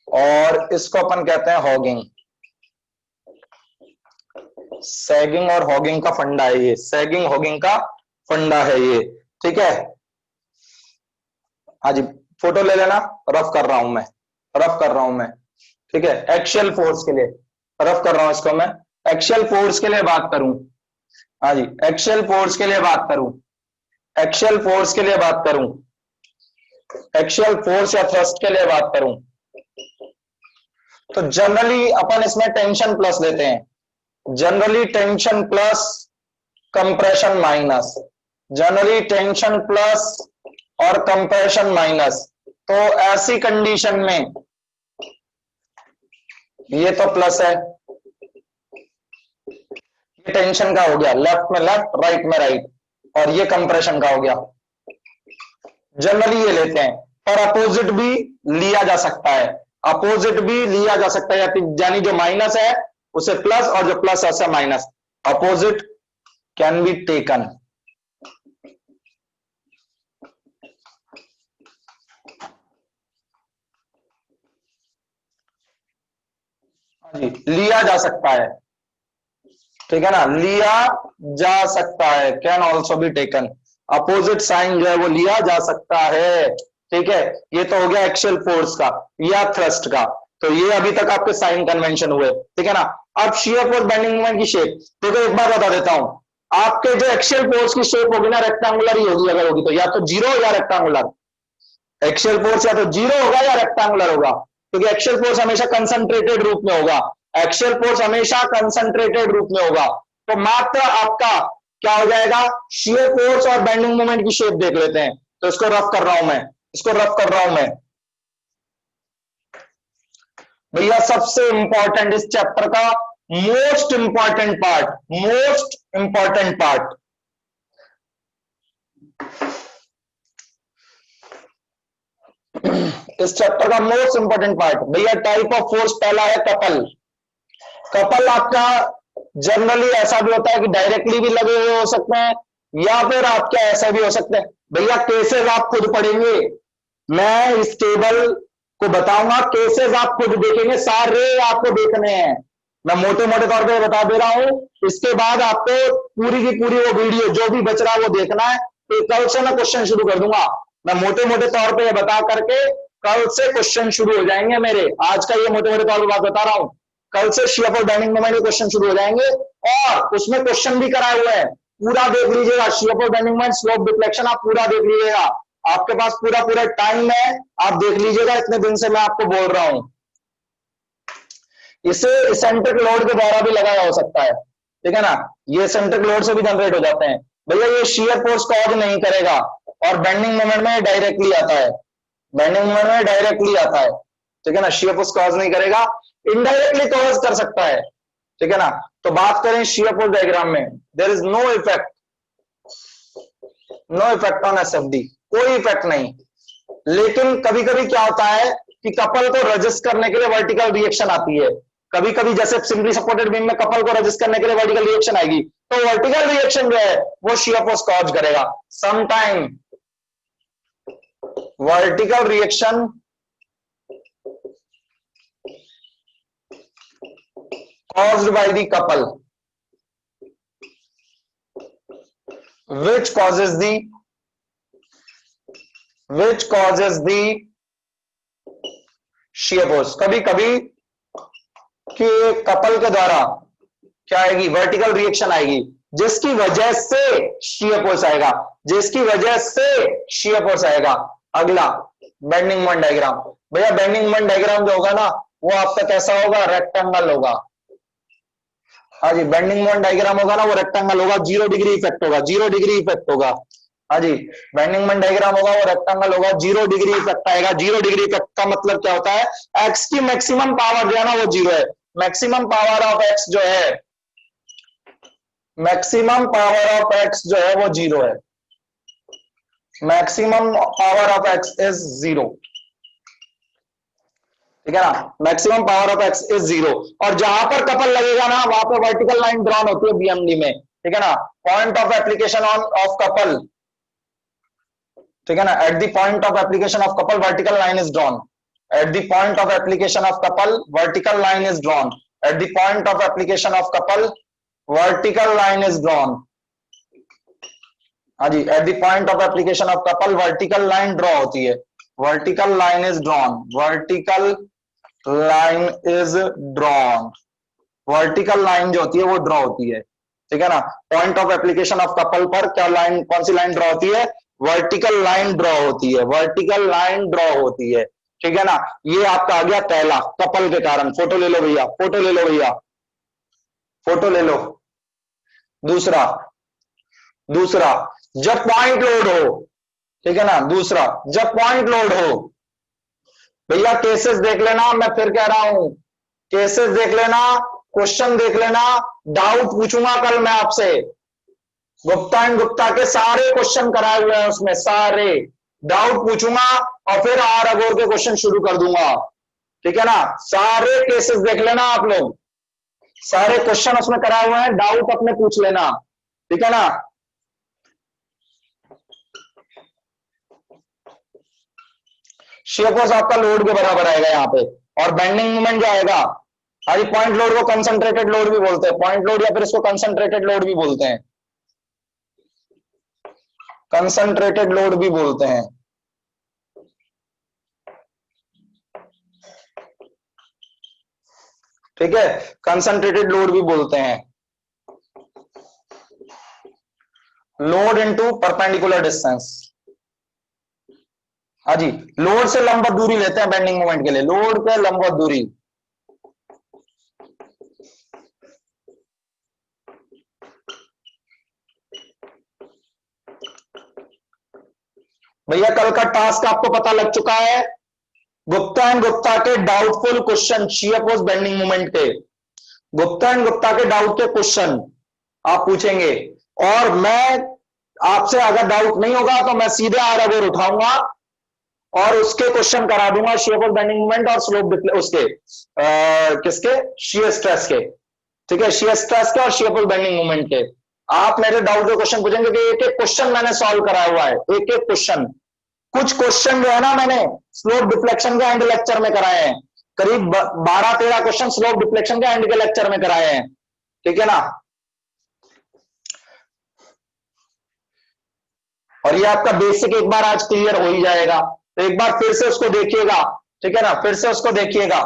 और इसको अपन कहते हैं हॉगिंग। सैगिंग और हॉगिंग का फंडा है ये, सैगिंग हॉगिंग का फंडा है ये, ठीक है। हाँ जी, फोटो ले लेना, रफ कर रहा हूं मैं, रफ कर रहा हूं मैं, ठीक है। एक्शियल फोर्स के लिए रफ कर रहा हूं इसको मैं, एक्शियल फोर्स के लिए बात करूं, हाँ जी, एक्शियल फोर्स के लिए बात करूं, एक्शियल फोर्स के लिए बात करूं, एक्शियल फोर्स या थ्रस्ट के लिए बात करूं, तो जनरली अपन इसमें टेंशन प्लस लेते हैं, generally tension plus compression minus, generally tension plus और कंप्रेशन माइनस। तो ऐसी कंडीशन में ये तो प्लस है, ये टेंशन का हो गया, लेफ्ट में लेफ्ट, राइट में राइट, और ये कंप्रेशन का हो गया। जनरली ये लेते हैं, और अपोजिट भी लिया जा सकता है, अपोजिट भी लिया जा सकता है, यानी जो माइनस है उसे प्लस और जो प्लस है उसे minus, opposite can be taken. लिया जा सकता है, ठीक है ना, लिया जा सकता है, can also be taken, opposite sign जो है वो लिया जा सकता है, ठीक है। ये तो हो गया एक्शियल फोर्स का या थ्रस्ट का, तो ये अभी तक आपके साइन कन्वेंशन हुए, ठीक है ना। अब शियर फोर्स, बेंडिंग मोमेंट की शेप, देखो एक बार बता देता हूं, आपके जो एक्शियल फोर्स की शेप होगी ना, रेक्टेंगुलर ही होगी, अगर होगी तो या तो जीरो या रेक्टेंगुलर, एक्शियल फोर्स या तो जीरो होगा या रेक्टेंगुलर होगा, क्योंकि एक्शियल फोर्स हमेशा कंसंट्रेटेड रूप में होगा, एक्शियल फोर्स हमेशा कंसंट्रेटेड रूप में होगा। तो मात्र आपका क्या हो जाएगा, शियर फोर्स और बेंडिंग मोमेंट की शेप देख लेते हैं। तो इसको रफ कर रहा हूं मैं, इसको रफ कर रहा हूं मैं भैया। सबसे इंपॉर्टेंट इस चैप्टर का most important part, most important part, इस चैप्टर का मोस्ट इंपॉर्टेंट पार्ट भैया, टाइप ऑफ फोर्स पहला है कपल। कपल आपका जनरली ऐसा भी होता है कि डायरेक्टली भी लगे हुए हो सकते हैं, या फिर आपके ऐसा भी हो सकते हैं भैया, केसेस आप खुद पढ़ेंगे, मैं इस टेबल को बताऊंगा, केसेस आप खुद देखेंगे, सारे आपको देखने हैं, मैं मोटे मोटे तौर पे बता दे रहा हूं। इसके बाद आपको पूरी की पूरी वो वीडियो जो भी बच रहा है वो देखना है, तो कल से मैं क्वेश्चन शुरू कर दूंगा, मैं मोटे मोटे तौर पे बता करके कल से क्वेश्चन शुरू हो जाएंगे मेरे, आज का ये मोटे मोटे तौर पे बात बता रहा हूं, कल से शियर और बेंडिंग मोमेंट के क्वेश्चन शुरू हो जाएंगे, और उसमें क्वेश्चन भी कराए हुए हैं, पूरा देख लीजिएगा, शियर और बेंडिंग मोमेंट, स्लोप डिफ्लेक्शन, आप पूरा देख लीजिएगा, आपके पास पूरा पूरा टाइम है, आप देख लीजिएगा, इतने दिन से मैं आपको बोल रहा हूं, इसे इसेंट्रिक लोड के द्वारा भी लगाया हो सकता है, ठीक है ना, ये इसेंट्रिक लोड से भी जनरेट हो जाते हैं। भैया ये शियर फोर्स कॉज नहीं करेगा, और बेंडिंग मोमेंट में डायरेक्टली आता है, बेंडिंग मोमेंट में डायरेक्टली आता है, ठीक है ना, शियर फोर्स कॉज नहीं करेगा, इनडायरेक्टली कॉज कर सकता है, ठीक है ना। तो बात करें शियर फोर्स डायग्राम में, there is no effect, no effect on SFD, कोई इफेक्ट नहीं। लेकिन कभी कभी क्या होता है कि कपल को रजिस्ट करने के लिए वर्टिकल रिएक्शन आती है, कभी कभी जैसे सिंपली सपोर्टेड बीम में कपल को रजिस्ट करने के लिए वर्टिकल रिएक्शन आएगी, तो वर्टिकल रिएक्शन जो है वो शियर फोर्स कॉज करेगा। Sometime vertical reaction caused by the couple which causes the shear force, कभी कभी कि कपल के द्वारा क्या आएगी, वर्टिकल रिएक्शन आएगी, जिसकी वजह से शियर फोर्स आएगा, जिसकी वजह से शियर फोर्स आएगा। अगला बेंडिंग मोमेंट डायग्राम, भैया बेंडिंग मोमेंट डायग्राम जो होगा ना वो आपका कैसा होगा, रेक्टेंगल होगा। हाँ जी, बेंडिंग मोमेंट डायग्राम होगा ना वो रेक्टेंगल होगा, 0 डिग्री इफेक्ट होगा, 0 डिग्री इफेक्ट होगा। हाँ जी, बेंडिंग मोमेंट डायग्राम होगा वो रेक्टेंगल होगा, 0 डिग्री इफेक्ट आएगा। 0 डिग्री इफेक्ट का मतलब क्या होता है, एक्स की मैक्सिमम पावर जो है ना वो 0 है, मैक्सिमम पावर ऑफ एक्स जो है, मैक्सिमम पावर ऑफ एक्स जो है वो 0 है, maximum power of x is 0, ठीक है ना, maximum power of x is 0। और जहां पर कपल लगेगा ना वहां पर वर्टिकल लाइन ड्रॉन होती है बीएमडी में, ठीक है ना, point of application of couple, ठीक है ना, at the point of application of couple vertical line is drawn, at the point of application of couple vertical line is drawn, at the point of application of couple vertical line is drawn. हाँ जी, at the point of application of couple vertical line draw होती है, vertical line is drawn, vertical line is drawn, vertical line जो होती है वो ड्रॉ होती है, ठीक है ना। Point of application of couple पर क्या लाइन, कौन सी लाइन ड्रॉ होती है, वर्टिकल लाइन ड्रॉ होती है, वर्टिकल लाइन ड्रॉ होती है, ठीक है ना। ये आपका आ गया पहला, कपल के कारण। फोटो ले लो भैया, फोटो ले लो भैया, फोटो ले लो। दूसरा, दूसरा जब पॉइंट लोड हो, ठीक है ना, दूसरा जब पॉइंट लोड हो, भैया केसेस देख लेना, मैं फिर कह रहा हूं केसेस देख लेना, क्वेश्चन देख लेना, डाउट पूछूंगा कल मैं आपसे, गुप्ता एंड गुप्ता के सारे क्वेश्चन कराए हुए हैं उसमें, सारे डाउट पूछूंगा और फिर आर अगोर के क्वेश्चन शुरू कर दूंगा, ठीक है ना। सारे केसेस देख लेना आप लोग, सारे क्वेश्चन उसमें कराए हुए हैं, डाउट अपने पूछ लेना, ठीक है ना। शियर फोर्स आपका लोड के बराबर आएगा यहाँ पे, और बेंडिंग मोमेंट जो आएगा, अभी पॉइंट लोड को कंसंट्रेटेड लोड भी बोलते हैं, पॉइंट लोड या फिर इसको कंसंट्रेटेड लोड भी बोलते हैं, कंसंट्रेटेड लोड भी बोलते हैं, ठीक है, कंसंट्रेटेड लोड भी बोलते हैं। लोड इनटू परपेंडिकुलर डिस्टेंस, हाँ जी, लोड से लंबवत दूरी लेते हैं बेंडिंग मोमेंट के लिए, लोड पे लंबवत दूरी, भैया कल का टास्क आपको पता लग चुका है, गुप्ता एंड गुप्ता के doubtful question shear force bending moment के, गुप्ता एंड गुप्ता के डाउट के क्वेश्चन आप पूछेंगे, और मैं आपसे अगर डाउट नहीं होगा तो मैं सीधे आर अगोर उठाऊंगा और उसके क्वेश्चन करा दूंगा, शियर फोर्स बेंडिंग मोमेंट और स्लोप उसके किसके, शियर स्ट्रेस के, ठीक है, शियर स्ट्रेस के और शियर फोर्स बेंडिंग मोमेंट के। आप मेरे डाउट के क्वेश्चन पूछेंगे कि एक एक क्वेश्चन मैंने सॉल्व कराया हुआ है, एक एक क्वेश्चन, कुछ क्वेश्चन जो है ना मैंने स्लोप डिफ्लेक्शन के एंड लेक्चर में कराए हैं, करीब 12-13 क्वेश्चन स्लोप डिफ्लेक्शन के एंड के लेक्चर में कराए हैं, ठीक है ना। और ये आपका बेसिक एक बार आज क्लियर हो ही जाएगा, तो एक बार फिर से उसको देखिएगा, ठीक है ना, फिर से उसको देखिएगा।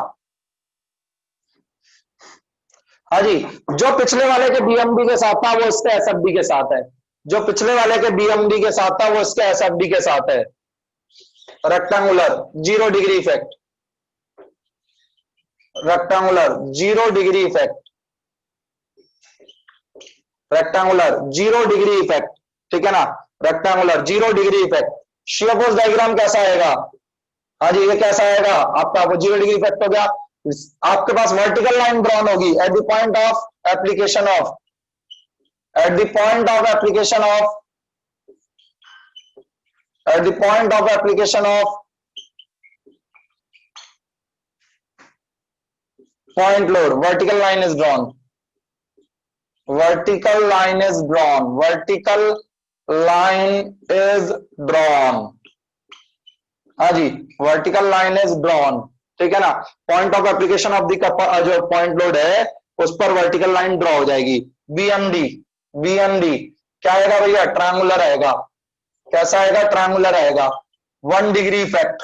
हाँ जी, जो पिछले वाले के बीएमडी के साथ था वो इसके एसएफडी के साथ है, जो पिछले वाले के बीएमडी के साथ था वो इसके एसएफडी के साथ है, rectangular 0 degree effect, rectangular 0 degree effect, rectangular 0 degree effect, ठीक है ना, rectangular 0 degree effect. Shear force diagram कैसा आएगा? हाँ जी, ये कैसा आएगा आपका? वो 0 डिग्री इफेक्ट हो गया। आपके पास वर्टिकल लाइन ड्रॉन होगी eight the point of application of, eight the point of application of, eight the point of application of point load, vertical line is drawn, vertical line is drawn, vertical line is drawn, हाँ जी, वर्टिकल लाइन इज ड्रॉन, ठीक है ना। Point of application of the जो पॉइंट लोड है उस पर वर्टिकल लाइन ड्रॉ हो जाएगी। बीएमडी, बीएमडी क्या आएगा भैया? ट्रायंगुलर आएगा। कैसा आएगा? ट्रायंगुलर आएगा। 1 डिग्री इफेक्ट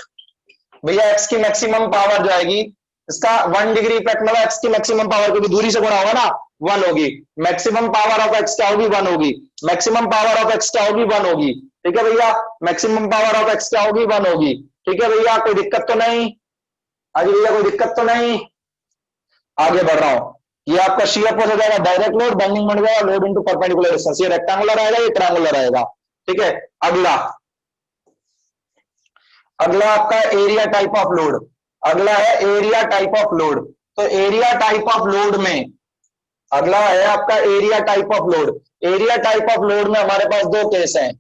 भैया, एक्स की मैक्सिमम पावर जो आएगी इसका 1 डिग्री इफेक्ट मतलब एक्स की मैक्सिमम पावर, क्योंकि दूरी से गुणा होगा ना, 1 होगी। मैक्सिमम पावर ऑफ एक्स क्या होगी? 1 होगी। मैक्सिमम पावर ऑफ एक्स क्या होगी? 1 होगी, ठीक है भैया। मैक्सिमम पावर ऑफ एक्स क्या होगी? 1 होगी, ठीक है भैया। कोई दिक्कत तो नहीं? आगे भैया कोई दिक्कत तो नहीं? आगे बढ़ रहा हूं। ये आपका शियर फोर्स हो जाएगा डायरेक्ट लोड, बेंडिंग बन जाएगा, लोड इनटू परपेंडिकुलर डिस्टेंस। ये रेक्टेंगुलर आएगा, ये ट्रायंगुलर आएगा, ठीक है। अगला, अगला आपका एरिया टाइप ऑफ लोड, अगला है एरिया टाइप ऑफ लोड। तो एरिया टाइप ऑफ लोड में अगला है आपका area type of load. Area type of load में हमारे पास 2 केस हैं।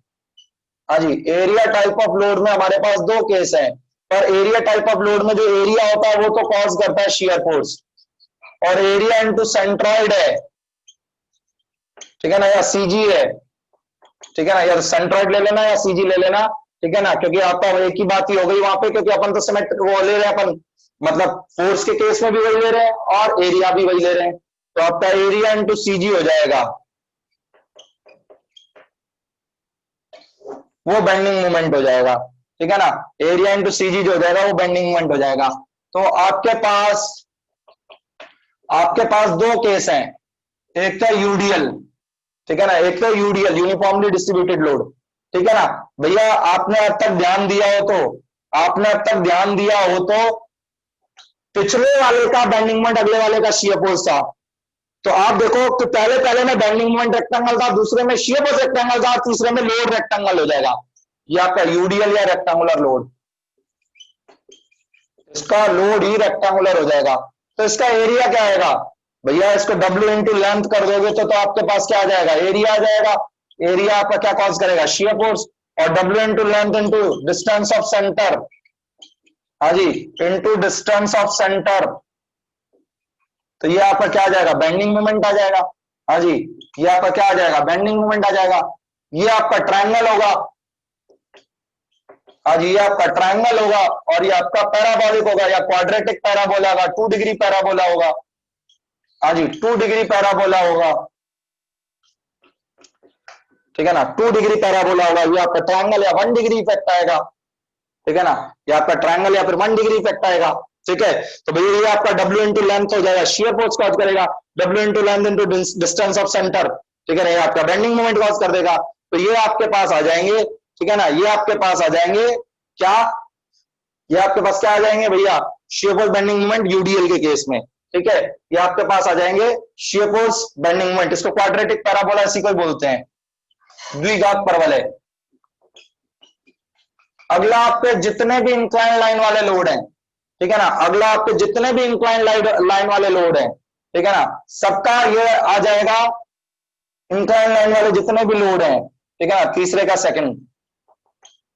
हाँ जी, एरिया टाइप ऑफ लोड में हमारे पास 2 केस हैं। पर एरिया टाइप ऑफ लोड में जो एरिया होता है वो तो कॉज करता है शियर फोर्स, और एरिया इनटू सेंट्रॉइड है, ठीक है ना, या सीजी है, ठीक है ना। या सेंट्रॉइड ले लेना या सीजी ले लेना, ठीक है ना, क्योंकि आपका एक ही बात ही हो गई वहां पे, क्योंकि अपन तो सिमेट्रिक वो ले रहे हैं, अपन मतलब फोर्स के केस में भी वही ले रहे हैं और एरिया भी वही ले रहे हैं। तो आपका एरिया इंटू सीजी हो जाएगा, वो बेंडिंग मोमेंट हो जाएगा, ठीक है ना। एरिया इंटू सीजी जो हो जाएगा वो बेंडिंग मोमेंट हो जाएगा। तो आपके पास 2 केस हैं। एक तो यूडीएल, ठीक है ना, एक तो यूडीएल, यूनिफॉर्मली डिस्ट्रीब्यूटेड लोड, ठीक है ना। भैया आपने अब तक ध्यान दिया हो तो, आपने अब तक ध्यान दिया हो तो पिछले वाले का बेंडिंग मोमेंट अगले वाले का शियर फोर्स था। तो आप देखो कि पहले में बेंडिंग मोमेंट रेक्टेंगल था, दूसरे में शियर फोर्स रेक्टेंगल था, तीसरे में लोड रेक्टेंगल हो जाएगा। ये आपका यूडीएल या रेक्टेंगुलर लोड, इसका लोड ही रेक्टेंगुलर हो जाएगा। तो इसका एरिया क्या आएगा भैया? इसको W इंटू लेंथ कर दोगे तो आपके पास क्या आ जाएगा? एरिया आ जाएगा। एरिया आपका क्या कॉज करेगा? Shear force. और W into length into distance of centre, हाँ जी, इंटू डिस्टेंस ऑफ सेंटर, तो ये आपका क्या आ जाएगा? बेंडिंग मोमेंट आ जाएगा। हाँ जी, ये आपका क्या आ जाएगा? बेंडिंग मोमेंट आ जाएगा। ये आपका ट्रायंगल होगा, हाँ जी, ये आपका ट्रायंगल होगा, और ये आपका पैराबोलिक होगा या क्वाड्रेटिक पैराबोला होगा, 2 डिग्री पैराबोला होगा, हाँ जी, 2 डिग्री पैराबोला होगा, ठीक है ना, 2 डिग्री पैराबोला होगा। ये आपका ट्रायंगल या 1 डिग्री इफेक्ट आएगा, ठीक है ना, ये आपका ट्रायंगल या फिर 1 डिग्री इफेक्ट आएगा, ठीक है। तो भैया ये आपका W इंटू लेंथ हो जाएगा, शियर फोर्स कॉज करेगा, W into length into distance of centre, ठीक है ना, ये आपका बेंडिंग मोमेंट कॉज कर देगा। तो ये आपके पास आ जाएंगे, ठीक है ना, ये आपके पास आ जाएंगे क्या? ये आपके पास क्या आ जाएंगे भैया? Shear force bending moment UDL के केस में, ठीक है, ये आपके पास आ जाएंगे शियर फोर्स बेंडिंग मोमेंट। इसको क्वाड्रेटिक पैराबोला इसी को बोलते हैं, द्विघात परवलय। अगला आपके जितने भी इंक्लाइन लाइन वाले लोड हैं, ठीक है ना, अगला आपके जितने भी इंक्लाइन लाइन वाले लोड हैं, ठीक है ना, सबका ये आ जाएगा इंक्लाइन लाइन वाले जितने भी लोड हैं, ठीक है ना। तीसरे का सेकंड,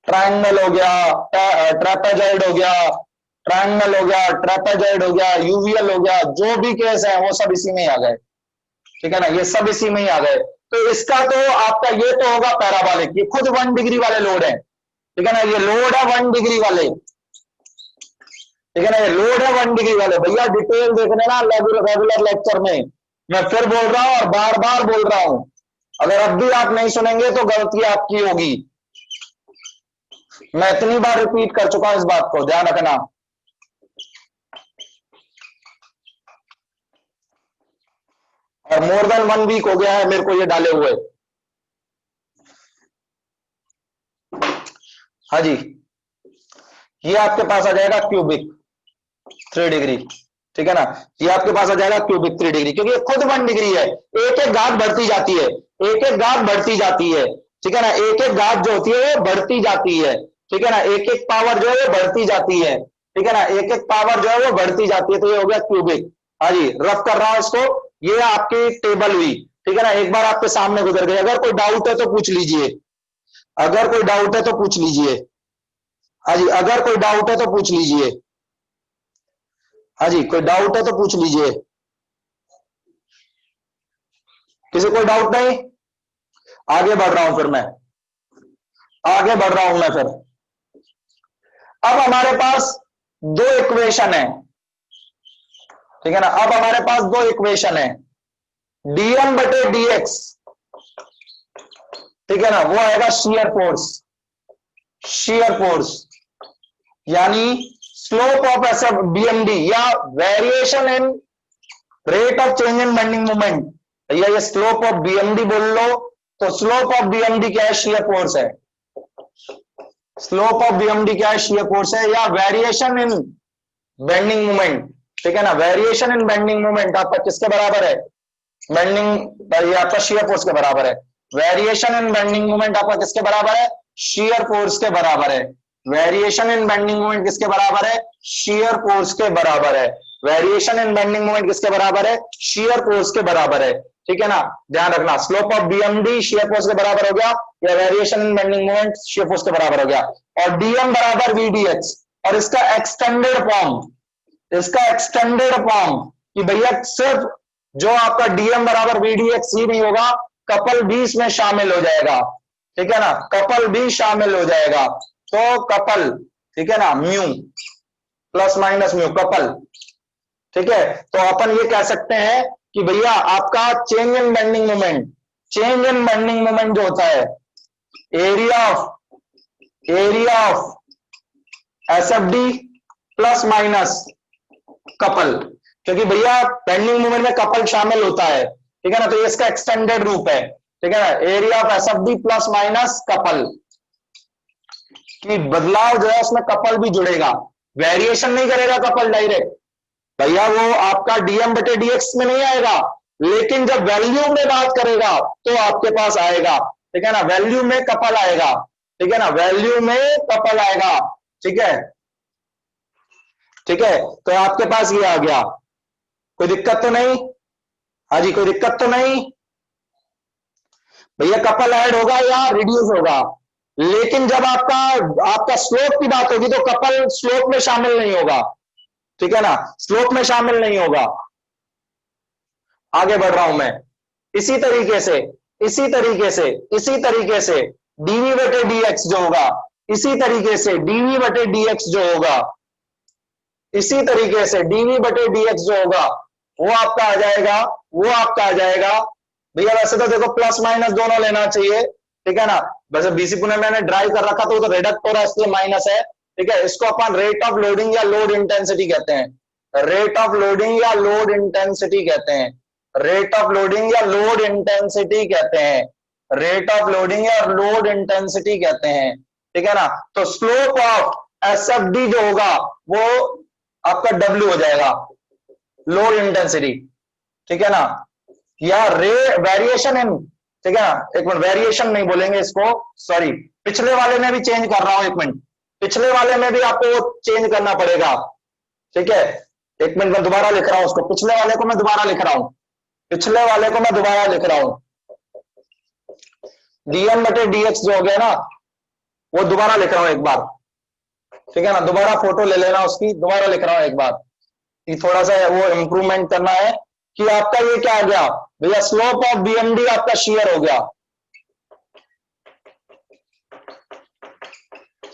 ट्रायंगल हो गया, ट्रेपेजॉइड हो गया, ट्रायंगल हो गया, ट्रेपेजॉइड हो गया, यूवीएल हो गया, जो भी केस है वो सब इसी में ही आ गए, ठीक है ना, ये सब इसी में ही आ गए। तो इसका तो आपका ये तो होगा पैराबोलिक, ये खुद 1 डिग्री वाले लोड है, ठीक है ना, ये लोड है 1 डिग्री वाले, ठीक है ना, ये लोड है 1 डिग्री वाले। भैया डिटेल देखने ना रेगुलर लेक्चर में, मैं फिर बोल रहा हूं और बार बार बोल रहा हूं, अगर अब भी आप नहीं सुनेंगे तो गलती आपकी होगी। मैं इतनी बार रिपीट कर चुका हूं इस बात को, ध्यान रखना। और मोर देन 1 वीक हो गया है मेरे को ये डाले हुए। हाँ जी, ये आपके पास आ जाएगा क्यूबिक 3 डिग्री, ठीक है ना। ये आपके पास आ जाएगा क्यूबिक 3 डिग्री, क्योंकि ये खुद 1 डिग्री है, एक एक घात बढ़ती जाती है, एक एक घात बढ़ती जाती है, ठीक है ना, एक एक घात जो होती है वो बढ़ती जाती है, ठीक है ना, एक एक पावर जो है वो बढ़ती जाती है, ठीक है ना, एक एक पावर जो है वो बढ़ती जाती है, तो ये हो गया क्यूबिक। हाँ जी, रफ कर रहा हूं इसको, ये आपकी टेबल हुई, ठीक है ना, एक बार आपके सामने गुजर गई। अगर कोई डाउट है तो पूछ लीजिए, अगर कोई डाउट है तो पूछ लीजिए। हाँ जी, अगर कोई डाउट है तो पूछ लीजिए। हाँ जी, कोई डाउट है तो पूछ लीजिए। किसी कोई डाउट नहीं? आगे बढ़ रहा हूं फिर मैं, आगे बढ़ रहा हूं मैं फिर। अब हमारे पास दो इक्वेशन है, ठीक है ना, अब हमारे पास दो इक्वेशन है, डीएम बटे डीएक्स, ठीक है ना, वो आएगा शियर फोर्स, शियर फोर्स यानी स्लोप ऑफ ऐसा बीएमडी या variation in rate of change in bending moment, या ये स्लोप ऑफ बीएमडी बोल लो, तो स्लोप ऑफ बीएमडी क्या है? शियर फोर्स है। स्लोप ऑफ बीएमडी क्या है? शियर फोर्स है, या वेरिएशन इन बेंडिंग मोमेंट, ठीक है ना, वेरिएशन इन बेंडिंग मोमेंट आपका किसके बराबर है? बेंडिंग, ये आपका शियर फोर्स के बराबर है। वेरिएशन इन बेंडिंग मोमेंट आपका किसके बराबर है? शियर फोर्स के बराबर है। वेरिएशन इन बेंडिंग मोमेंट किसके बराबर है? शियर फोर्स के बराबर है। वेरिएशन इन बेंडिंग मोमेंट किसके बराबर है? शियर फोर्स के बराबर है, ठीक है ना, ध्यान रखना। Slope of BMD shear force के बराबर हो गया, या variation in bending moment shear force के बराबर हो गया, और डीएम बराबर वीडीएक्स। और इसका एक्सटेंडेड फॉर्म, इसका एक्सटेंडेड फॉर्म कि भैया सिर्फ जो आपका डीएम बराबर वीडीएक्स ही नहीं होगा, कपल भी इसमें शामिल हो जाएगा, ठीक है ना, कपल भी शामिल हो जाएगा। तो कपल, ठीक है ना, mu plus minus mu, couple, ठीक है। तो अपन ये कह सकते हैं कि भैया आपका change in bending moment, change in bending moment जो होता है, area of SFD plus minus couple, क्योंकि भैया बेंडिंग मोमेंट में कपल शामिल होता है, ठीक है ना, तो ये इसका एक्सटेंडेड रूप है, ठीक है ना, area of SFD plus minus couple, कि बदलाव जो है उसमें कपल भी जुड़ेगा, वेरिएशन नहीं करेगा कपल डायरेक्ट, भैया वो आपका डीएम बटे डीएक्स में नहीं आएगा, लेकिन जब वैल्यू में बात करेगा तो आपके पास आएगा, ठीक है ना, वैल्यू में कपल आएगा, ठीक है ना, वैल्यू में कपल आएगा, ठीक है, ठीक है। तो आपके पास ये आ गया, कोई दिक्कत तो नहीं? हाँ जी, कोई दिक्कत तो नहीं भैया? कपल ऐड होगा या रिड्यूस होगा, लेकिन जब आपका स्लोप की बात होगी तो कपल स्लोप में शामिल नहीं होगा, ठीक है ना, स्लोप में शामिल नहीं होगा। आगे बढ़ रहा हूं मैं, इसी तरीके से डीवी बटे डीएक्स जो होगा, इसी तरीके से डीवी बटे डीएक्स जो होगा, इसी तरीके से डीवी बटे डीएक्स जो होगा, वो आपका आ जाएगा भैया। वैसे तो देखो प्लस माइनस दोनों लेना चाहिए, ठीक है ना, वैसे बीसी पुणे मैंने ड्राइव कर रखा तो रिडक्ट हो रहा है, इसलिए माइनस है, ठीक है। इसको अपन रेट ऑफ लोडिंग या लोड इंटेंसिटी कहते हैं, रेट ऑफ लोडिंग या लोड इंटेंसिटी कहते हैं, रेट ऑफ लोडिंग या लोड इंटेंसिटी कहते हैं, रेट ऑफ लोडिंग या लोड इंटेंसिटी कहते हैं, ठीक है ना। तो स्लोप ऑफ एसएफडी जो होगा वो आपका डब्ल्यू हो जाएगा, लोड इंटेंसिटी, ठीक है ना, या वेरिएशन इन, ठीक है ना, एक मिनट, वेरिएशन नहीं बोलेंगे इसको, सॉरी, पिछले वाले में भी चेंज कर रहा हूं, एक मिनट, पिछले वाले में भी आपको चेंज करना पड़ेगा, ठीक है, एक मिनट मैं दोबारा लिख रहा हूं उसको, पिछले वाले को मैं दोबारा लिख रहा हूं, पिछले वाले को मैं दोबारा लिख रहा हूं, डीएम बटे डीएक्स जो हो गया ना, वो दोबारा लिख रहा हूं एक बार, ठीक है ना, दोबारा फोटो ले लेना उसकी, दोबारा लिख रहा हूं एक बार, थोड़ा सा वो इंप्रूवमेंट करना है कि आपका ये क्या आ गया भैया, स्लोप ऑफ बीएमडी आपका शेयर हो गया,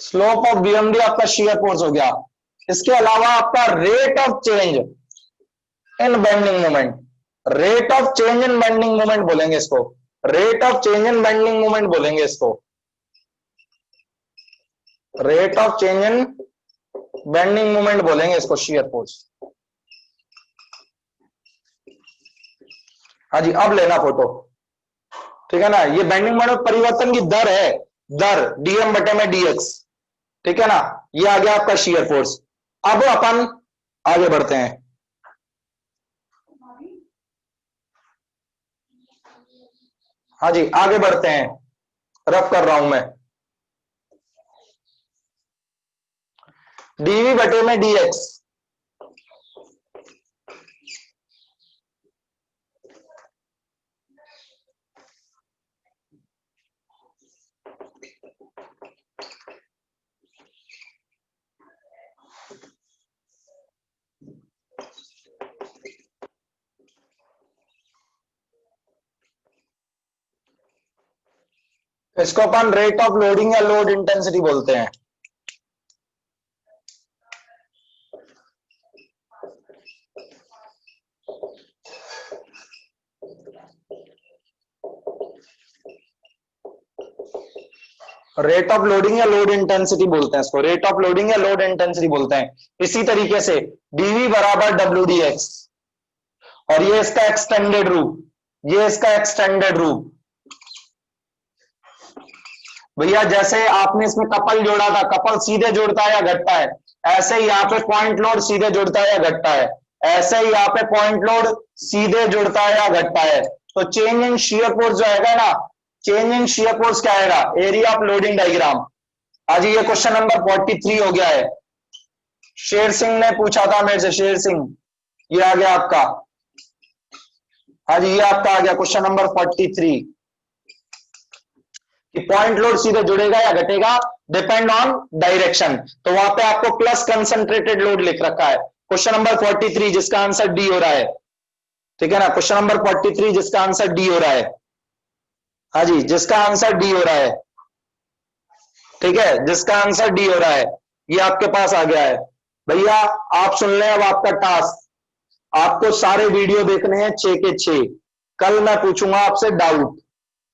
स्लोप ऑफ बीएमडी आपका शेयर फोर्स हो गया। इसके अलावा आपका rate of change in bending moment, rate of change in bending moment बोलेंगे इसको, rate of change in bending moment बोलेंगे इसको, rate of change in bending moment बोलेंगे इसको, शेयर फोर्स। हाँ जी, अब लेना फोटो, ठीक है ना, ये बेंडिंग मोमेंट परिवर्तन की दर है, दर डीएम बटे में डीएक्स, ठीक है ना, ये आ गया आपका शेयर फोर्स। अब अपन आगे बढ़ते हैं, हाँ जी, आगे बढ़ते हैं, रफ कर रहा हूं मैं। डीवी बटे में डीएक्स, इसको अपन रेट ऑफ लोडिंग या लोड इंटेंसिटी बोलते हैं। रेट ऑफ लोडिंग या लोड इंटेंसिटी बोलते हैं इसको, रेट ऑफ लोडिंग या लोड इंटेंसिटी बोलते हैं। इसी तरीके से डीवी बराबर डब्ल्यू डी एक्स, और ये इसका एक्सटेंडेड रूप, ये इसका एक्सटेंडेड रूप। भैया जैसे आपने इसमें कपल जोड़ा था, कपल सीधे जुड़ता है या घटता है, ऐसे ही यहाँ पे पॉइंट लोड सीधे जुड़ता है या घटता है, ऐसे ही यहाँ पे पॉइंट लोड सीधे जुड़ता है या घटता है। तो चेंज इन शियर फोर्स जो आएगा ना, चेंज इन शियर फोर्स क्या आएगा, एरिया ऑफ लोडिंग डायग्राम। आज ये क्वेश्चन नंबर 43 हो गया है। शेर सिंह ने पूछा था मेरे से, शेर सिंह, ये आ गया आपका। हाँ जी, ये आपका आ गया क्वेश्चन नंबर 43 कि पॉइंट लोड सीधे जुड़ेगा या घटेगा, डिपेंड ऑन डायरेक्शन। तो वहां पे आपको प्लस कंसंट्रेटेड लोड लिख रखा है। क्वेश्चन नंबर 43 जिसका आंसर डी हो रहा है, ठीक है ना, क्वेश्चन नंबर 43 जिसका आंसर डी हो रहा है। हाँ जी, जिसका आंसर डी हो रहा है, ठीक है, जिसका आंसर डी हो रहा है, ये आपके पास आ गया है। भैया आप सुन लें, अब आपका टास्क, आपको सारे वीडियो देखने हैं 6 के 6। कल मैं पूछूंगा आपसे डाउट,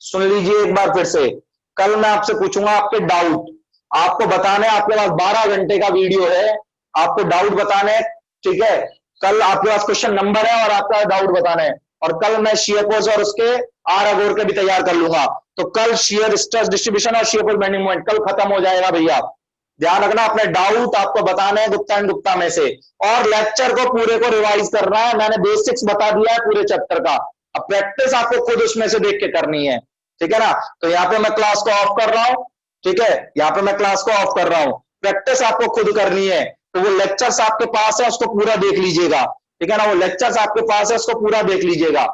सुन लीजिए एक बार फिर से, कल मैं आपसे पूछूंगा आपके डाउट, आपको बताने, आपके पास 12 घंटे का वीडियो है, आपको डाउट बताने, ठीक है। कल आपके पास क्वेश्चन नंबर है और आपका डाउट बताना है, और कल मैं शियर फोर्स और उसके आर अगोर के भी तैयार कर लूंगा। तो कल शियर स्ट्रेस डिस्ट्रीब्यूशन और शियर फोर्स बेंडिंग मोमेंट कल खत्म हो जाएगा भैया। ध्यान रखना, अपने डाउट आपको बताने हैं गुप्ता एंड गुप्ता में से, और लेक्चर को पूरे को रिवाइज करना है। मैंने बेसिक्स बता दिया है पूरे चैप्टर का, अब प्रैक्टिस आपको खुद उसमें से देख के करनी है, ठीक है ना। तो यहाँ पे मैं क्लास को ऑफ कर रहा हूं, ठीक है, यहाँ पे मैं क्लास को ऑफ कर रहा हूं, प्रैक्टिस आपको खुद करनी है। तो वो लेक्चर्स आपके पास है, उसको पूरा देख लीजिएगा, ठीक है ना, वो लेक्चर्स आपके पास है, उसको पूरा देख लीजिएगा।